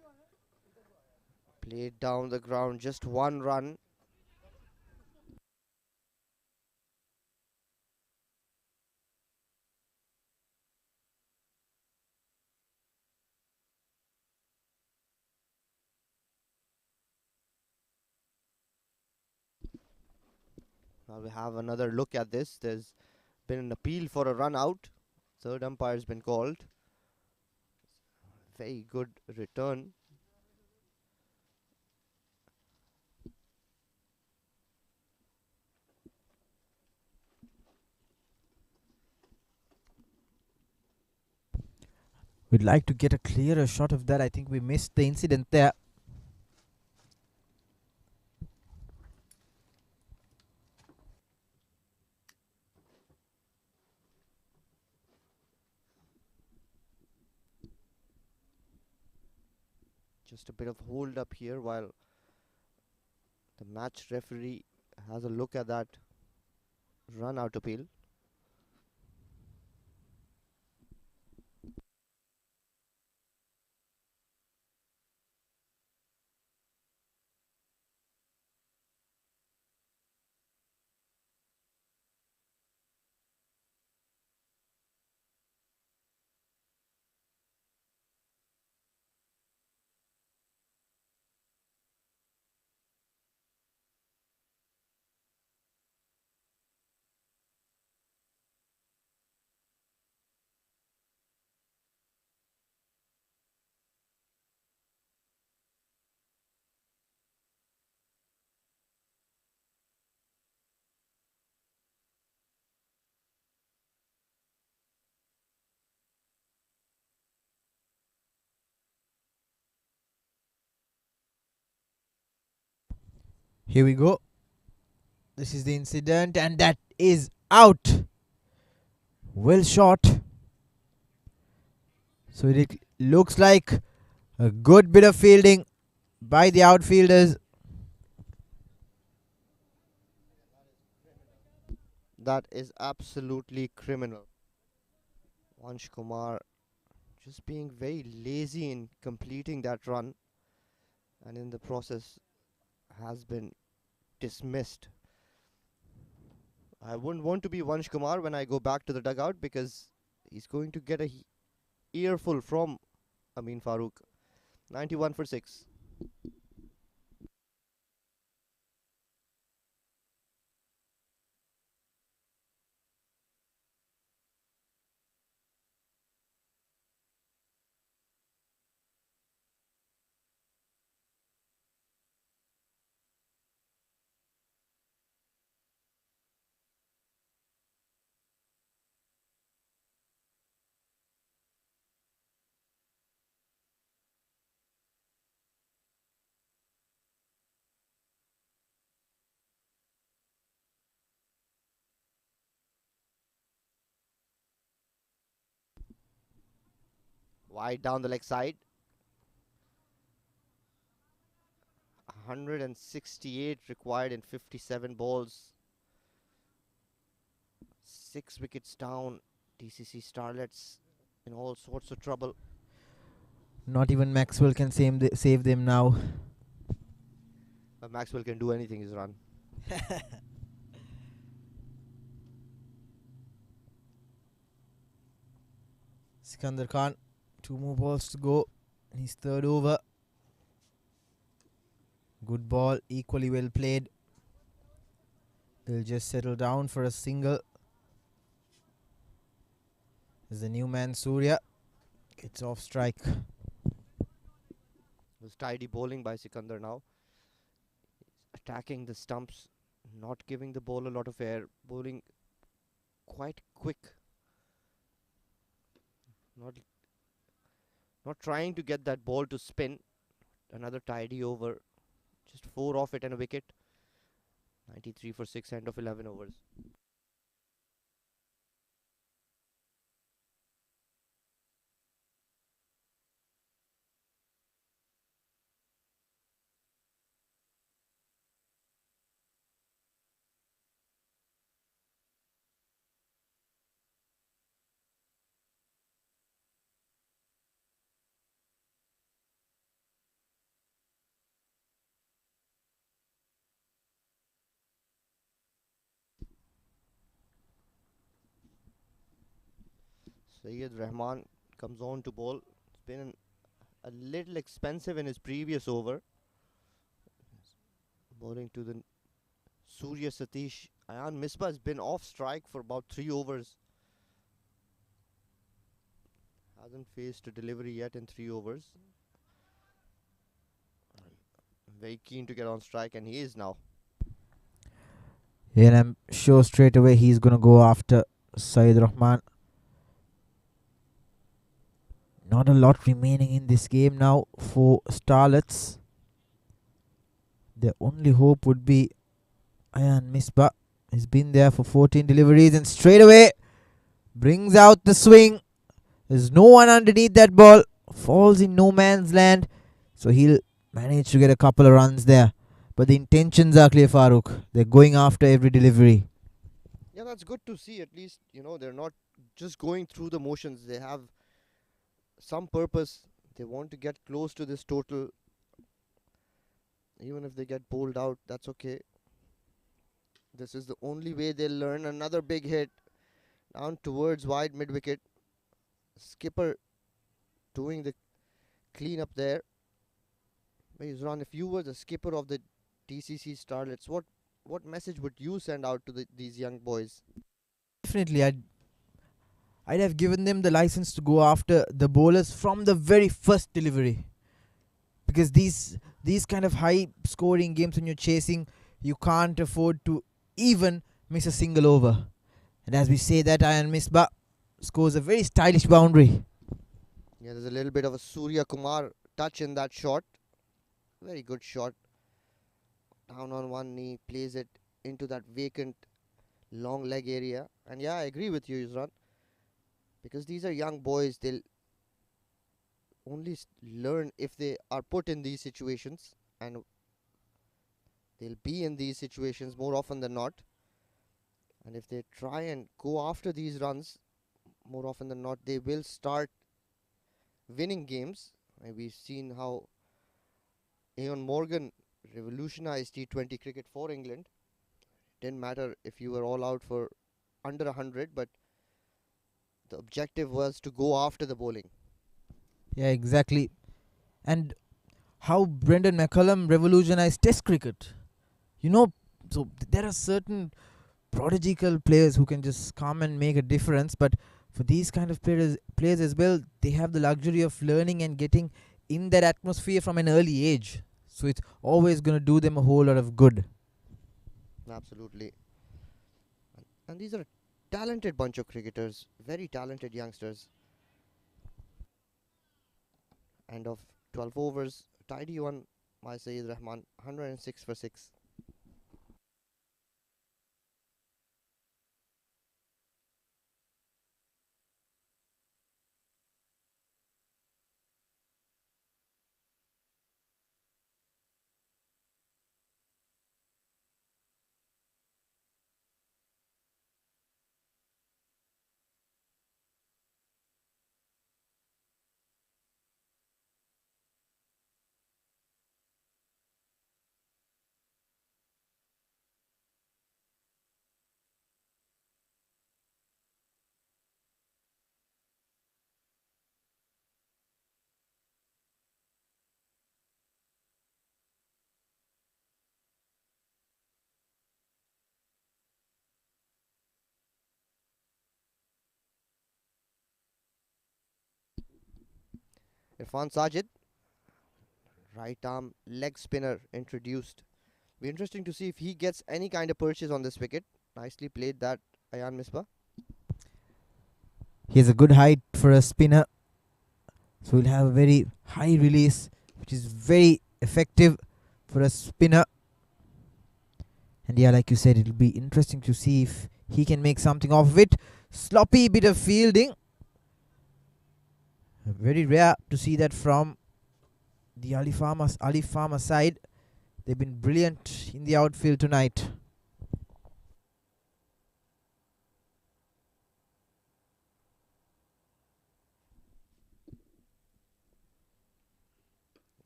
Played down the ground, just 1 run. Now we have another look at this. There's been an appeal for a run out. Third umpire's been called. Very good return. We'd like to get a clearer shot of that. I think we missed the incident there. Just a bit of hold up here while the match referee has a look at that run out appeal. Here we go. This is the incident, and that is out. Well shot. So it looks like a good bit of fielding by the outfielders. That is absolutely criminal. Vansh Kumar just being very lazy in completing that run, and in the process has been dismissed. I wouldn't want to be Vansh Kumar when I go back to the dugout because he's going to get a earful from Amin Farooq. 91 for 6. Wide down the leg side. 168 required in 57 balls. 6 wickets down. DCC Starlets in all sorts of trouble. Not even Maxwell can save them now. Maxwell can do anything, his run. Sikandar Khan, 2 more balls to go. His third over. Good ball, equally well played. They'll just settle down for a single. As the new man Surya gets off strike. It was tidy bowling by Sikandar now. Attacking the stumps, not giving the ball a lot of air, bowling quite quick. Not not trying to get that ball to spin. Another tidy over. Just 4 off it and a wicket. 93 for 6 end of 11 overs. Syed Rahman comes on to bowl. It's been a little expensive in his previous over. Bowling to the Surya Satish. Ayan Misbah has been off strike for about 3 overs. Hasn't faced a delivery yet in 3 overs. Very keen to get on strike, and he is now. Yeah, and I'm sure straight away he's going to go after Syed Rahman. Not a lot remaining in this game now for Starlets. Their only hope would be Ayan Misbah. He's been there for 14 deliveries and straight away brings out the swing. There's no one underneath that ball. Falls in no man's land. So he'll manage to get a couple of runs there. But the intentions are clear, Farooq. They're going after every delivery. Yeah, that's good to see. At least, they're not just going through the motions. They have some purpose. They want to get close to this total. Even if they get bowled out, that's okay. This is the only way they'll learn. Another big hit down towards wide mid wicket. Skipper doing the clean up there. Ron, if you were the skipper of the DCC Starlets, what message would you send out to these young boys? Definitely, I'd have given them the license to go after the bowlers from the very first delivery. Because these kind of high scoring games when you're chasing, you can't afford to even miss a single over. And as we say that, Ayan Misbah scores a very stylish boundary. Yeah, there's a little bit of a Surya Kumar touch in that shot. Very good shot. Down on one knee, plays it into that vacant long leg area. And yeah, I agree with you, Yusran. Because these are young boys, they'll only learn if they are put in these situations. And they'll be in these situations more often than not. And if they try and go after these runs, more often than not, they will start winning games. And we've seen how Ian Morgan revolutionized T20 cricket for England. Didn't matter if you were all out for under 100, but the objective was to go after the bowling. Yeah, exactly. And how Brendan McCullum revolutionized Test cricket. So there are certain prodigical players who can just come and make a difference, but for these kind of players as well, they have the luxury of learning and getting in that atmosphere from an early age. So it's always going to do them a whole lot of good. Absolutely. And these are a talented bunch of cricketers, very talented youngsters. End of 12 overs, tidy one by Saeed Rahman, 106 for 6. Irfan Sajid, right arm leg spinner introduced. Be interesting to see if he gets any kind of purchase on this wicket. Nicely played that, Ayan Misbah. He has a good height for a spinner, so he'll have a very high release, which is very effective for a spinner. And yeah, like you said, it'll be interesting to see if he can make something of it. Sloppy bit of fielding. Very rare to see that from the Alif Farm side. They've been brilliant in the outfield tonight.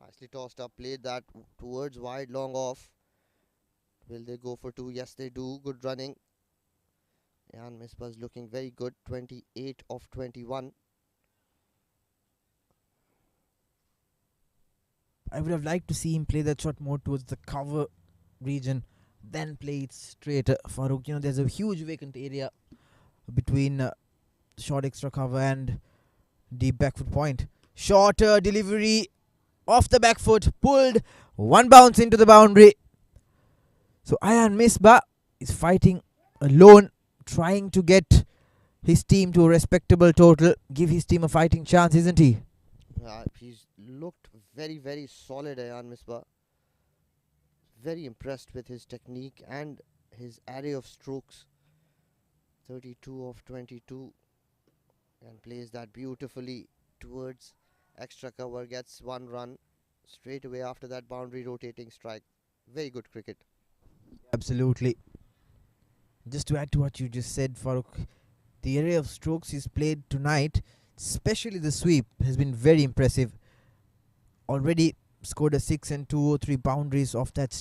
Nicely tossed up, played that towards wide, long off. Will they go for two? Yes, they do. Good running. Ayan Misbah is looking very good. 28 of 21. I would have liked to see him play that shot more towards the cover region, then play it straight. Farooq, there's a huge vacant area between short extra cover and deep back foot point. Shorter delivery off the back foot, pulled, one bounce into the boundary. So Ayan Misbah is fighting alone, trying to get his team to a respectable total, give his team a fighting chance, isn't he? He's looked very, very solid, Ayan Misbah. Very impressed with his technique and his array of strokes. 32 of 22. And plays that beautifully towards extra cover. Gets one run straight away after that boundary rotating strike. Very good cricket. Absolutely. Just to add to what you just said, Farooq, the array of strokes he's played tonight, especially the sweep, has been very impressive. Already scored a 6 and 2 or 3 boundaries off that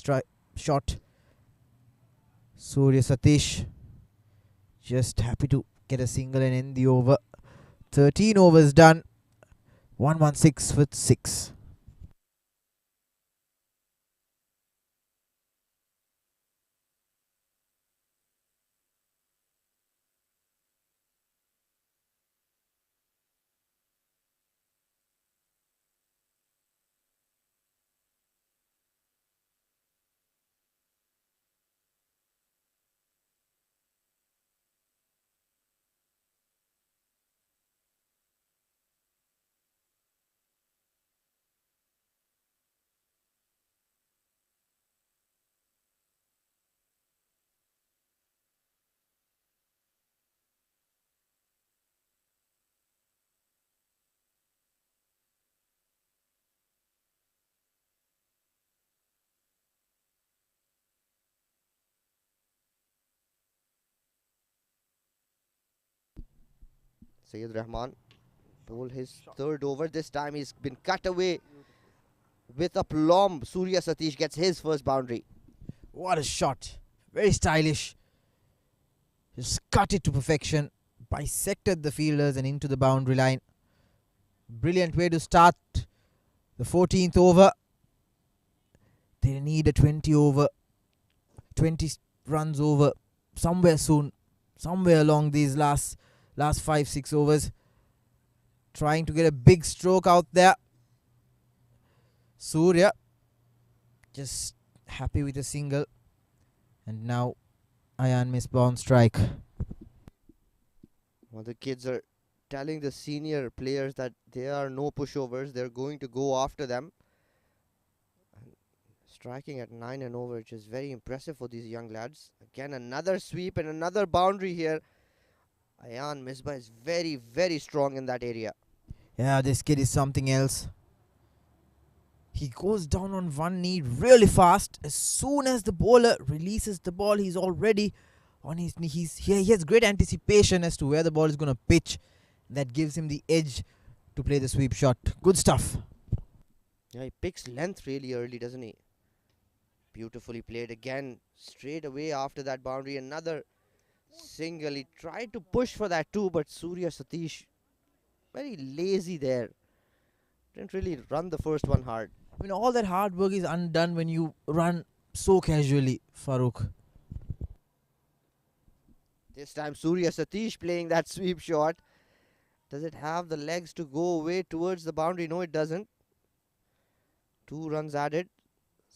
shot. Surya Satish just happy to get a single and end the over. 13 overs done. 116 with 6. Syed Rahman bowled his third over. This time he's been cut away with a plomb. Surya Satish gets his first boundary. What a shot. Very stylish. Just cut it to perfection. Bisected the fielders and into the boundary line. Brilliant way to start the 14th over. They need a 20 runs over somewhere soon. Somewhere along these last 5-6 overs. Trying to get a big stroke out there. Surya just happy with a single. And now Ayan Misbah on strike. Well, the kids are telling the senior players that there are no pushovers. They're going to go after them. And striking at 9 and over, which is very impressive for these young lads. Again, another sweep and another boundary here. Ayan Misbah is very, very strong in that area. Yeah, this kid is something else. He goes down on one knee really fast. As soon as the bowler releases the ball, he's already on his knee. He has great anticipation as to where the ball is going to pitch. That gives him the edge to play the sweep shot. Good stuff. Yeah, he picks length really early, doesn't he? Beautifully played again. Straight away after that boundary, another single. He tried to push for that too, but Surya Satish very lazy there. Didn't really run the first one hard. I mean, all that hard work is undone when you run so casually, Farooq. This time Surya Satish playing that sweep shot. Does it have the legs to go away towards the boundary? No, it doesn't. 2 runs added.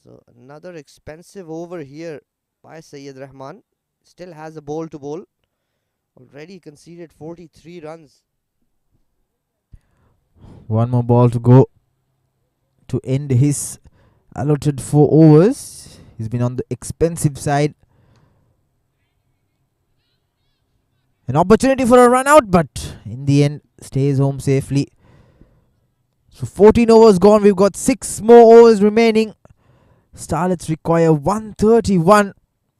So another expensive over here by Sayyid Rahman. Still has a ball to bowl. Already conceded 43 runs. One more ball to go to end his allotted 4 overs. He's been on the expensive side. An opportunity for a run out, but in the end, stays home safely. So 14 overs gone. We've got 6 more overs remaining. Starlets require 131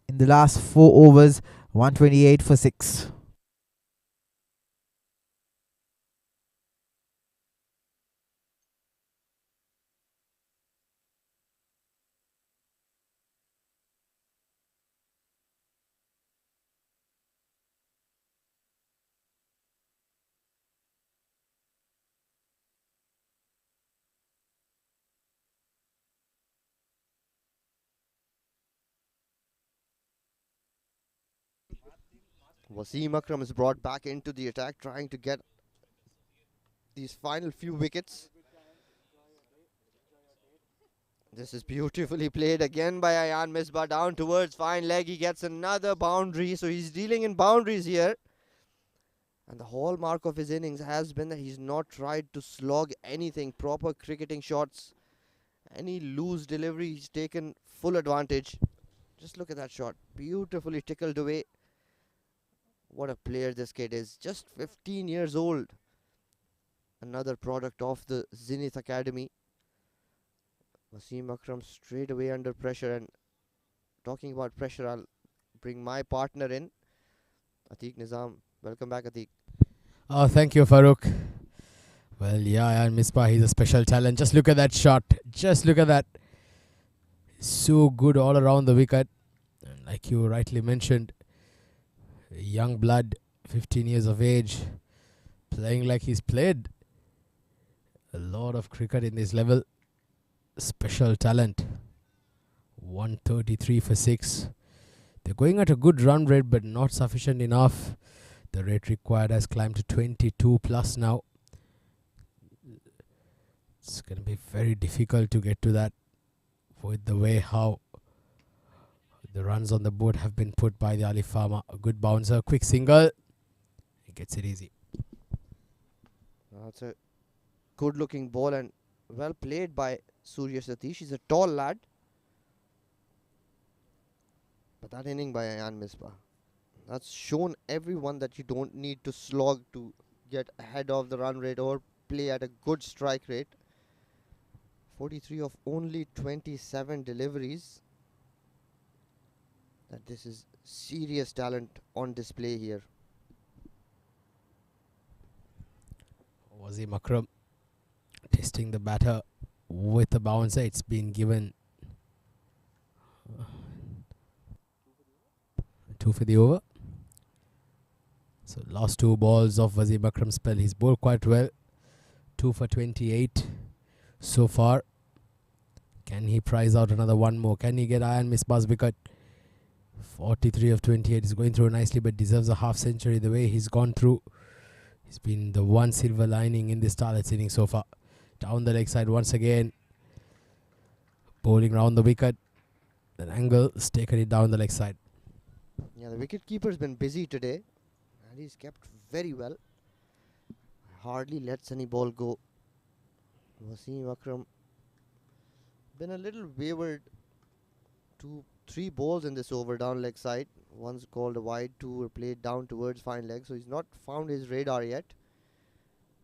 in the last 4 overs. 128 for 6. Wasim Akram is brought back into the attack, trying to get these final few wickets. This is beautifully played again by Ayan Misbah down towards fine leg. He gets another boundary, so he's dealing in boundaries here. And the hallmark of his innings has been that he's not tried to slog anything, proper cricketing shots. Any loose delivery, he's taken full advantage. Just look at that shot, beautifully tickled away. What a player this kid is, just 15 years old. Another product of the Zenith Academy. Wasim Akram straight away under pressure, and talking about pressure, I'll bring my partner in, Atiq Nizam. Welcome back, Atiq. Oh, thank you, Farooq. Well, yeah, Ayan Misbah, he's a special talent. Just look at that shot. Just look at that. So good all around the wicket. And like you rightly mentioned, young blood, 15 years of age, playing like he's played a lot of cricket in this level. Special talent. 133 for 6. They're going at a good run rate, but not sufficient enough. The rate required has climbed to 22 plus now. It's going to be very difficult to get to that with the way how the runs on the board have been put by the Alif Farm. A good bouncer, quick single. He gets it easy. That's a good looking ball and well played by Surya Satish. He's a tall lad. But that inning by Ayan Misbah, that's shown everyone that you don't need to slog to get ahead of the run rate or play at a good strike rate. 43 of only 27 deliveries. That this is serious talent on display here. Wasim Akram testing the batter with a bouncer. It's been given 2 for the over. So last 2 balls of Wasim Akram's spell. He's bowled quite well. 2 for 28 so far. Can he prize out another one more? Can he get Ayan Misbah's wicket? 43 of 28 is going through nicely, but deserves a half century the way he's gone through. He's been the one silver lining in this Starlets inning so far. Down the leg side once again. Bowling round the wicket. An angle has taken it down the leg side. Yeah, the wicket keeper's been busy today and he's kept very well. Hardly lets any ball go. Wasim Akram been a little wayward. 3 balls in this over down leg side. One's called a wide, 2 were played down towards fine leg, so he's not found his radar yet.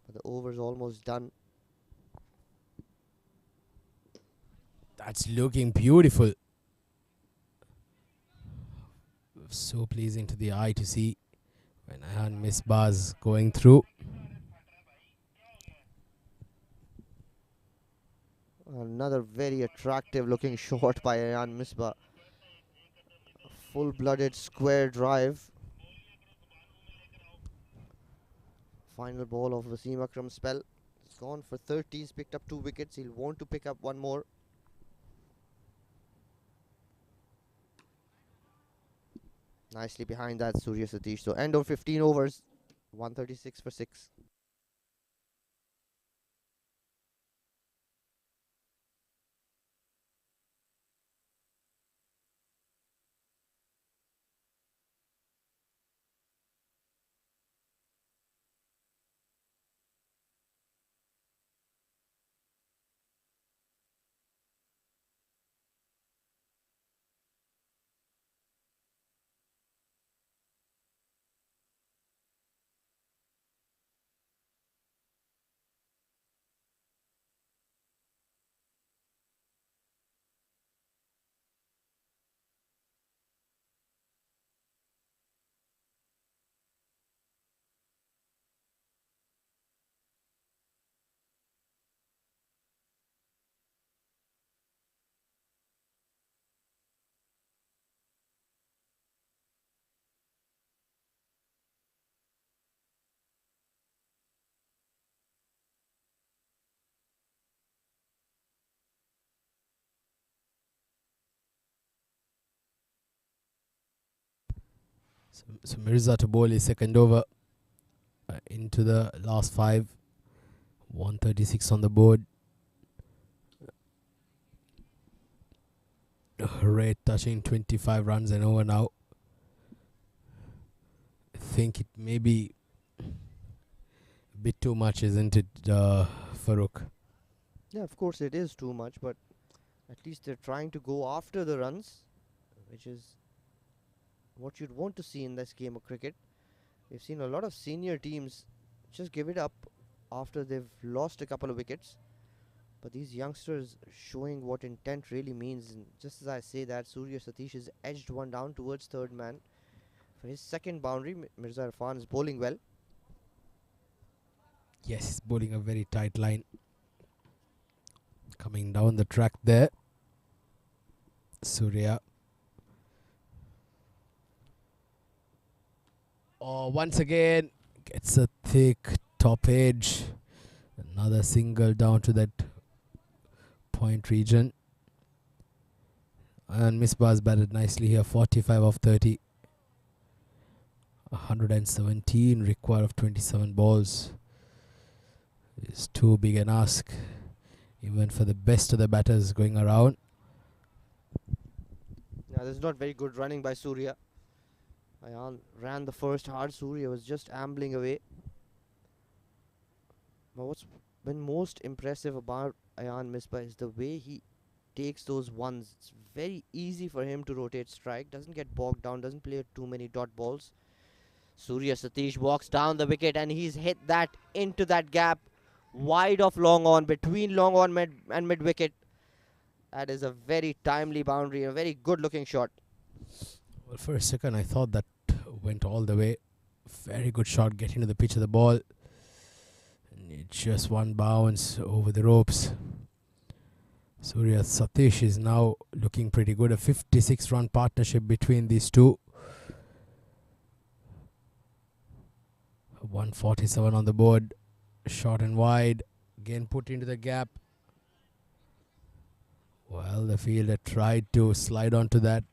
But the over's almost done. That's looking beautiful. So pleasing to the eye to see when Ayan Misbah's going through. Another very attractive looking shot by Ayan Misbah. Full-blooded square drive. Final ball of Wasim Akram's spell. He's gone for 30. He's picked up 2 wickets. He'll want to pick up 1 more. Nicely behind that, Surya Satish. So end of 15 overs. 136 for 6. So Mirza to bowl his second over into the last 5. 136 on the board. Rate touching 25 runs and over now. I think it may be a bit too much, isn't it, Farooq? Yeah, of course it is too much, but at least they're trying to go after the runs, which is what you'd want to see in this game of cricket. We've seen a lot of senior teams just give it up after they've lost a couple of wickets. But these youngsters showing what intent really means. And just as I say that, Surya Satish has edged one down towards third man for his second boundary. Mirza Irfan is bowling well. Yes, he's bowling a very tight line. Coming down the track there. Surya. Oh, once again, gets a thick top edge. Another single down to that point region. And Misbah has batted nicely here. 45 of 30. 117 required of 27 balls. It's too big an ask, even for the best of the batters going around. Now, this is not very good running by Surya. Ayan ran the first hard. Surya was just ambling away. But what's been most impressive about Ayan Misbah is the way he takes those ones. It's very easy for him to rotate strike. Doesn't get bogged down. Doesn't play too many dot balls. Surya Satish walks down the wicket and he's hit that into that gap wide of long on, between long on and mid wicket. That is a very timely boundary, a very good looking shot. Well, for a second, I thought that went all the way. Very good shot, getting to the pitch of the ball. And it just one bounce over the ropes. Surya Satish is now looking pretty good. A 56 run partnership between these two. 147 on the board. Short and wide. Again put into the gap. Well, the fielder tried to slide onto that.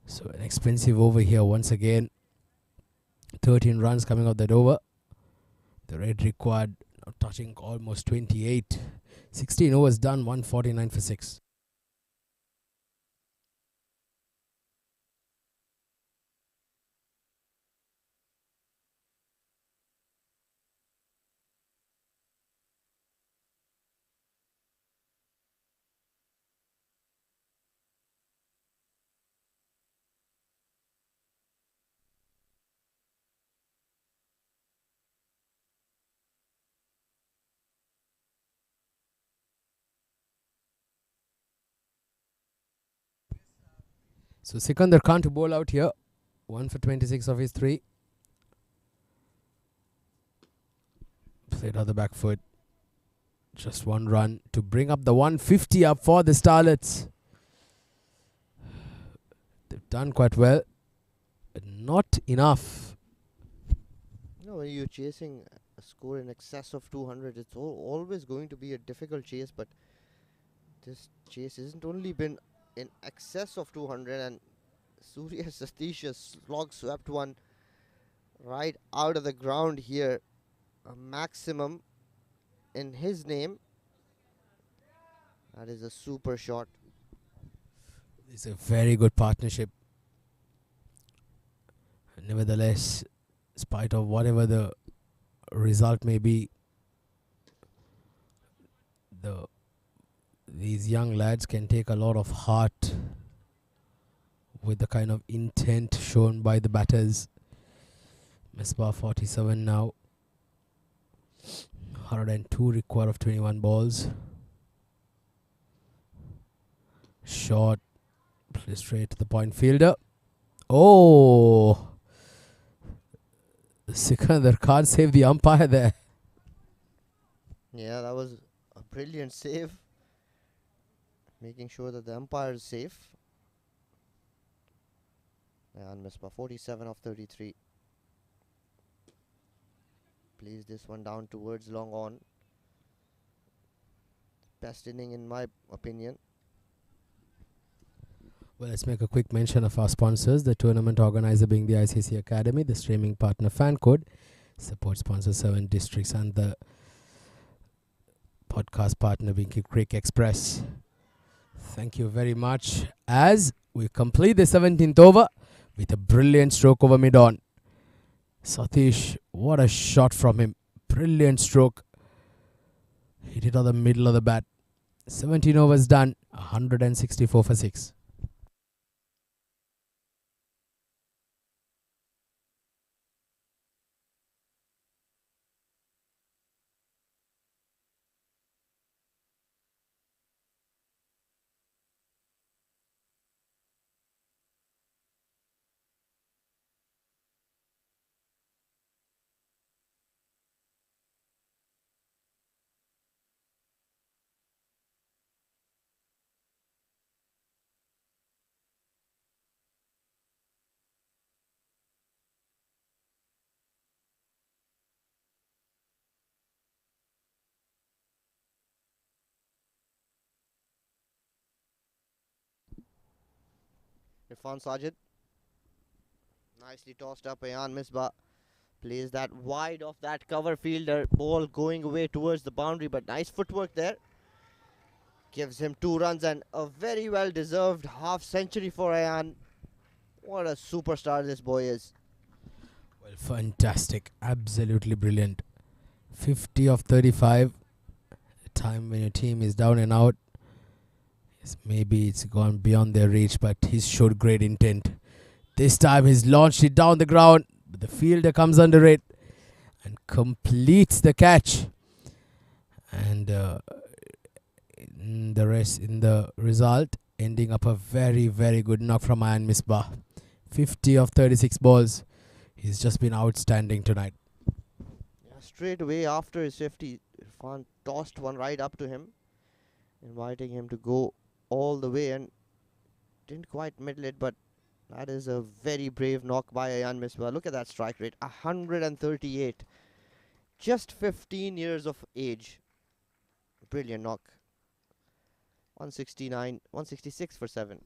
So an expensive over here once again. 13 runs coming out that over. The red required touching almost 28. 16 overs done, 149 for 6. So Sikandar Khan to bowl out here. 1 for 26 of his 3. Played on the back foot. Just one run to bring up the 150 up for the Starlets. They've done quite well, but not enough. No, when you're chasing a score in excess of 200, it's always going to be a difficult chase, but this chase isn't only been in excess of 200, and Surya Satish has slog swept one right out of the ground here. A maximum in his name. That is a super shot. It's a very good partnership. Nevertheless, in spite of whatever the result may be, these young lads can take a lot of heart with the kind of intent shown by the batters. Misbah 47 now. 102 required of 21 balls. Shot. Play straight to the point fielder. Oh! Sikandar can't save the umpire there. Yeah, that was a brilliant save. Making sure that the umpire is safe. And Misbah 47 of 33. Plays this one down towards long on. Best inning in my opinion. Well, let's make a quick mention of our sponsors. The tournament organizer being the ICCA Academy, the streaming partner Fan Code, support sponsor 7 Districts, and the podcast partner being Crick Express. Thank you very much. As we complete the 17th over with a brilliant stroke over mid-on. Satish, what a shot from him. Brilliant stroke. Hit it on the middle of the bat. 17 overs done. 164 for 6. Irfan Sajid. Nicely tossed up. Ayan Misbah plays that wide of that cover fielder. Ball going away towards the boundary, but nice footwork there. Gives him 2 runs and a very well deserved half century for Ayan. What a superstar this boy is. Well, fantastic. Absolutely brilliant. 50 of 35. A time when your team is down and out. Yes, maybe it's gone beyond their reach, but he's showed great intent. This time he's launched it down the ground, but the fielder comes under it and completes the catch. And in the result, ending up a very, very good knock from Ayan Misbah. 50 of 36 balls. He's just been outstanding tonight. Yeah, straight away after his 50, Irfan tossed one right up to him, inviting him to go all the way, and didn't quite middle it, but that is a very brave knock by Ayan Misbah. Look at that strike rate, 138. Just 15 years of age. Brilliant knock. 169, 166 for 7.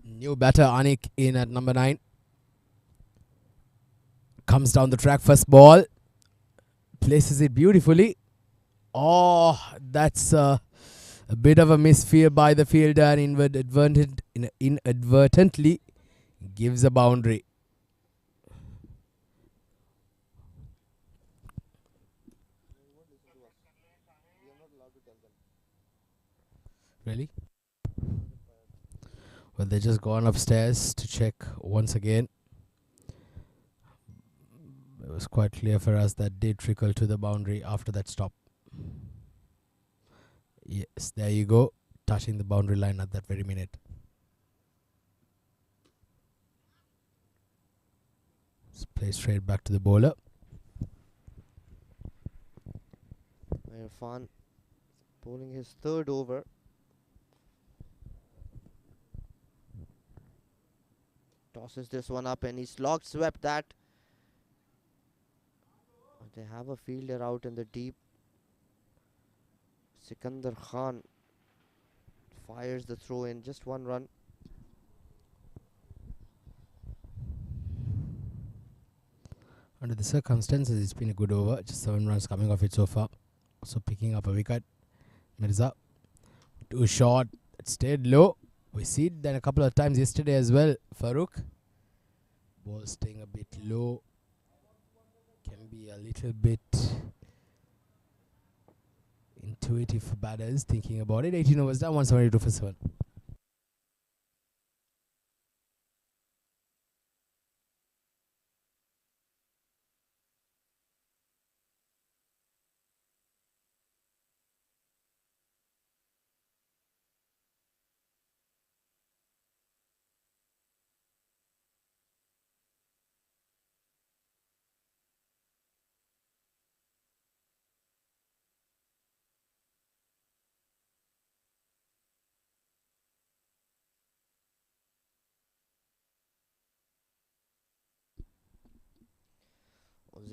New batter Anik in at number 9. Comes down the track, first ball. Places it beautifully. Oh, that's a bit of a misfield by the fielder and inadvertently gives a boundary. Really? Well, they just gone upstairs to check once again. It was quite clear for us that did trickle to the boundary after that stop. Yes, there you go. Touching the boundary line at that very minute. Let's play straight back to the bowler. Irfan bowling his 3rd over. Tosses this one up and he slog swept that. They have a fielder out in the deep. Sikandar Khan fires the throw in, just 1 run. Under the circumstances, it's been a good over. Just 7 runs coming off it so far. Also picking up a wicket. Mirza. Too short. It stayed low. We see it then a couple of times yesterday as well. Farooq. Ball staying a bit low. Can be a little bit intuitive for batters thinking about it. 18 overs down, 172 for 7.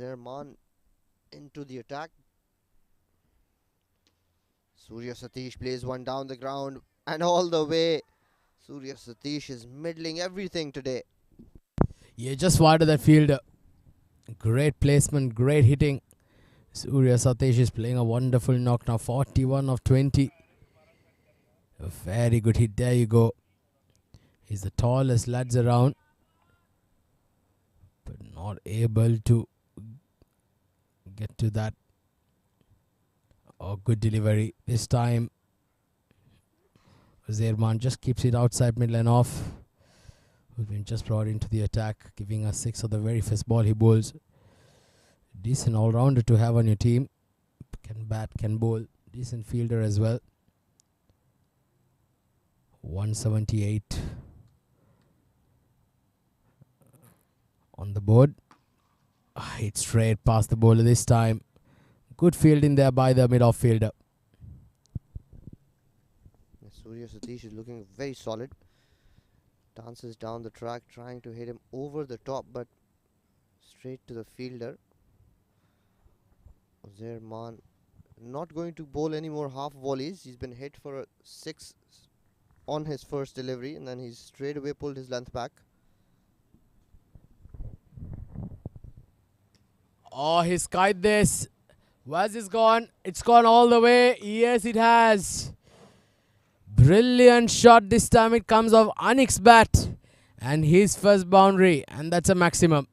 Zerman into the attack. Surya Satish plays one down the ground and all the way. Surya Satish is middling everything today. Yeah, just wide of that fielder. Great placement, great hitting. Surya Satish is playing a wonderful knock now. 41 of 20. A very good hit. There you go. He's the tallest lads around, but not able to get to that. Oh, good delivery. This time, Zerman just keeps it outside middle and off. Who's been just brought into the attack, giving us 6 of the very first ball he bowls. Decent all-rounder to have on your team. Can bat, can bowl. Decent fielder as well. 178 on the board. Hit straight past the bowler this time. Good fielding there by the mid-off fielder. Surya Satish is looking very solid. Dances down the track, trying to hit him over the top, but straight to the fielder. Zerman not going to bowl any more half volleys. He's been hit for a 6 on his first delivery, and then he's straight away pulled his length back. Oh, he skied this. Where's this gone? It's gone all the way. Yes, it has. Brilliant shot. This time it comes off Anik's bat. And his first boundary. And that's a maximum.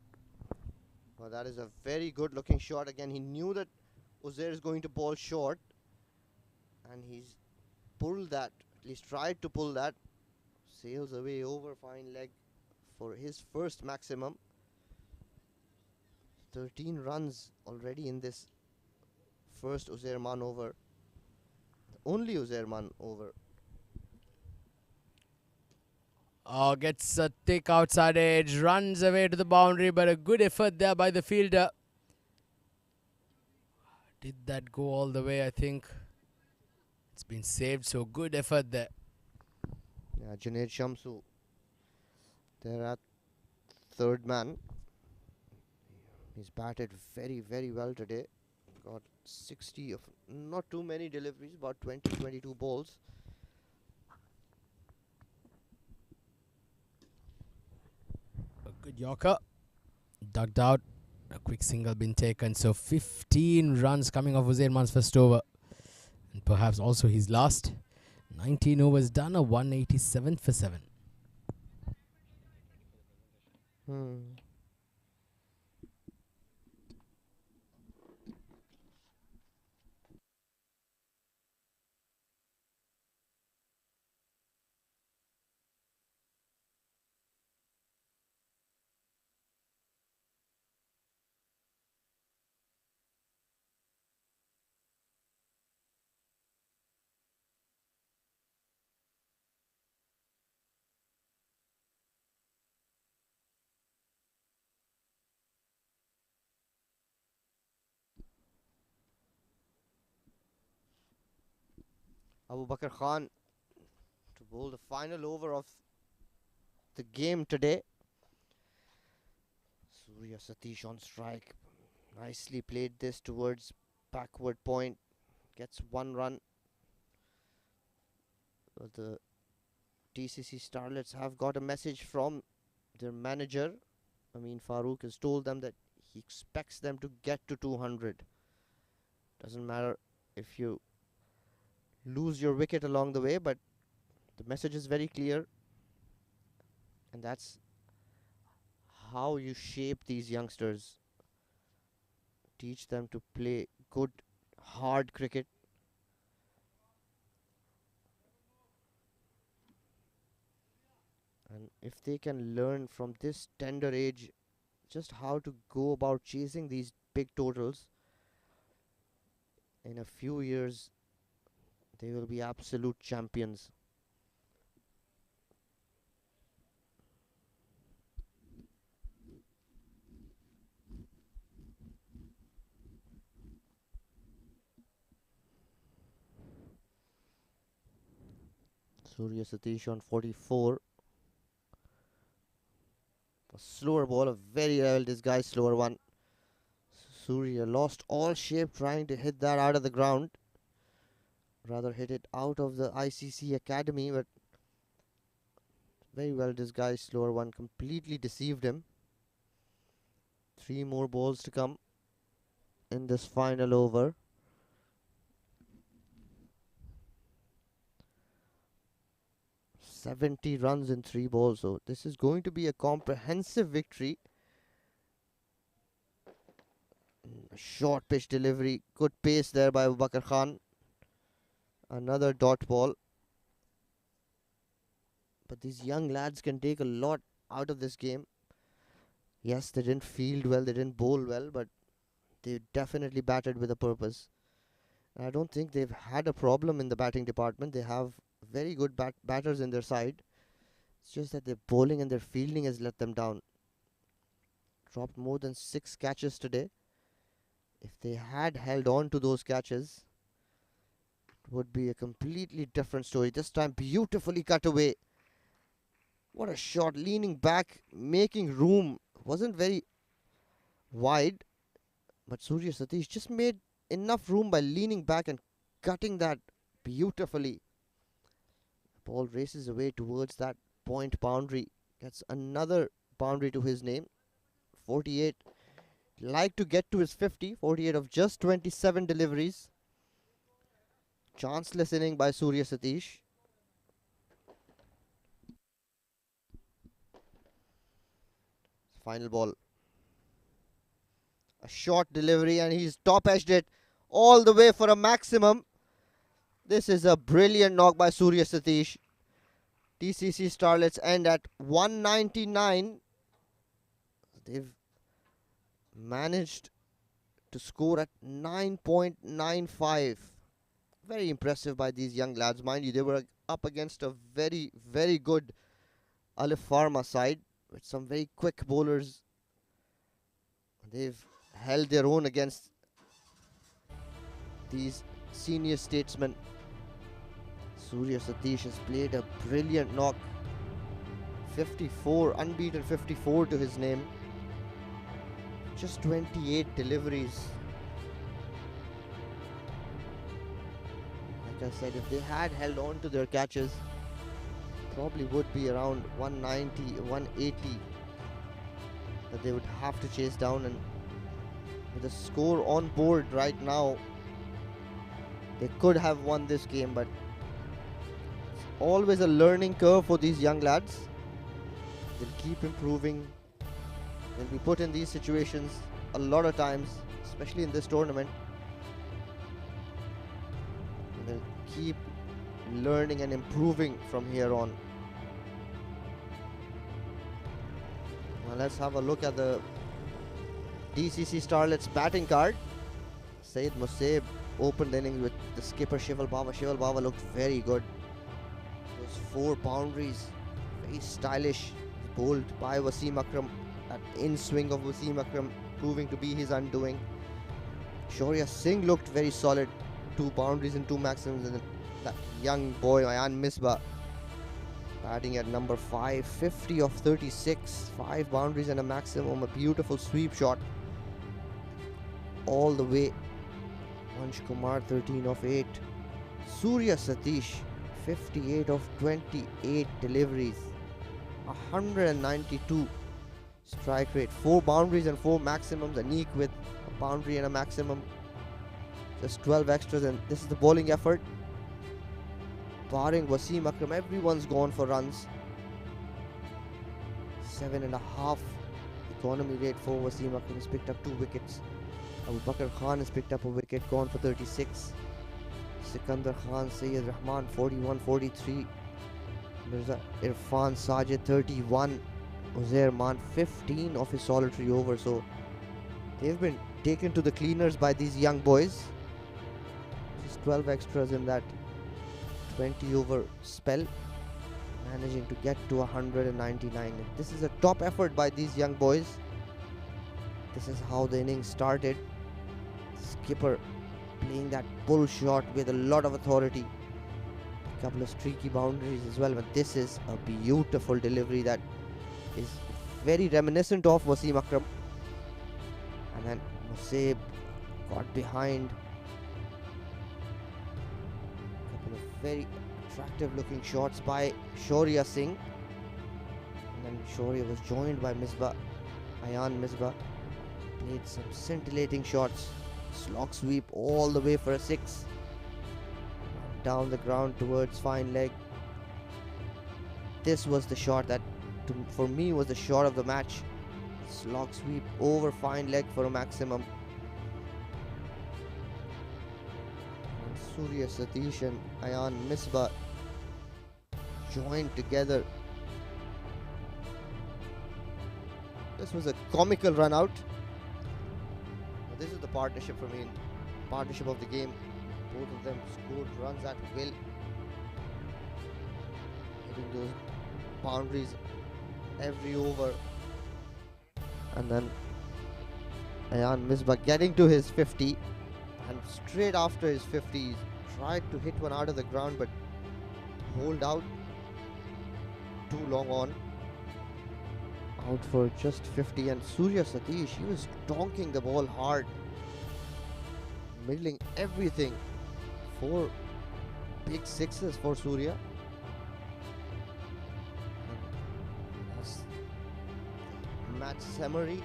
Well, that is a very good looking shot. Again, he knew that Uzair is going to bowl short. And he's pulled that. At least tried to pull that. Sails away over fine leg for his first maximum. 13 runs already in this first Uzairman over. The only Uzairman over. Oh, gets a thick outside edge. Runs away to the boundary. But a good effort there by the fielder. Did that go all the way? I think it's been saved. So good effort there. Yeah, Junaid Shamsu. They're at third man. He's batted very, very well today. Got 60 of not too many deliveries, about 22 balls. A good Yorker. Ducked out. A quick single been taken. So 15 runs coming off Uzairman's first over. And perhaps also his last. 19 overs done. A 187 for 7. Abu Bakr Khan to bowl the final over of the game today. Surya Satish on strike. Nicely played this towards backward point. Gets 1 run. The DCC Starlets have got a message from their manager. Farooq has told them that he expects them to get to 200. Doesn't matter if you lose your wicket along the way, but the message is very clear, and that's how you shape these youngsters. Teach them to play good, hard cricket. And if they can learn from this tender age just how to go about chasing these big totals, in a few years they will be absolute champions. Surya Satish on 44. A slower ball, a very well disguised slower one. Surya lost all shape trying to hit that out of the ground. Rather hit it out of the ICC academy, but very well disguised slower one completely deceived him. 3 more balls to come in this final over. "70 runs in 3 balls, so this is going to be a comprehensive victory. Short pitch delivery, good pace there by Abu Bakr Khan. Another dot ball. But these young lads can take a lot out of this game. Yes, they didn't field well, they didn't bowl well, but they definitely batted with a purpose. And I don't think they've had a problem in the batting department. They have very good batters in their side. It's just that their bowling and their fielding has let them down. Dropped more than 6 catches today. If they had held on to those catches, it would be a completely different story. This time beautifully cut away. What a shot, leaning back, making room. Wasn't very wide, but Surya Satish just made enough room by leaning back and cutting that beautifully. Ball races away towards that point boundary. Gets another boundary to his name. 48. Like to get to his 50. 48 of just 27 deliveries. Chanceless inning by Surya Satish. Final ball. A short delivery and he's top edged it all the way for a maximum. This is a brilliant knock by Surya Satish. DCC Starlets end at 199. They've managed to score at 9.95. Very impressive by these young lads. Mind you, they were up against a very, very good Alif Farm side with some very quick bowlers. They've held their own against these senior statesmen. Surya Satish has played a brilliant knock. 54, unbeaten 54 to his name. Just 28 deliveries. Like I said, if they had held on to their catches, probably would be around 190, 180 that they would have to chase down. And with the score on board right now, they could have won this game, but it's always a learning curve for these young lads. They'll keep improving. They'll be put in these situations a lot of times, especially in this tournament. And they'll keep learning and improving from here on. Now let's have a look at the DCC Starlets batting card. Saeed Musaib opened the innings with the skipper Shival Bava. Shival Bava looked very good. Those 4 boundaries, very stylish, bowled by Wasim Akram. That in-swing of Wasim Akram proving to be his undoing. Shaurya Singh looked very solid. 2 boundaries and 2 maximums. And that young boy, Ayan Misbah, batting at number 5. 50 of 36. 5 boundaries and a maximum. A beautiful sweep shot. All the way. Vansh Kumar, 13 of 8. Surya Satish, 58 of 28 deliveries. 192 strike rate. 4 boundaries and 4 maximums. Aneek with a boundary and a maximum. Just 12 extras, and this is the bowling effort. Barring Wasim Akram, everyone's gone for runs. 7.5 economy rate for Wasim Akram. He's picked up 2 wickets. Abu Bakr Khan has picked up a wicket, gone for 36. Sikandar Khan, Sayyid Rahman, 41, 43. Mirza Irfan Sajid, 31. Uzair Man, 15 of his solitary over. So they've been taken to the cleaners by these young boys. Just 12 extras in that 20 over spell, managing to get to 199. This is a top effort by these young boys. This is how the innings started. Skipper playing that pull shot with a lot of authority. A couple of streaky boundaries as well, but this is a beautiful delivery that is very reminiscent of Wasim Akram. And then Musab got behind. Couple of very attractive looking shots by Shaurya Singh. And then Shaurya was joined by Misbah, Ayan Misbah. Played some scintillating shots. Slog sweep all the way for a 6. Down the ground towards fine leg. This was the shot that for me was the shot of the match. Slog sweep over fine leg for a maximum. And Surya Satish and Ayan Misbah joined together. This was a comical run out. But this is the partnership for me, partnership of the game. Both of them scored runs at will, hitting those boundaries every over. And then Ayan Misbah getting to his 50, and straight after his 50 he tried to hit one out of the ground but hold out too long on. Out for just 50, and Surya Satish, he was donking the ball hard, middling everything. 4 big sixes for Surya. Match summary.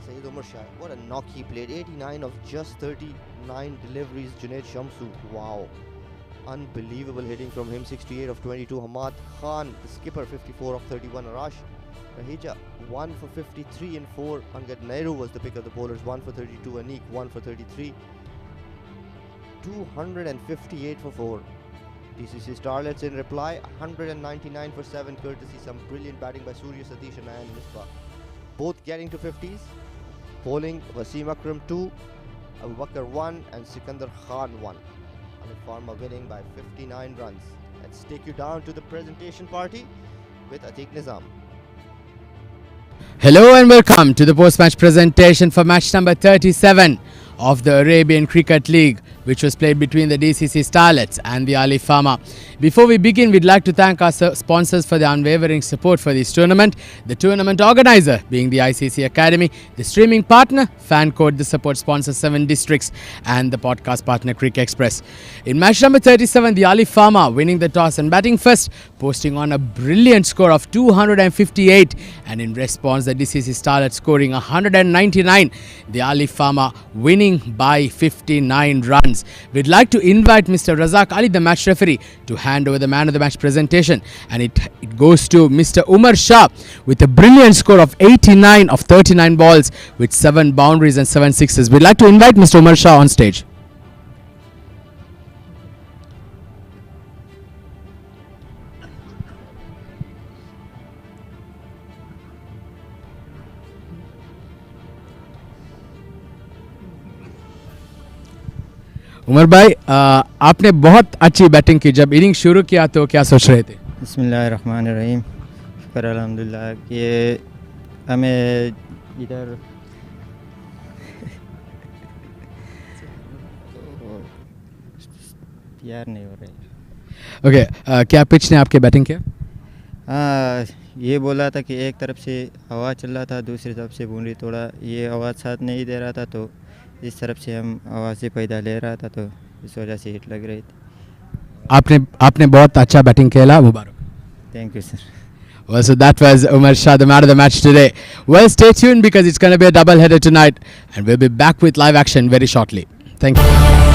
Saeed Umar Sha, what a knock he played. 89 of just 39 deliveries. Junaid Shamsu, wow, unbelievable hitting from him. 68 of 22. Hamad Khan, the skipper, 54 of 31. Arash Rahija, 1 for 53 and 4. Angad Nehru was the pick of the bowlers, 1 for 32. Anik, 1 for 33. 258 for 4. DCC Starlets in reply, 199 for 7, courtesy some brilliant batting by Surya Satish and Ayan Misbah. Both getting to 50s. Bowling, Wasim Akram 2, Abu Bakr 1 and Sikandar Khan 1. Alif Farm winning by 59 runs. Let's take you down to the presentation party with Atiq Nizam. Hello and welcome to the post-match presentation for match number 37 of the Arabian Cricket League, which was played between the DCC Starlets and the Alif Farm. Before we begin, we'd like to thank our sponsors for the unwavering support for this tournament. The tournament organizer being the ICCA Academy, the streaming partner, Fan Code, the support sponsor 7 Districts, and the podcast partner Cricket Express. In match number 37, the Alif Farm winning the toss and batting first, posting on a brilliant score of 258, and in response the DCC Starlets scoring 199, the Alif Farm winning by 59 runs. We'd like to invite Mr. Razak Ali, the match referee, to hand over the man of the match presentation, and it goes to Mr. Umar Sha with a brilliant score of 89 of 39 balls with 7 boundaries and 7 sixes. We'd like to invite Mr. Umar Sha on stage. Umar भाई, आपने बहुत अच्छी batting की. जब inning शुरू किया तो क्या सोच रहे थे? बिस्मिल्लाहिर्रहमानिर्रहीम, शुक्र अल्हम्दुलिल्लाह कि हमें इधर यार नहीं हो रही. ओके, क्या पिच ने आपके बैटिंग किया? हाँ, ये बोला था कि एक तरफ से हवा चल रहा था, दूसरी तरफ से बूंदी, थोड़ा ये आवाज़ साथ नहीं दे रहा था, तो इस तरफ से हम आवाज़ें पैदा ले रहा था, तो इस वजह से हिट लग रही थी. आपने बहुत अच्छा बैटिंग खेला, मुबारक. Thank you sir. Well, so that was Umar Shah, the man of the match today. Well, stay tuned because it's going to be a double header tonight, and we'll be back with live action very shortly. Thank you.